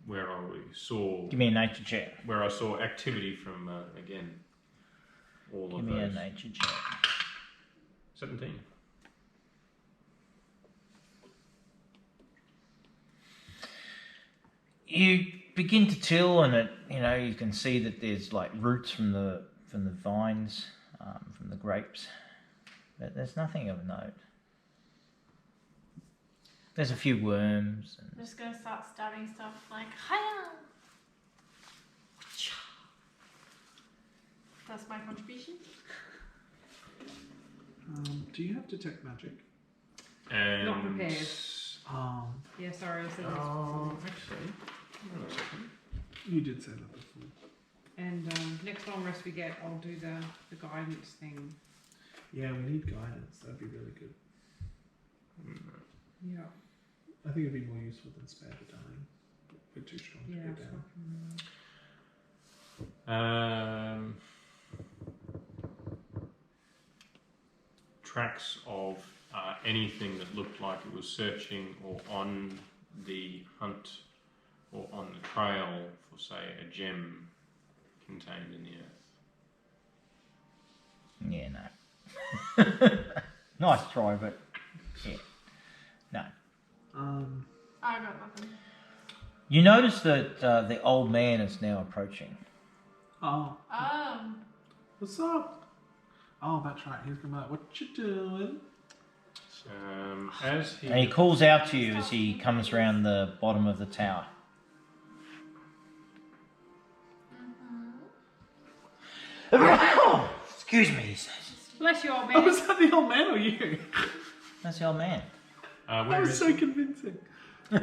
where I saw Give me a nature check. where I saw activity from again all Give of me a those. nature check. 17. You begin to till, and you can see that there's like roots from the vines, from the grapes, but there's nothing of note. There's a few worms. I'm just gonna start stabbing stuff like hiya. That's my contribution. Do you have detect magic? And Not prepared. Yeah, sorry, I said actually, hang on a second. You did say that before. And next long rest we get, I'll do the guidance thing. Yeah, we need guidance. That'd be really good. Yeah. I think it'd be more useful than spare the dying. We're too strong to go down. Tracks of anything that looked like it was searching or on the hunt or on the trail for, say, a gem contained in the earth. Yeah, no. Nice try, but yeah, no. I got nothing. You notice that the old man is now approaching. Oh, Oh. what's up? Oh, that's right. He's gonna be like, "What you doing?" As he And he calls out to you as he comes around the bottom of the tower. Excuse me, he says. Bless you, old Oh, man. was that the old man or you? That's the old man. That where was is so convincing. Oh,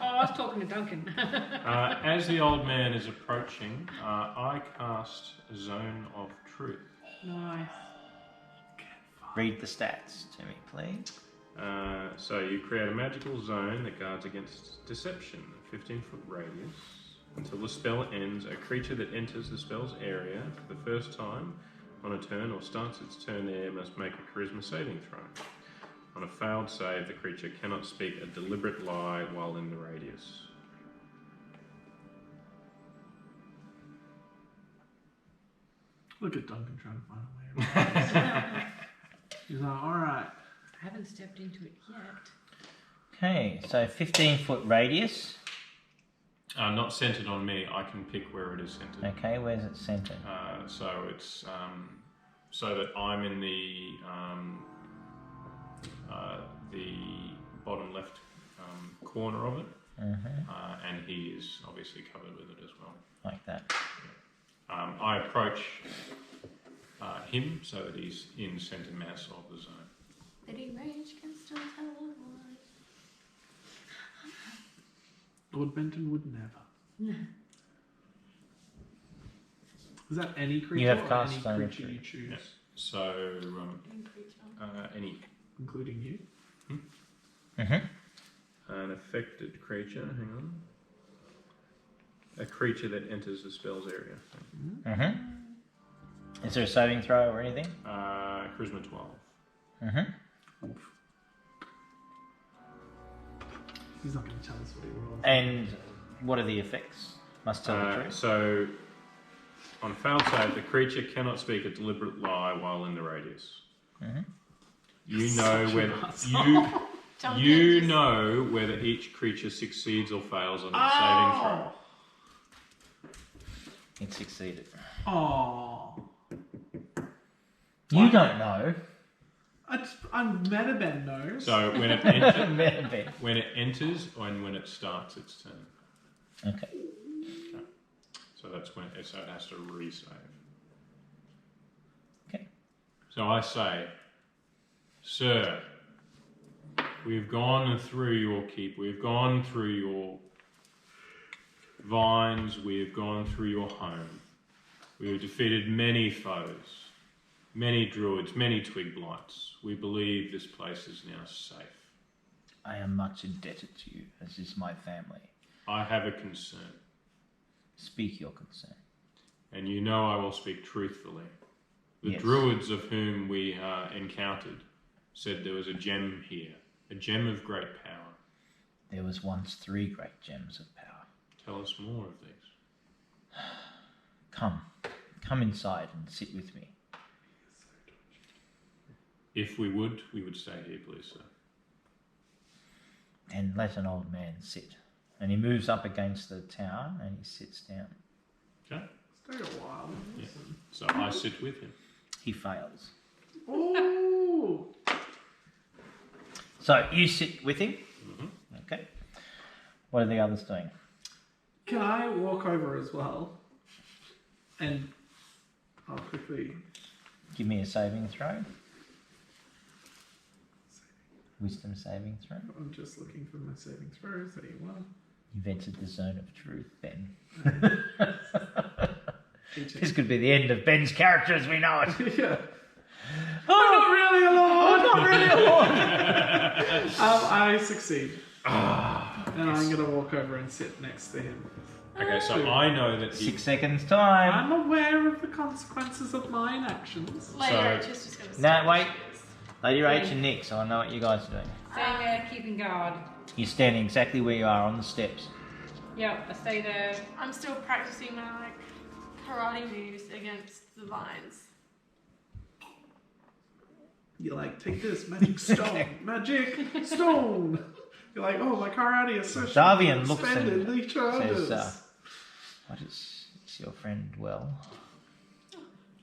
I was talking to Duncan. as the old man is approaching, I cast Zone of Truth. Nice. Read the stats to me, please. So you create a magical zone that guards against deception, a 15-foot radius. Until the spell ends, a creature that enters the spell's area for the first time on a turn or starts its turn there must make a charisma saving throw. On a failed save, the creature cannot speak a deliberate lie while in the radius. Look at Duncan trying to find a way. He's like, "All right." I haven't stepped into it yet. Okay, so 15-foot radius. Not centered on me, I can pick where it is centered. Okay, where's it centered? So it's so that I'm in the bottom left corner of it, and he is obviously covered with it as well. Like that. I approach him so that he's in centre mass of the zone. Lady Rage can still tell a lie. Lord Benton would never. Is that any creature You have or cast any Zone of creature you Truth. choose, Yeah. So Any creature. any including you? an affected creature. Hang on. A creature that enters the spell's area. Is there a saving throw or anything? Charisma 12. He's not going to tell us what he rolls. And what are the effects? Must tell the truth. So, on failed save, the creature cannot speak a deliberate lie while in the radius. Mhm. You know Such whether an asshole. you know whether each creature succeeds or fails on its saving throw. It succeeded. Oh. You don't know. I'm Metaben knows. So when it Maybe. when it enters and when it starts its turn. Okay. So that's when it has to resave. Okay. So I say, Sir, we've gone through your keep, we've gone through your vines, we have gone through your home. We have defeated many foes, many druids, many twig blights. We believe this place is now safe. I am much indebted to you, as is my family. I have a concern, Speak your concern. and you know I will speak truthfully. The Yes. druids of whom we encountered said there was a gem here, a gem of great power. There was once 3 great gems of power. Tell us more of these. Come inside and sit with me. If we would stay here, please, sir. And let an old man sit. And he moves up against the tower and he sits down. Okay? Stay a while. Yeah. So I sit with him. He fails. Oh. So you sit with him. Mm-hmm. Okay. What are the others doing? Can I walk over as well? And I'll quickly. Give me a saving throw. Wisdom saving throw. I'm just looking for my saving throws. 81. You've entered the zone of truth, Ben. 18. This could be the end of Ben's character as we know it. Yeah. Oh, Not really a lord. not really a lord. I succeed. And I'm going to walk over and sit next to him. Okay, so I know that he... 6 seconds time. I'm aware of the consequences of my inactions. Lady So- Rach is just going to No, wait. Lady Rach and Nick, so I know what you guys are doing. Staying there, keeping guard. You're standing exactly where you are on the steps. Yep, I stay there. I'm still practicing my karate moves against the vines. You're like, take this, magic stone. Magic stone. You're like, oh, my karate is so Davian looks expanded. and Leech others. says, what is your friend well?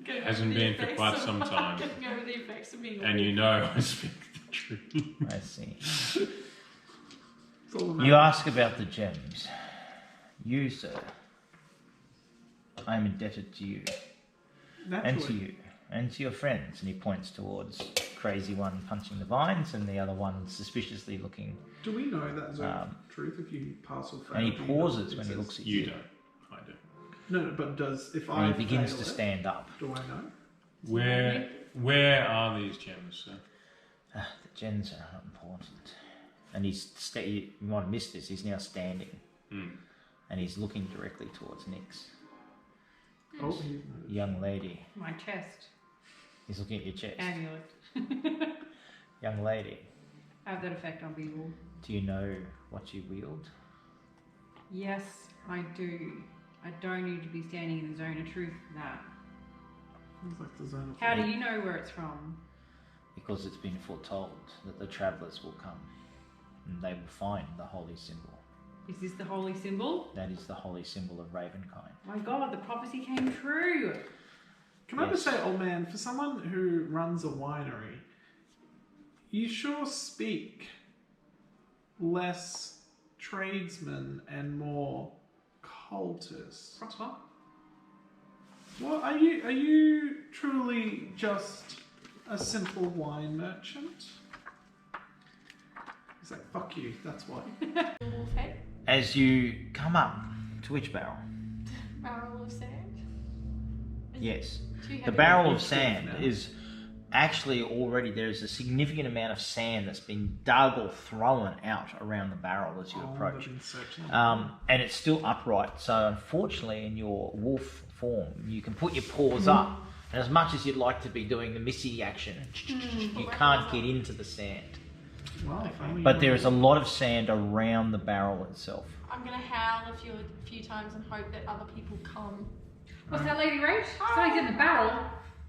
Getting Hasn't over the been for effects quite of- some time. Getting over the effects of being And you know I speak the truth. I see. It's all You ask about the gems. You, sir, I am indebted to you, and to you, and to your friends. And he points towards crazy one punching the vines, and the other one suspiciously looking. Do we know that zone of truth if you pass or fail? And he do you know pauses it when he exists? looks at you, You don't. I do. No, but does if I and he begins fail to it, stand up. do I know? Where are these gems, sir? The gems are not important. And you might have missed this. He's now standing, and he's looking directly towards Nyx. Oh, he Young lady. My chest. He's looking at your chest. Amulet. Young lady, I have that effect on people. do you know what you wield? Yes, I do. I don't need to be standing in the zone of truth for that. Sounds like the zone of How do you know where it's from? Because it's been foretold that the travellers will come, and they will find the holy symbol. Is this the holy symbol? That is the holy symbol of Ravenkind. My god, the prophecy came true! Can I just say, old man, for someone who runs a winery, you sure speak less tradesman and more cultist. What? Well, are you truly just a simple wine merchant? He's like, fuck you, that's why. Wolf head, As you come up to which barrel? barrel of sand. Yes. Too The heavy. barrel of It's sand now. is actually already, there's a significant amount of sand that's been dug or thrown out around the barrel as you Oh, approach. they've been searching. And it's still upright, so unfortunately in your wolf form you can put your paws up, and as much as you'd like to be doing the Missy action, you can't get into the sand. Well, if only But you there were- is a lot of sand around the barrel itself. I'm gonna howl a few times and hope that other people come. What's that, Lady Rach? Somebody's in the barrel.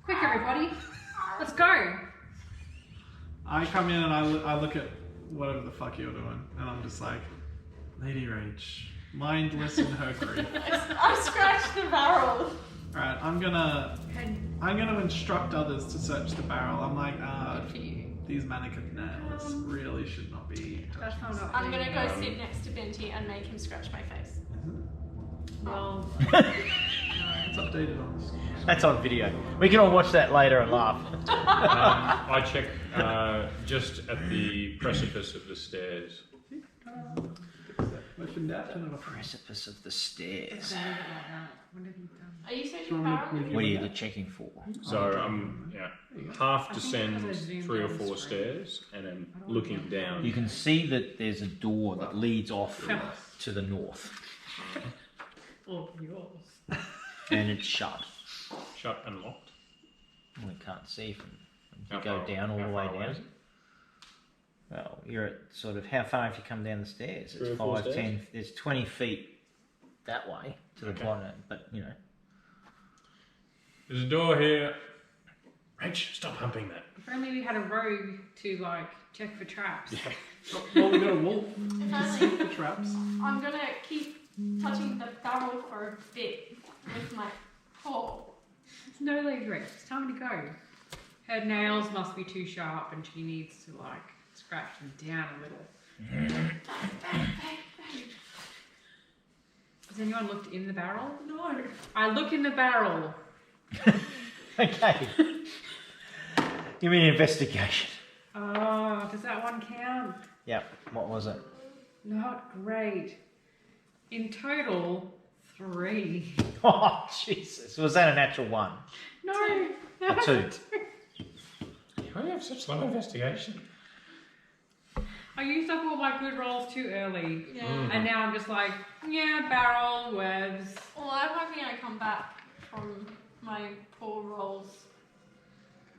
Quick, everybody. Let's go. I come in and I look at whatever the fuck you're doing, and I'm just like, Lady Rach, mindless in her grief. I scratched the barrel. Alright, I'm gonna instruct others to search the barrel. I'm like, these mannequin nails really should not be That's touched. not I'm gonna go sit next to Benty and make him scratch my face. Well, It's updated on the screen. That's on video. We can all watch that later and laugh. I check just at the precipice of the stairs. Motion dash and a Precipice of the stairs. what have you done? Are you Do you searching want me barrel? to What are you checking for? So half I think descend because I zoomed 3 or down the 4 screen. stairs and then looking down. You can see that there's a door that leads off to the north, Oh, yours. and it's shut. Shut and locked. We can't see from. How You go far- down all how the way far away down. is it? Well, you're at sort of how far if you come down the stairs? 3 or It's 4 5, stairs? 10. There's 20 feet that way to the Okay. bottom, but you know. There's a door here. Rach, stop humping that. If only we had a rogue to like check for traps. Well, we got a wolf If to only. see the traps. I'm gonna keep touching the barrel for a bit with my paw. No, Lady Rach, it's time to go. Her nails must be too sharp and she needs to like scratch them down a little. Has anyone looked in the barrel? No. I look in the barrel. Okay. Give me an investigation. Oh, does that one count? Yep. What was it? Not great. In total, 3. Oh Jesus! Was that a natural one? No. A 2. Why do you have such low investigation? I used up all my good rolls too early. Yeah. And now I'm just like, yeah, barrel, words. Well, I'm hoping I come back from my poor rolls.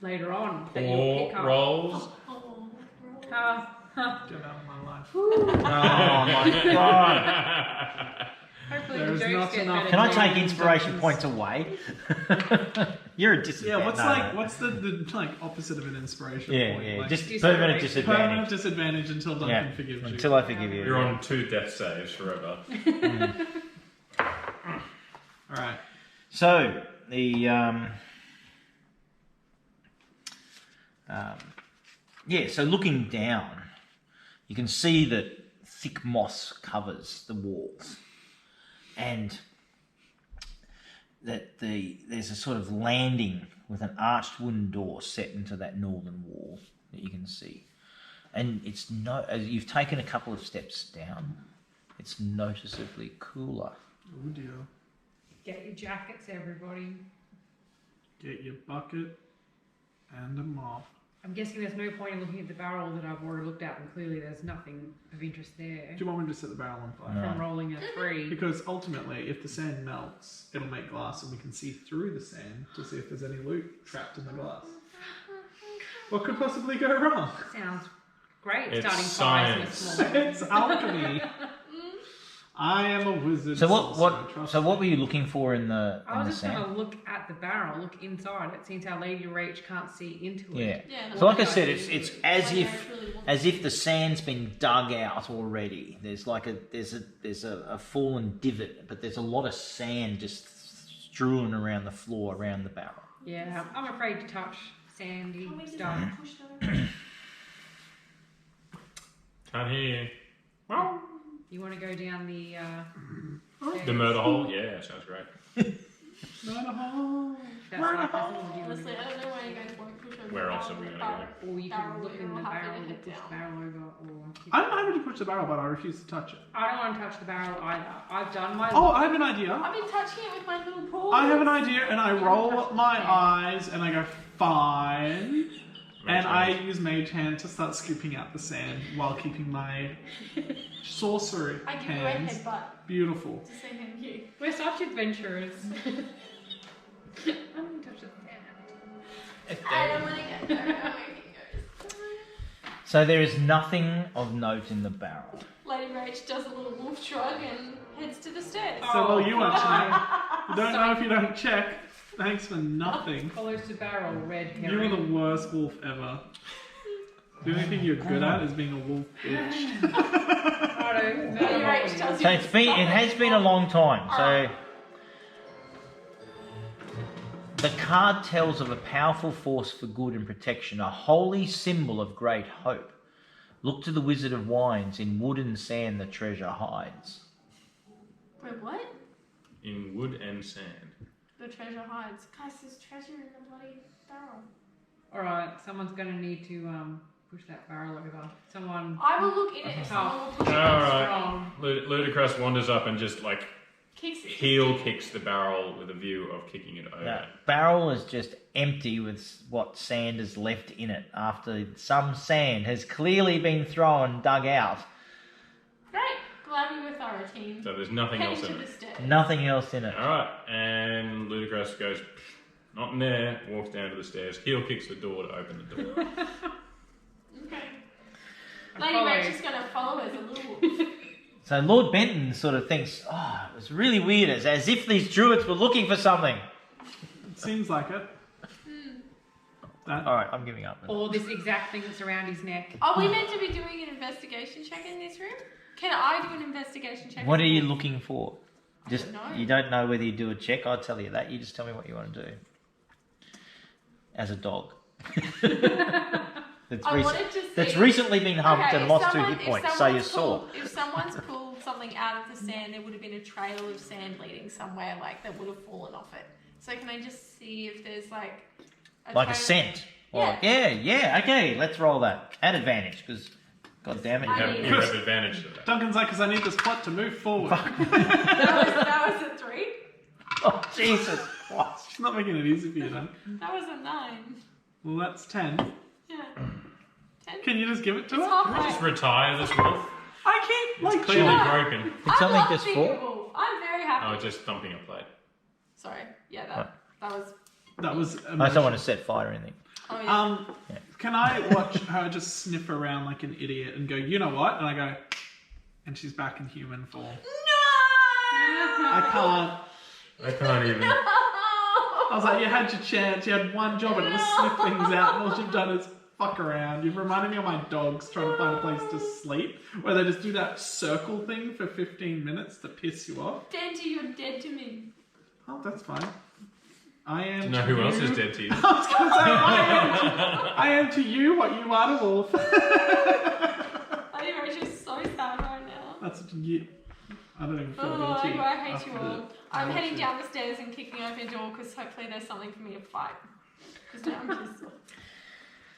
Later on. That you'll pick Poor up. rolls. Oh, Get out of my life. Oh my God! Hopefully There the is jokes not get enough- better Can I too. take inspiration points away? You're a disadvantage. Yeah, what's No, like no. what's the like opposite of an inspiration Yeah, point? yeah. Like, Just Disadvantage. permanent permanent disadvantage. disadvantage until Duncan Yeah. forgives you. Until I forgive you. You're on 2 death saves forever. Alright. So the so looking down, you can see that thick moss covers the walls, and that there's a sort of landing with an arched wooden door set into that northern wall that you can see, and it's as you've taken a couple of steps down, it's noticeably cooler. Oh dear. Get your jackets, everybody. Get your bucket and a mop. I'm guessing there's no point in looking at the barrel that I've already looked at, and clearly there's nothing of interest there. Do you want me to set the barrel on fire? No. From rolling a 3. Because ultimately, if the sand melts, it'll make glass and we can see through the sand to see if there's any loot trapped in the glass. What could possibly go wrong? Sounds great. It's Starting fires in a science. small It's alchemy. I am a wizard. So sorcerer, trust what me. were you looking for in the I was just sand? going to look at the barrel, look inside it, since our Lady Rach can't see into Yeah. it. Yeah, So like I What said, do I it's do? as I if don't really want as if the sand's been dug out already. There's like there's a fallen divot, but there's a lot of sand just strewn around the floor around the barrel. Yeah, I'm afraid to touch sandy Can we just stuff. push that over? Can't hear you. You want to go down the The murder hole? Yeah, sounds great. Murder hole. That's like that, or do you want Honestly, to- I don't know why you guys won't push over Where the else barrel, are we the gonna barrel. Or you Barrel, can look you in the will have to barrel hit and push down. the barrel over, or I'm happy to push the barrel, but I refuse to touch it. I don't want to touch the barrel either. I've done my. Oh, I have an idea. I've been touching it with my little paws. I have an idea, and I roll up my eyes, and I go, fine. And I use Mage Hand to start scooping out the sand while keeping my sorcery I give you a hands headbutt beautiful. to say thank you. We're such adventurers. I don't touch the sand. I don't want to get there. Oh my fingers. So there is nothing of note in the barrel. Lady Rach does a little wolf shrug and heads to the stairs. So, well, you actually... You don't know if you don't check. Thanks for nothing. Follows the barrel, red You herring. are the worst wolf ever. The only thing you're good at is being a wolf bitch. Righto, Lady Rach tells So you it has been a long time. So the card tells of a powerful force for good and protection, a holy symbol of great hope. Look to the Wizard of Wines. In wood and sand the treasure hides. Wait, what? In wood and sand. The treasure hides. Guys, there's treasure in the bloody barrel. Alright, someone's going to need to push that barrel over. Someone... I will look in it if someone will push it. Alright. Strong. Ludicrous wanders up and just like Kicks it. heel kicks the barrel with a view of kicking it over. The barrel is just empty with what sand is left in it after some sand has clearly been thrown, dug out. Great. Glammy authority. So there's nothing Heading else to in the it. stairs. Nothing else in it. Alright, and Ludicrous goes, not in there, walks down to the stairs, heel kicks the door to open the door. Okay. Lady follow. Rach is going to follow as a little wolf. So Lord Benton sort of thinks, oh, it was really weird. It's as if these druids were looking for something. It seems like it. That, All right, I'm giving up. Or this exact thing that's around his neck. Are we meant to be doing an investigation check in this room? Can I do an investigation check? What in are you this room? looking for? Just don't know. you don't know whether you do a check. I'll tell you that. You just tell me what you want to do. As a dog. that's, I wanted to see. that's recently been humped Okay, and if lost 2 someone- hit if points, so someone's you're sore. pulled- If someone's pulled something out of the sand, there would have been a trail of sand leading somewhere, like that would have fallen off it. So can I just see if there's like Like a trail- scent. Yeah. Yeah, okay, let's roll that. At advantage, because, god damn it. I You need- have advantage to that. Duncan's like, because I need this plot to move forward. that was a 3. Oh, Jesus Christ. She's not making it easy for you, then. That was a 9. Well, that's 10. Yeah. 10. Can you just give it to It's her? Can we just halfway. retire this wolf? I can't, It's like, clearly chill. broken. Did I something love just being fall? a wolf. I'm very happy. Oh, just thumping a plate. Sorry. Yeah, that was. That was I emotional. don't want to set fire or anything. Oh yeah. Yeah. Can I watch her just sniff around like an idiot and go, you know what? And I go, and she's back in human form. I can't. I can't even. I was like, you had your chance. You had one job and it was sniff things out. And all you've done is fuck around. You've reminded me of my dogs trying to find a place to sleep, where they just do that circle thing for 15 minutes to piss you off. Dante, you're dead to me. Oh, that's fine. I am. Do you know to who else is you- dead to you? I was gonna say, I am to you what you are to Wolf. I think Rachel's so sad right now. That's you. I don't even feel Oh, guilty. I hate after you all. the- I'm I heading hate down the stairs and kicking open a door because hopefully there's something for me to fight. Because now I'm just.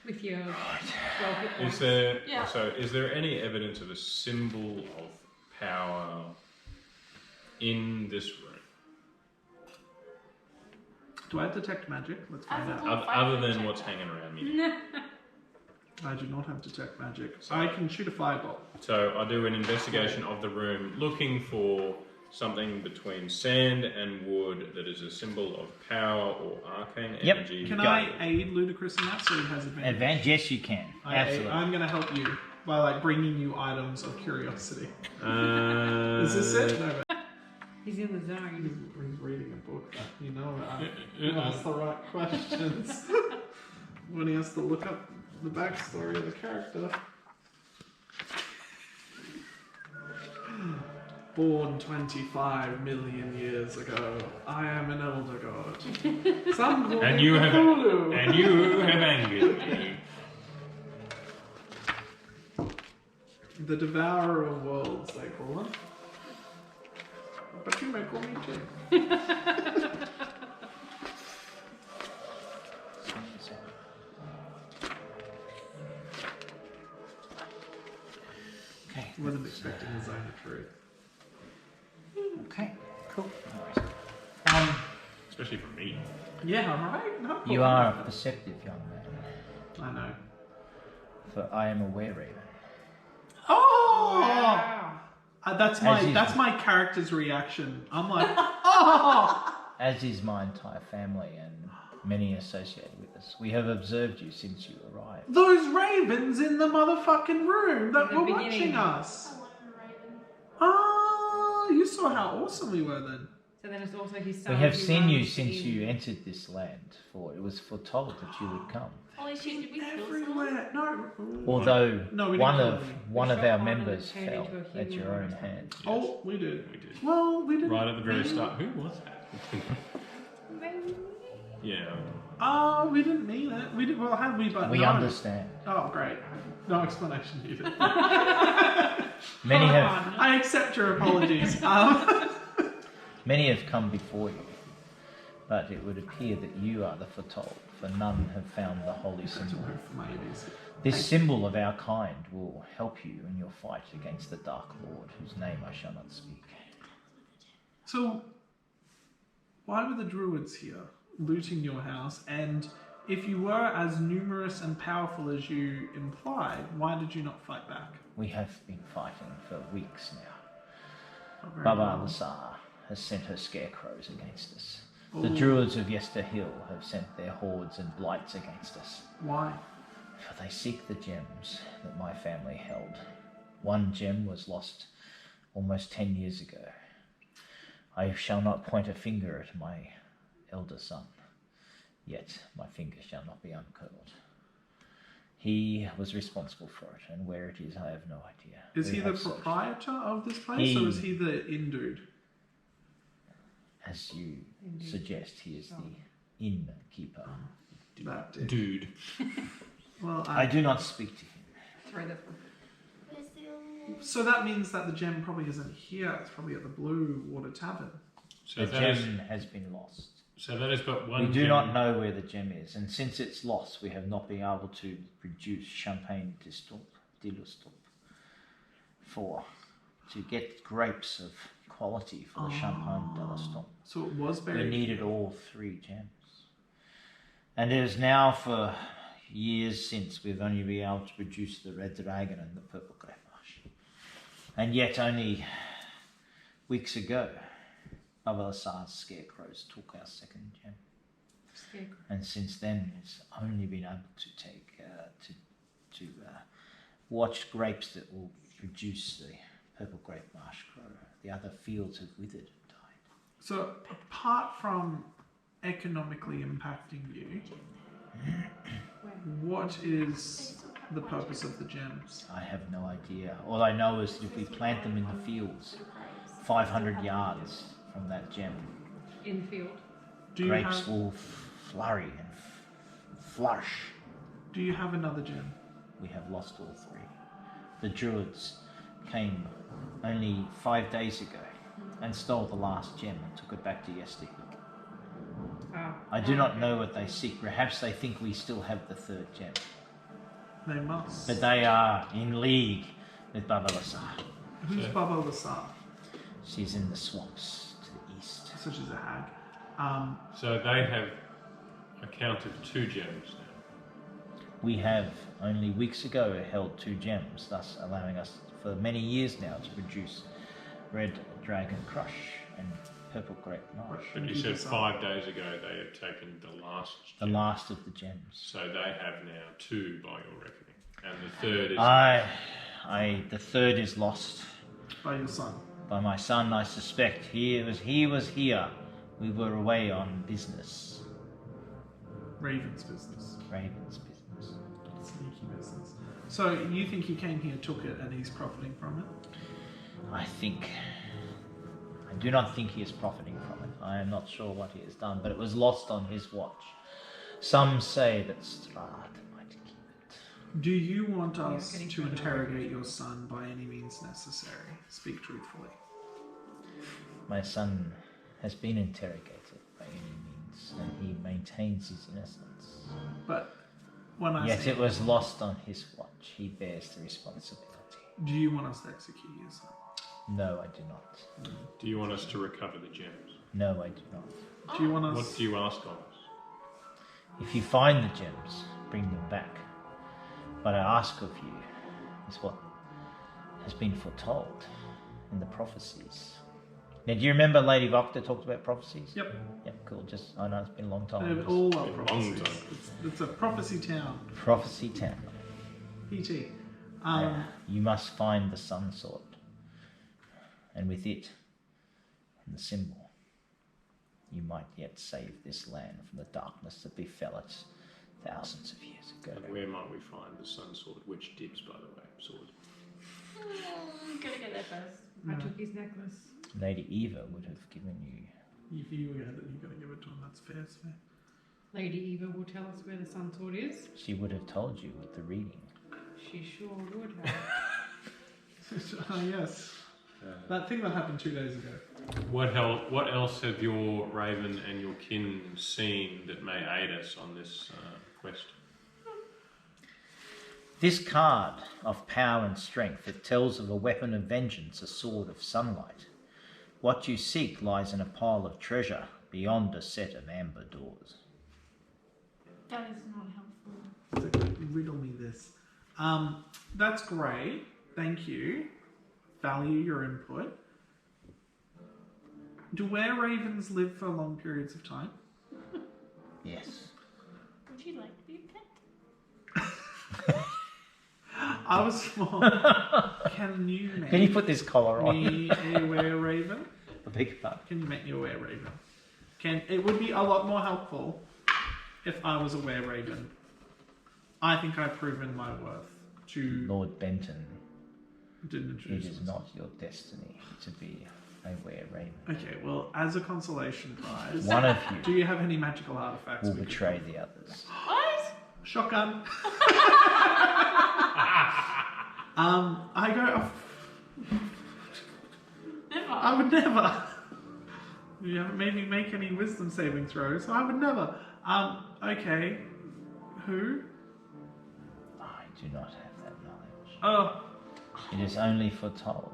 With your 12 hit Is points. there? Yeah. So, is there any evidence of a symbol of power in this room, Do I detect magic? Let's find As a out. wolf, other than what's hanging around me? I do not have detect magic. I can shoot a fireball. So, I do an investigation of the room, looking for something between sand and wood that is a symbol of power or arcane Yep. energy. Can Go. I aid Ludicrous in that so he has advantage? Advantage? Yes, you can. Absolutely. I'm going to help you by like bringing you items of curiosity. Is Is this it? No, but He's in the zone. he's reading a book. You know, ask the right questions when he has to look up the backstory of the character. Born 25 million years ago, I am an elder god. Some call And me you have Cthulhu. angered me. The devourer of worlds, they call him. But you may call me too. Okay. Wasn't expecting the zone of truth. Okay. Cool. No worries. Especially for me. Yeah, I'm right. No, You are a perceptive young man, I know. for I am a were-raven. Oh! Wow. That's As you- my character's reaction. I'm like, oh! As is my entire family, and Many associated with us. We have observed you since you arrived. Those ravens in the motherfucking room that In the were beginning. watching us. I wanted a raven. Oh, you saw how awesome we were then. So then it's also his We son. have who seen you runs since the- you entered this land, for it was foretold that you would come. Holy shit, did we kill someone? Everywhere. No. Although No, we didn't one kill of any. one We of shot our one and members it turned fell into a at your human own monster. hand. Oh, we did. We did. Well, we didn't. Right at the very start. Who was that? Yeah. We didn't mean it. We did. Well, how did we? But We no. understand. Oh, great. No explanation needed. Many have I accept your apologies. many have come before you, but it would appear that you are the foretold, for none have found the holy symbol. This symbol of our kind will help you in your fight against the Dark Lord, whose name I shall not speak. So, why were the druids here, looting your house? And if you were as numerous and powerful as you implied, why did you not fight back? We have been fighting for weeks now. Not very Baba well. Lasar has sent her scarecrows against us. The Oh. druids of Yester Hill have sent their hordes and blights against us. Why? For they seek the gems that my family held. One gem was lost almost 10 years ago. I shall not point a finger at my elder son, yet my finger shall not be uncurled. He was responsible for it, and where it is I have no idea. Is We he the have searched. proprietor of this place, or He- is he the inn-dude? As you Indeed. suggest, he is the innkeeper. That dude. Dude. Well, I do not speak to him. Throw the Where's the other one? So that means that the gem probably isn't here. It's probably at the Blue Water Tavern. So The that gem is. has been lost. So that is but one. We do gem. not know where the gem is, and since it's lost, we have not been able to produce Champagne de Lustorp to get grapes of quality for the Champagne de Lustorp. So it was We buried. needed all three gems. And it is now for years since we've only been able to produce the Red Dragon and the Purple Grape Marsh. And yet only weeks ago, Baba Lasar's scarecrows took our second gem. scarecrow. And since then, it's only been able to take watch grapes that will produce the Purple Grape Marsh grow. The other fields have withered and died. So apart from economically impacting you, what is the purpose of the gems? I have no idea. All I know is that if we plant them in the fields, 500 yards from that gem, In field. Do you grapes have? will flurry and flourish. Do you have another gem? We have lost all three. The druids came only 5 days ago and stole the last gem and took it back to Yester Hill. I do not know what they seek. Perhaps they think we still have the third gem. They must. But they are in league with Baba Lasar. Who's So- Baba Lasar? She's in the swamps to the east. So she's a hag. So they have a count of 2 gems now. We have only weeks ago held 2 gems, thus allowing us for many years now to produce Red Dragon Crush and Purple Grape Marsh. But you said 5 days ago they had taken the last The gem. last of the gems. So they have now 2 by your reckoning. And the third is... The third is lost by your son. by my son, I suspect. He was here. We were away on business. Raven's business. Raven's business. Sneaky business. So you think he came here, took it, and he's profiting from it? I do not think he is profiting from it. I am not sure what he has done, but it was lost on his watch. Some say that Strahd might keep it. Do you want us getting to further away. interrogate your son by any means necessary? Speak truthfully. My son has been interrogated by any means, and he maintains his innocence. But when I Yet say, it was lost on his watch. He bears the responsibility. do you want us to execute your son? No, I do not. Do you want us to recover the gems? No, I do not. Do you want us? What do you ask of us? If you find the gems, bring them back. What I ask of you is what has been foretold in the prophecies. Now, do you remember Lady Vocta talked about prophecies? Yep. Yep, cool. Just, I know it's been a long time. They're Just all been are a long prophecies. time. It's a prophecy town. Prophecy town. PT. You must find the sun sword, and with it and the symbol, you might yet save this land from the darkness that befell it thousands of years ago. And where might we find the sun sword? Which dibs, by the way? Sword. Gotta get there first. I took his necklace. Lady Eva would have given you. If you get it, you've got to give it to him. That's fair. That's fair. Lady Eva will tell us where the sun sword is. She would have told you with the reading. She sure would have. Yes. That thing that happened 2 days ago. What else have your raven and your kin seen that may aid us on this quest? This card of power and strength, it tells of a weapon of vengeance, a sword of sunlight. What you seek lies in a pile of treasure beyond a set of amber doors. That is not helpful. It's okay. Riddle me this. That's great. Thank you. Value your input. Do were-ravens live for long periods of time? Yes. Would you like to be a pet? I was more. Can you make Can you put this collar on? me a were-raven? A big part. Can you make me a were-raven? It would be a lot more helpful if I was a were-raven. I think I've proven my worth to. Lord Benton, Didn't it introduce is myself. not your destiny to be a were-raven. Okay, well, as a consolation prize, One of do you you have any magical artifacts? will we could- betray the others. What? Shotgun. I go. Never. I would never. You haven't made me make any wisdom saving throws, so I would never. Okay. Who? I do not have that knowledge. Oh, It is only foretold.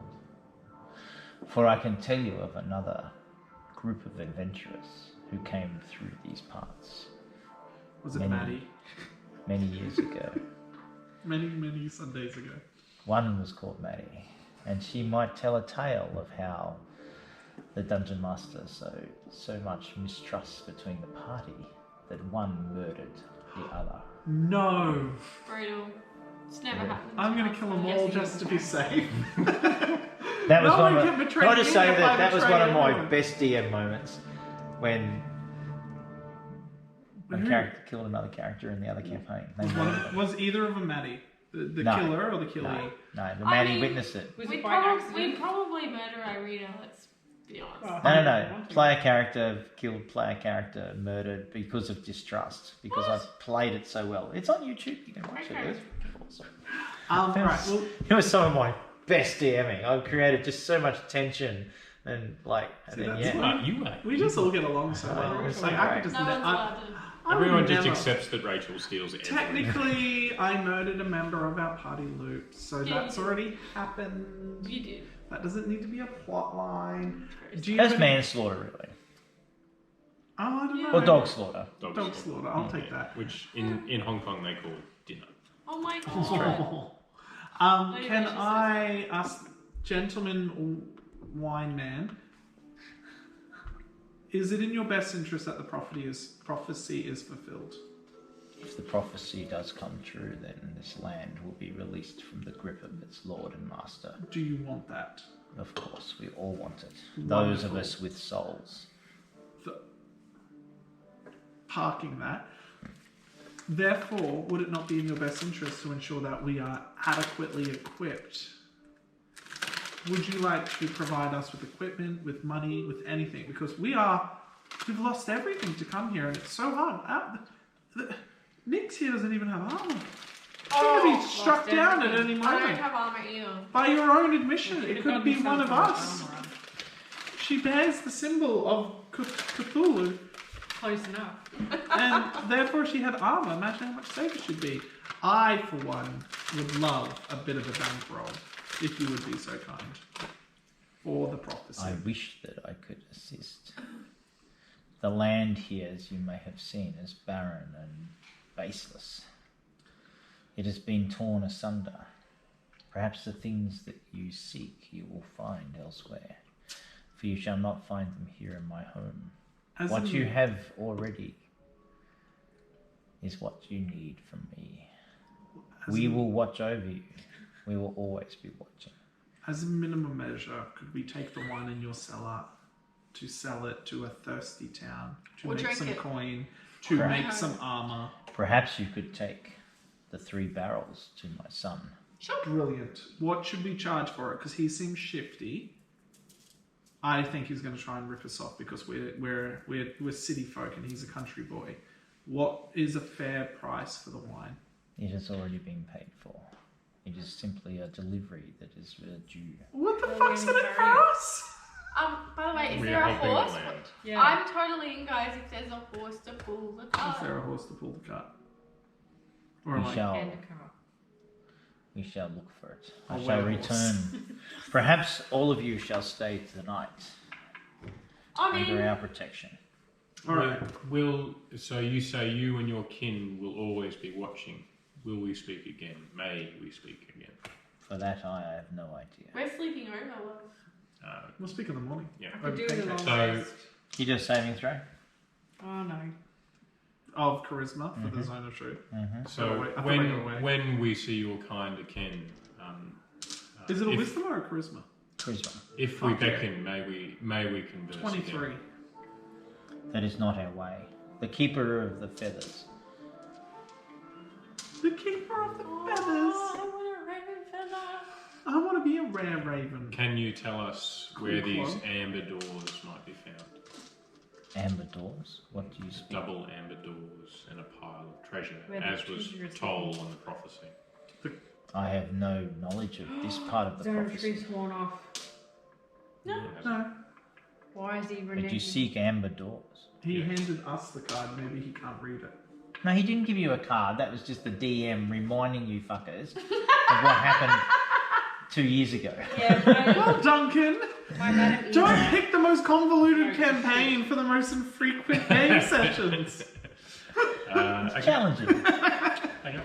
For I can tell you of another group of adventurers who came through these parts was it Many. Maddie? many years ago. Many Sundays ago. One was called Maddie, and she might tell a tale of how the dungeon master so much mistrust between the party that one murdered the other. No. Brutal. It's never happened. I'm gonna kill them all Yes, just to be safe. That was No one one of can my, betray can I just me say if I that was betray one of my everyone. best DM moments when a Who? character killed another character in the other campaign. They murdered them. Was either of them Maddie? The No. killer or the killie? No, the I Maddie mean- witnessed it. Was We'd it by probably accident? murder Irina, let's be honest. No. Player character killed player character murdered because of distrust. Because I played it so well. It's on YouTube. You can watch Okay. it. It's awesome. Right. Well, It was some of my best DMing. I've created just so much tension and like, and See, then that's yeah. why- You are. we just all get along so well. It's Like, so I great. could just. No one's allowed to. I would Everyone just never- accepts that Rachel steals everything. Technically, I murdered a member of our party loop, so Yeah, that's you did. already happened. You did. That doesn't need to be a plot line. Do you That's have- manslaughter, really. Oh, I don't Yeah. know. Or dog slaughter. Dog slaughter. I'll take that. Which in Hong Kong they call dinner. Oh my god. Maybe Can I should I ask, gentleman wine man, is it in your best interest that the prophecy is fulfilled? If the prophecy does come true, then this land will be released from the grip of its lord and master. Do you want that? Of course, we all want it. Those of Wonderful. us with souls. Parking that. Therefore, would it not be in your best interest to ensure that we are adequately equipped? Would you like to provide us with equipment, with money, with anything? Because we've lost everything to come here, and it's so hard. Nyx here doesn't even have armor. She's gonna be struck lost down at everything. any I don't moment. have armor either. By your own admission, You it should've could gotten be yourself one of some us. armor. She bears the symbol of Cthulhu, Close enough. and therefore she had armor. Imagine how much safer she'd be. I, for one, would love a bit of a bankroll, if you would be so kind, for the prophecy. I wish that I could assist. The land here, as you may have seen, is barren and baseless. It has been torn asunder. Perhaps the things that you seek you will find elsewhere. For you shall not find them here in my home. As What in- you have already is what you need from me. as We in- will watch over you. We will always be watching. As a minimum measure, could we take the wine in your cellar to sell it to a thirsty town, to Or make drink some it. coin, to Right. make some armor? Perhaps you could take the 3 barrels to my son. Brilliant. What should we charge for it? Because he seems shifty. I think he's going to try and rip us off because we're city folk and he's a country boy. What is a fair price for the wine? It has already been paid for. It is simply a delivery that is due. What the Well, fuck's in we're it gonna for carry it. us? By the way, is We there are a helping the horse? land. Yeah. I'm totally in, guys, if there's a horse to pull the Is cart. there a horse to pull the cart? Or We am I? shall, And a car. we shall look for it. I A shall werewolf. return. Perhaps all of you shall stay tonight I mean, under our protection. All right. So you say you and your kin will always be watching. Will we speak again? May we speak again? For that I have no idea. we're sleeping over, love. We'll speak in the morning. Yeah. I could do Okay. the long So- rest. You do a saving throw? Oh no. Of charisma for the zone of truth. Mm-hmm. So Oh, wait, I thought I got away. when we see your kind of kin, Is it a if, wisdom or a charisma? Charisma. If we Fuck yeah. beckon, may we converse 23. again. That is not our way. The keeper of the feathers. The keeper of the feathers. I want a raven feather. I want to be a rare raven. Can you tell us where Cool these club. amber doors might be found? Amber doors? What do you speak? Double amber doors and a pile of treasure, Where the as was treasure is told hidden. in the prophecy. I have no knowledge of this part of the Zone of prophecy. Truth worn off. No. No, Why is he But reneging? you seek amber doors. he Yeah. handed us the card. Maybe he can't read it. No, he didn't give you a card. That was just the DM reminding you fuckers of what happened 2 years ago. Yeah, Well, Duncan, my madam don't pick the most convoluted campaign for the most infrequent game sessions. Okay. Challenging. Okay.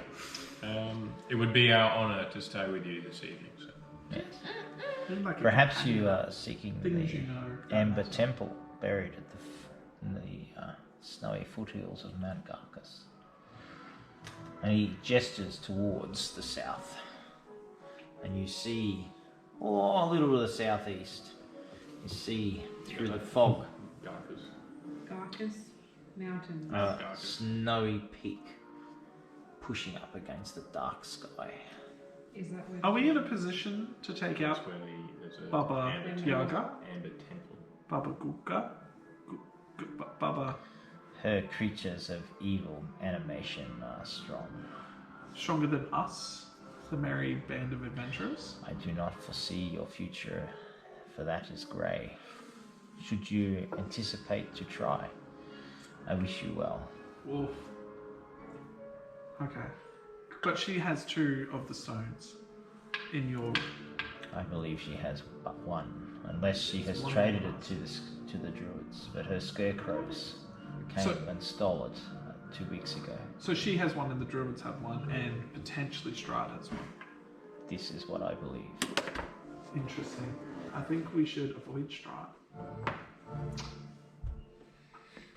It would be our honour to stay with you this evening. So. Yes. Like a Perhaps you are seeking things the you know. Amber Temple buried at in the snowy foothills of Mount Garcus. And he gestures towards the south. And you see, a little to the southeast, you see through the fog Garcus. Garcus Mountains. a Garcus. snowy peak pushing up against the dark sky. Is that where? Are we in a position to take That's out where there's a Baba amber Yaga? amber temple. Baba Guga? Baba Her creatures of evil animation are strong. stronger than us? The merry band of adventurers? I do not foresee your future, for that is grey. Should you anticipate to try, I wish you well. Wolf. Okay. But she has 2 of the stones in your... I believe she has but one, unless she has One traded more. it to the druids. But her scarecrows came So- and stole it 2 weeks ago. So she has one and the druids have one and potentially Strahd has one. This is what I believe. Interesting. I think we should avoid Strahd.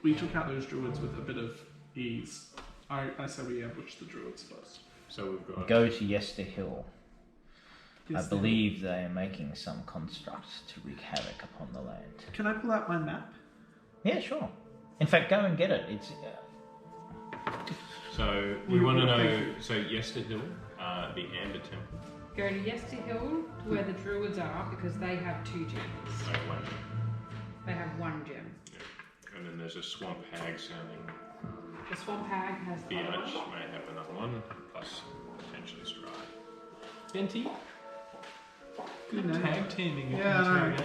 We took out those druids with a bit of ease. I say we ambush the druids first. So we've got Go to Yester Hill. Yes, I believe they are making some construct to wreak havoc upon the land. Can I pull out my map? Yeah, sure. In fact, go and get it. It's So We we want to will know. thank you. So Yester Hill, the Amber Temple. Go to Yester Hill to where the druids are because they have 2 gems. So one. They have 1 gem. And then there's a swamp hag sounding. The swamp hag has the other Biatch one. may have another one, plus potentially Stride. Benty, Good name. tag teaming Yeah, I know.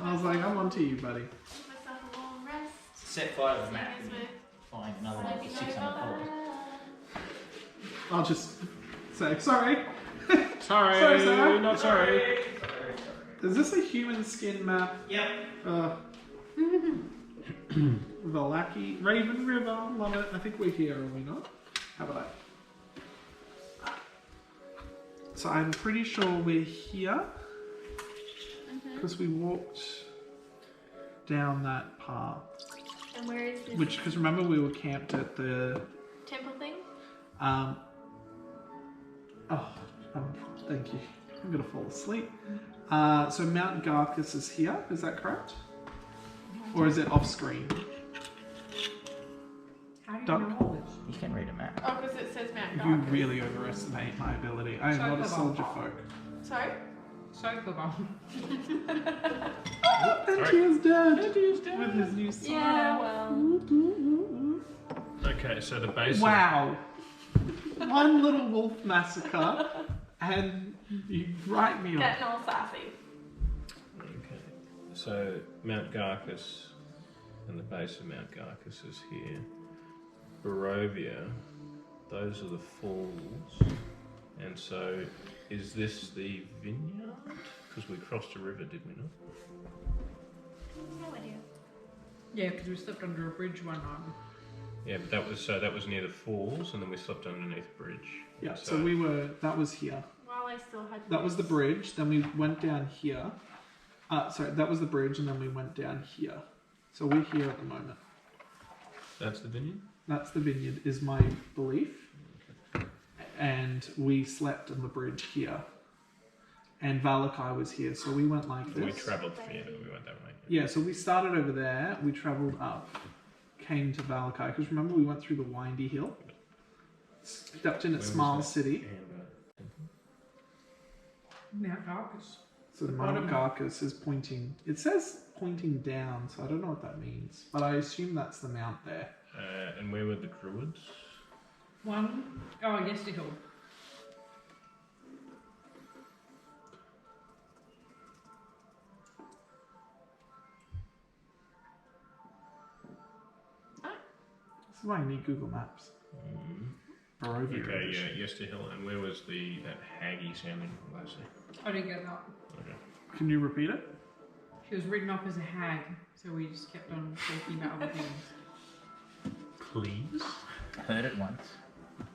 I was like, I'm on to you, buddy. Give myself a long rest. set fire to the Same map. as with Find another one for sleeping $600. over. I'll just say, sorry. Sorry, Sorry, Sarah. not sorry. Is this a human skin map? Yep. Valaki, Raven River, love it. I think we're here, are we not? How about I? So I'm pretty sure we're here because we walked down that path. And where is this Because remember we were camped at the temple thing? Thank you. I'm gonna fall asleep. So Mount Garcus is here. Is that correct? Or is it off screen? How do you Duck. know all this? You can read a map. Oh, because it says Mount You Garcus. really overestimate my ability. I am So not a clever. soldier folk. Sorry? So clever. And he is dead. With his new sword. Yeah, well. Okay, so the base. Wow. One little wolf massacre, and you write me off. Getting all sassy. Okay, so Mount Garcus and the base of Mount Garcus is here. Barovia, those are the falls. And so, is this the vineyard? Because we crossed a river, did we not? No idea. Yeah, because we slept under a bridge one night. Yeah, but that was near the falls, and then we slept underneath a bridge. Yeah, so we were, that was here. Well, I still had. That was the bridge, then we went down here. Sorry, that was the bridge, and then we went down here. So we're here at the moment. That's the vineyard? That's the vineyard, is my belief. And we slept on the bridge here. And Valakai was here, so we went like this. We travelled from here, but we went that way. Yeah, so we started over there, we travelled up, came to Valakai, because remember we went through the windy hill? Stepped in at Where was Smile that? City. Mount Garcus. So the Mount Garcus is pointing, it says pointing down, so I don't know what that means. But I assume that's the mount there. And where were the druids? Yester Hill. This is why you need Google Maps. Barovia Okay, edition. yeah, Yester Hill. And where was that haggy sounding lassie? I didn't get that. Okay. Can you repeat it? She was written off as a hag, so we just kept on talking about other things. Please? Heard it once.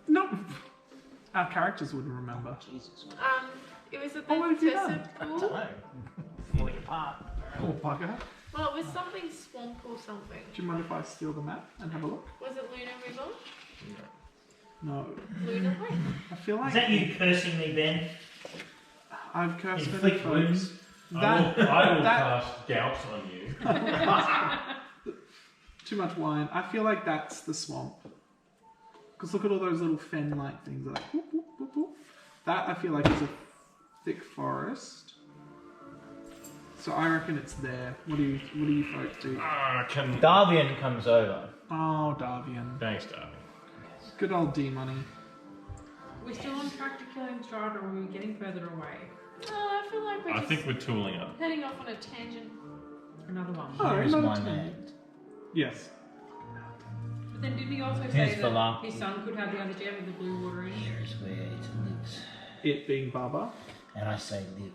No. Our characters wouldn't remember. Jesus. It was a Oh, what have you done? pool. Falling apart. Poor bugger. Well, it was something swamp or something. Do you mind if I steal the map and have a look? Was it Luna River? No. Luna Lake? I feel like Is that you cursing me, Ben? I've cursed many Inflict folks. wounds. I will that cast doubt on you. too much wine. I feel like that's the swamp. Because look at all those little fen-like things. They're like whoop, whoop, whoop, whoop. That I feel like is a thick forest. So I reckon it's there. What do you folks do? Davian comes over. Oh, Davian. Thanks, Darby. Good old D-Money. We're still on track to killing Strahd, or are we getting further away? Oh, I feel like we're I just think we're tooling up. heading off on a tangent. Another one. Oh, Here is not my a land. Yes. But then didn't he also Here's say the that last his son could have the other gem with the blue water in it? Here is where it lives. It being Baba. And I say live.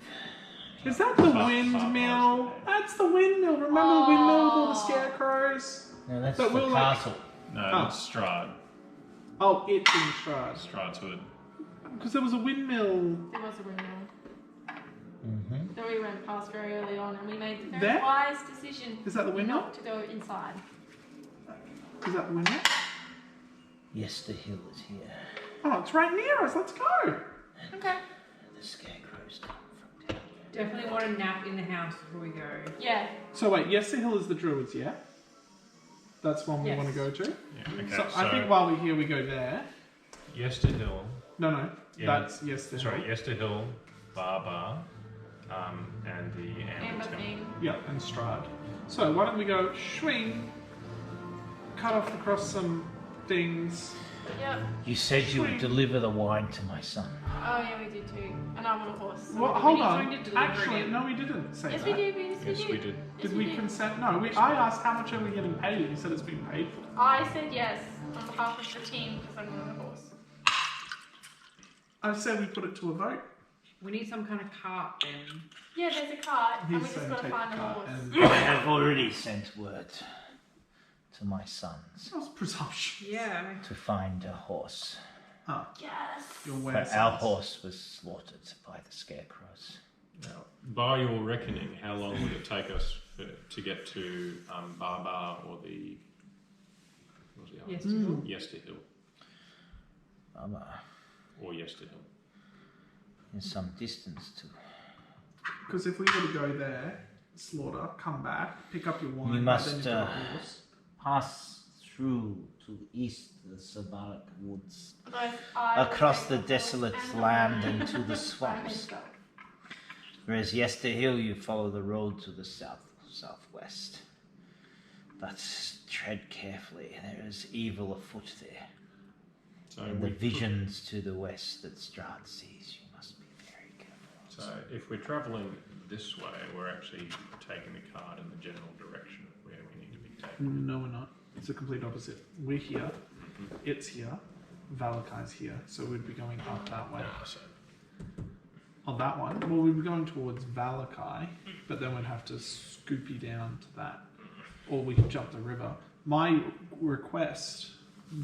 Is that the windmill? That's the windmill. Remember the windmill with all the scarecrows? No, that's But the we'll, like- castle. No, Oh. that's Strahd. Oh, it being Strahd. Strahd's hood. Because there was a windmill. There was a windmill Mm-hmm. that we went past very early on, and we made the very There? wise decision Is that the windmill? not to go inside. Is that the windmill? Yester Hill is here. Oh, it's right near us. Let's go. Okay. The scarecrows come from down Definitely want a nap in the house before we go. Yeah. So wait, Yester Hill is the Druids, yeah? That's one we Yes. want to go to. Yeah, okay. So I think while we're here, we go there. Yester Hill. No, Yeah. that's Yester Hill. Sorry, Yester Hill, Barbar, and the Amber Amber thing. Yeah, and Strahd. So why don't we go swing, cut off across some things. Yep. You said you would deliver the wine to my son. Oh yeah, we did too. And I'm on a horse. Well, hold need on. someone to deliver Actually, it. no, we didn't say Yes, that. we did. Yes, Yes, we did. Yes, Did we consent? No, I asked how much are we getting paid. You said it's been paid for. I said yes on behalf of the team because I'm on a horse. I said we put it to a vote. We need some kind of cart then. Yeah, there's a cart, and we He's just saying gotta take find a part horse. and- I have already sent word to my sons That was presumptuous. Yeah. to find a horse. Oh, Yes. you're aware. But our horse was slaughtered by the scarecrows. Now, by your reckoning, how long would it take us to get to Barbar or the what was the other? Yes, mm. Yester Hill or Yester Hill. There's some distance to. Because if we were to go there, slaughter, come back, pick up your wine, You must then you've got a horse. pass through to east the Sabarak woods, Both I across will the take desolate horse and land the and to the wine. swamps. Whereas Yester Hill, you follow the road to the southwest. But tread carefully, there is evil afoot there. So And the visions to the west that Strahd sees, you must be very careful. So if we're travelling this way, we're actually taking the card in the general direction of where we need to be taken. No, we're not. It's the complete opposite. We're here, it's here, Valakai's here, so we'd be going up that way. So On that one, well, we'd be going towards Valakai, but then we'd have to scoopy down to that. Or we could jump the river. My request,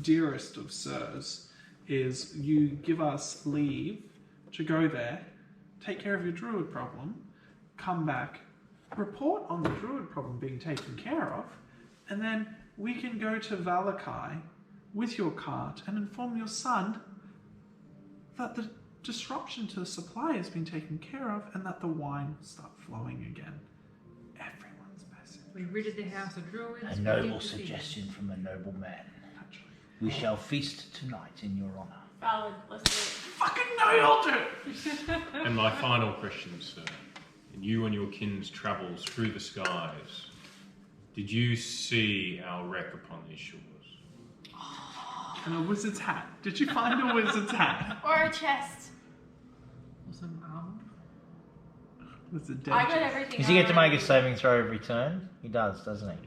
dearest of sirs, is you give us leave to go there, take care of your druid problem, come back, report on the druid problem being taken care of, and then we can go to Valakai with your cart and inform your son that the disruption to the supply has been taken care of and that the wine will start flowing again. Everyone's best. We ridded the house of druids. A noble suggestion from a noble man. We shall feast tonight in your honour. Valid, let's do it. Fucking no, you'll do it! And my final question, sir. In you and your kin's travels through the skies, did you see our wreck upon these shores? And a wizard's hat. Did you find a wizard's hat? Or a chest. Or some armor. That's a dead I got chest. everything. Does he get to already. make a saving throw every turn? He does, doesn't he?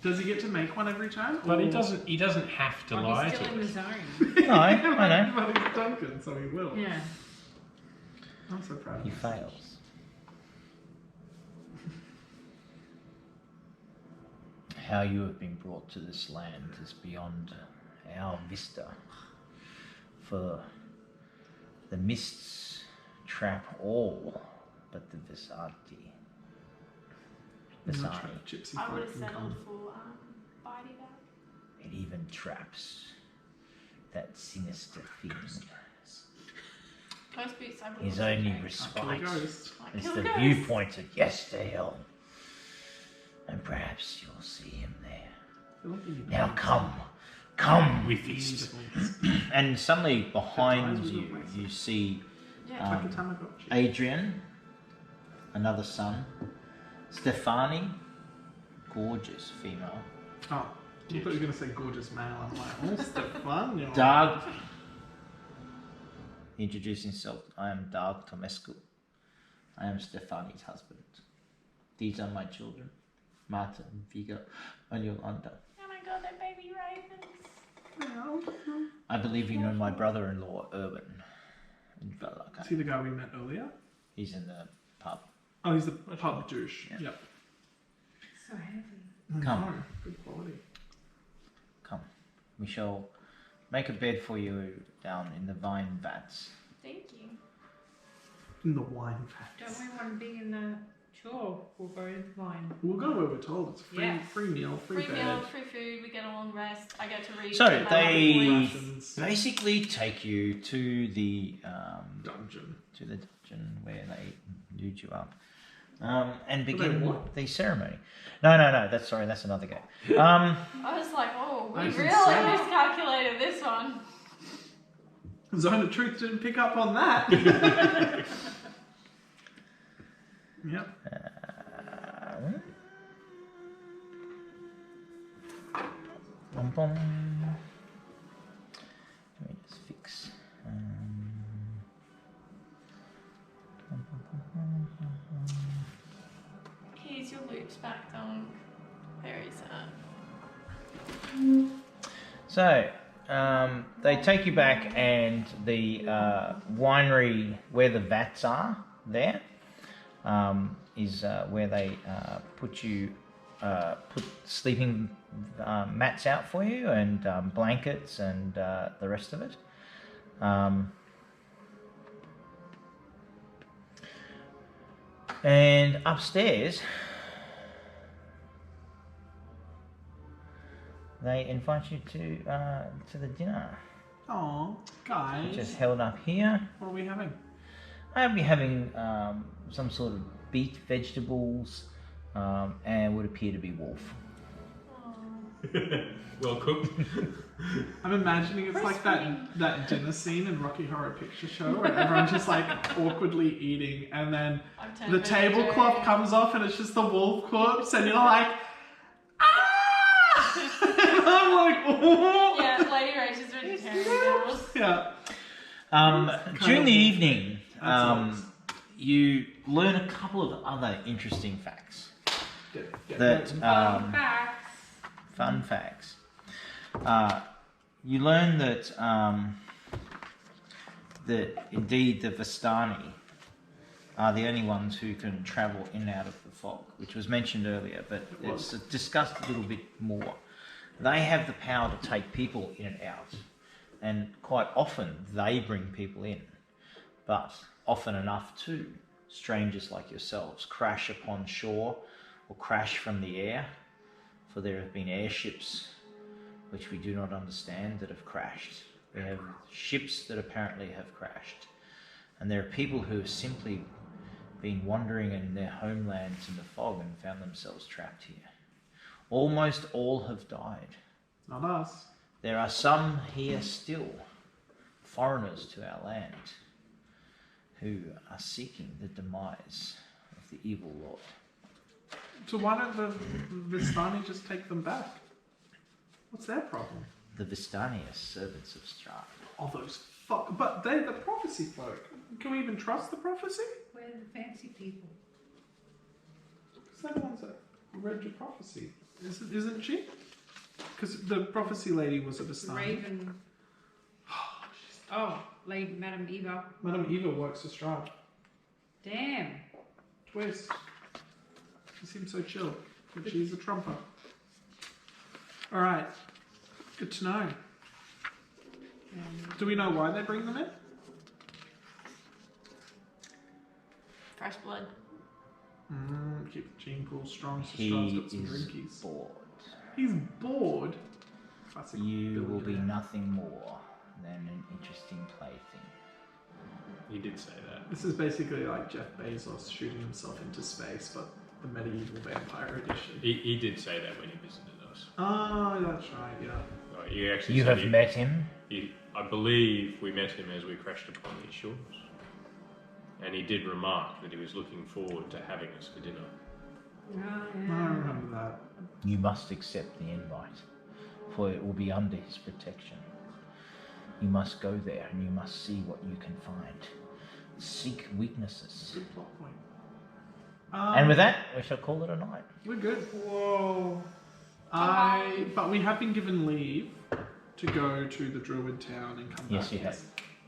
Does he get to make one every turn? But he Or- doesn't. He doesn't have to Oh, lie he's still to in the us. zone. No, I know. But he's Duncan, so he will. Yeah. I'm so proud of He him. fails. How you have been brought to this land is beyond our vista. For the mists trap all but the Visati. I'm not Visani. sure Gypsy I would folk have can settled come. for Bitey Bag. It even traps that sinister thing. Ghost boots, I would His also only take. respite Kill a ghost. Like, is kill the ghosts. viewpoint of Yester Hill. And perhaps you'll see him there. I feel like you need Now to- come, we you need feast. to- And suddenly behind Sometimes we you, don't waste you see Yeah. Like a Tamagotchi. Adrian, another son, Stefani, gorgeous female, Oh, I thought you were going to say gorgeous male. I'm like, oh, Stefan. you're- Dag. He introduced himself. I am Dag Tomescu. I am Stefani's husband. These are my children, Martin, Vigo, and Yolanda. Oh my god, they're baby ravens. I believe you know my brother-in-law, Urban. In Is Valakai. he the guy we met earlier? He's in the pub. Oh, he's the pub douche. Yeah. Yep. So heavy. Come. Oh, good quality. Come, we shall make a bed for you down in the vine vats. Thank you. In the wine Don't vats. we want to be in the sure? We'll go to the vine. We'll go where we're told. It's free, Yes. free meal, free, Free bed. meal, free food, we get a long rest. I get to read. So my they rations. basically take you to the Dungeon. dungeon where they nude you up, and they begin what? the ceremony. No, that's another game. I was like, oh, we Nice and really sad. miscalculated this one. Zone of Truth didn't pick up on that. Yep. Bum, bum. Let me just fix. Here's your loops back down. Where is that? So, they take you back, and the winery where the vats are there is where they put sleeping mats out for you, and blankets, and the rest of it. And upstairs, they invite you to the dinner, Oh, guys. which is held up here. What are we having? I'll be having some sort of beet, vegetables, and would appear to be wolf. Well cooked. I'm imagining it's like that dinner scene in Rocky Horror Picture Show where everyone's just like awkwardly eating, and then the tablecloth comes off and it's just the wolf corpse, and you're like, ah! And I'm like, oh. Yeah, Lady Rage is vegetarian now. Yeah. During the evening, That's you learn a couple of other interesting facts. Get That ready. Facts. fun facts. You learn that that indeed the Vistani are the only ones who can travel in and out of the fog, which was mentioned earlier, but it's discussed a little bit more. They have the power to take people in and out, and quite often they bring people in, but often enough too, strangers like yourselves crash upon shore or crash from the air, for there have been airships which we do not understand that have crashed. We have ships that apparently have crashed, and there are people who have simply been wandering in their homelands in the fog and found themselves trapped here. Almost all have died. Not us. There are some here still, foreigners to our land, who are seeking the demise of the evil lord. So why don't the Vistani just take them back? What's their problem? The Vistani are servants of Strahd. All those fuck. But they're the prophecy folk. Can we even trust the prophecy? We're the fancy people. Because they're the ones that read your prophecy. Isn't she? Because the prophecy lady was a Vistani. Raven. Oh, Lady Madame Eva. Madame Eva works for Strahd. Damn. Twist. She seems so chill, but she's a trumper. Alright. Good to know. Do we know why they bring them in? Fresh blood. Keep the gene pool strong so He Strahd's got some is drinkies. bored. He's bored. Classic You will be billionaire. nothing more than an interesting plaything. He did say that. This is basically like Jeff Bezos shooting himself into space, but the medieval vampire edition. He did say that when he visited us. Oh, that's right, yeah. He actually You said have met him. I believe we met him as we crashed upon these shores. And he did remark that he was looking forward to having us for dinner. Oh, I yeah. remember that. You must accept the invite, for it will be under his protection. You must go there and you must see what you can find. Seek weaknesses. Good plot point. And with that, we shall call it a night. We're good. Whoa. But we have been given leave to go to the druid town and come back. Yes, you have.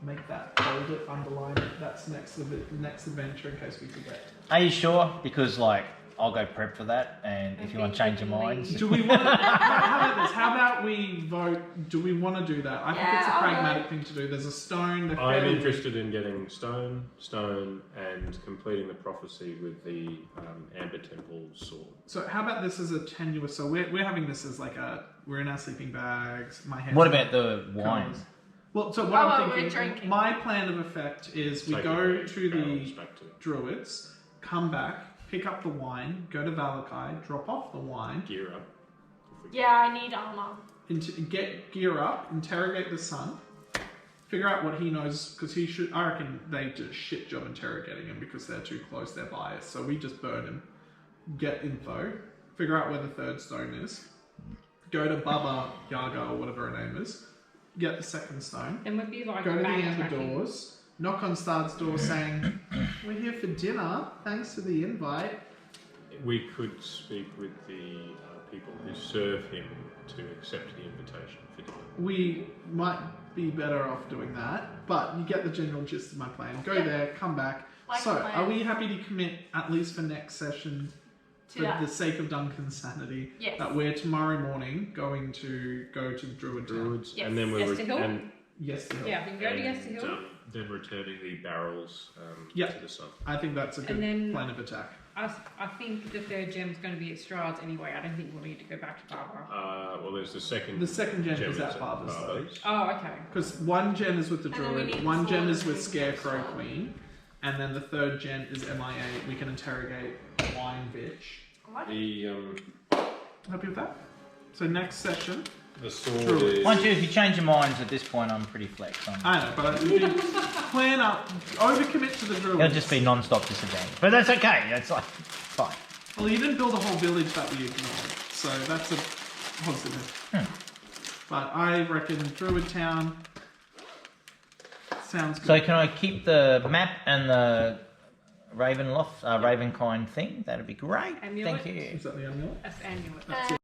Make that, hold it, underline it. That's next adventure in case we forget. Are you sure? Because, like, I'll go prep for that, and if you want to change your minds. Do we want to, how about this? How about we vote? Do we want to do that? I think it's a I'll pragmatic thing to do. There's a stone. they're I'm fairly- interested in getting stone, and completing the prophecy with the Amber Temple sword. So how about this as a tenuous? So we're having this as like we're in our sleeping bags. My hair. What about the wine? Well, so what Oh, I'm we're thinking. drinking. My plan of effect is we Take go the to barrels the back to druids, come back, pick up the wine, go to Valakai, drop off the wine, gear up. Yeah, I need armor. gear up, interrogate the son, figure out what he knows, because he should. I reckon they did a shit job interrogating him because they're too close, they're biased. So we just burn him, get info, figure out where the third stone is, go to Baba Yaga or whatever her name is, get the second stone, Then would be like go to the amber backtracking. doors, knock on Stard's door saying, "We're here for dinner. Thanks for the invite." We could speak with the people who serve him to accept the invitation for dinner. We might be better off doing that, but you get the general gist of my plan. Go Yeah. there, come back. Like So, the plan. are we happy to commit, at least for next session, To for that. the sake of Duncan's sanity, Yes. that we're tomorrow morning going to go to the Druid Town? Druids, Yes. and then we're Yester Hill? and Yes, the hill. Yeah, we can go to and, Yester Hill. Then returning the barrels Yeah. to the sun. I think that's a good And then- plan of attack. I think the third gem's going to be at Strahd's anyway. I don't think we'll need to go back to Barbara. Well, there's the second. The second gem gem is at Barber's though. Barber's. Oh, okay. Because one gem is with the And then we druid, need one the gem sword is with to Scarecrow sword. Queen, and then the third gem is MIA. We can interrogate Wine Bitch. What? Happy with that? So next session. The sword Druid. is. Mind you, if you change your minds at this point, I'm pretty flex. I know, but we do plan up, overcommit to the druid. It'll just be non-stop disadvantage, but that's okay. That's like fine. Well, you didn't build a whole village that we ignored, so that's a positive. But I reckon Druid Town sounds good. So can I keep the map and the Ravenkind thing? That'd be great. Amulet? Thank you. Is that the amulet? That's amulet. Uh,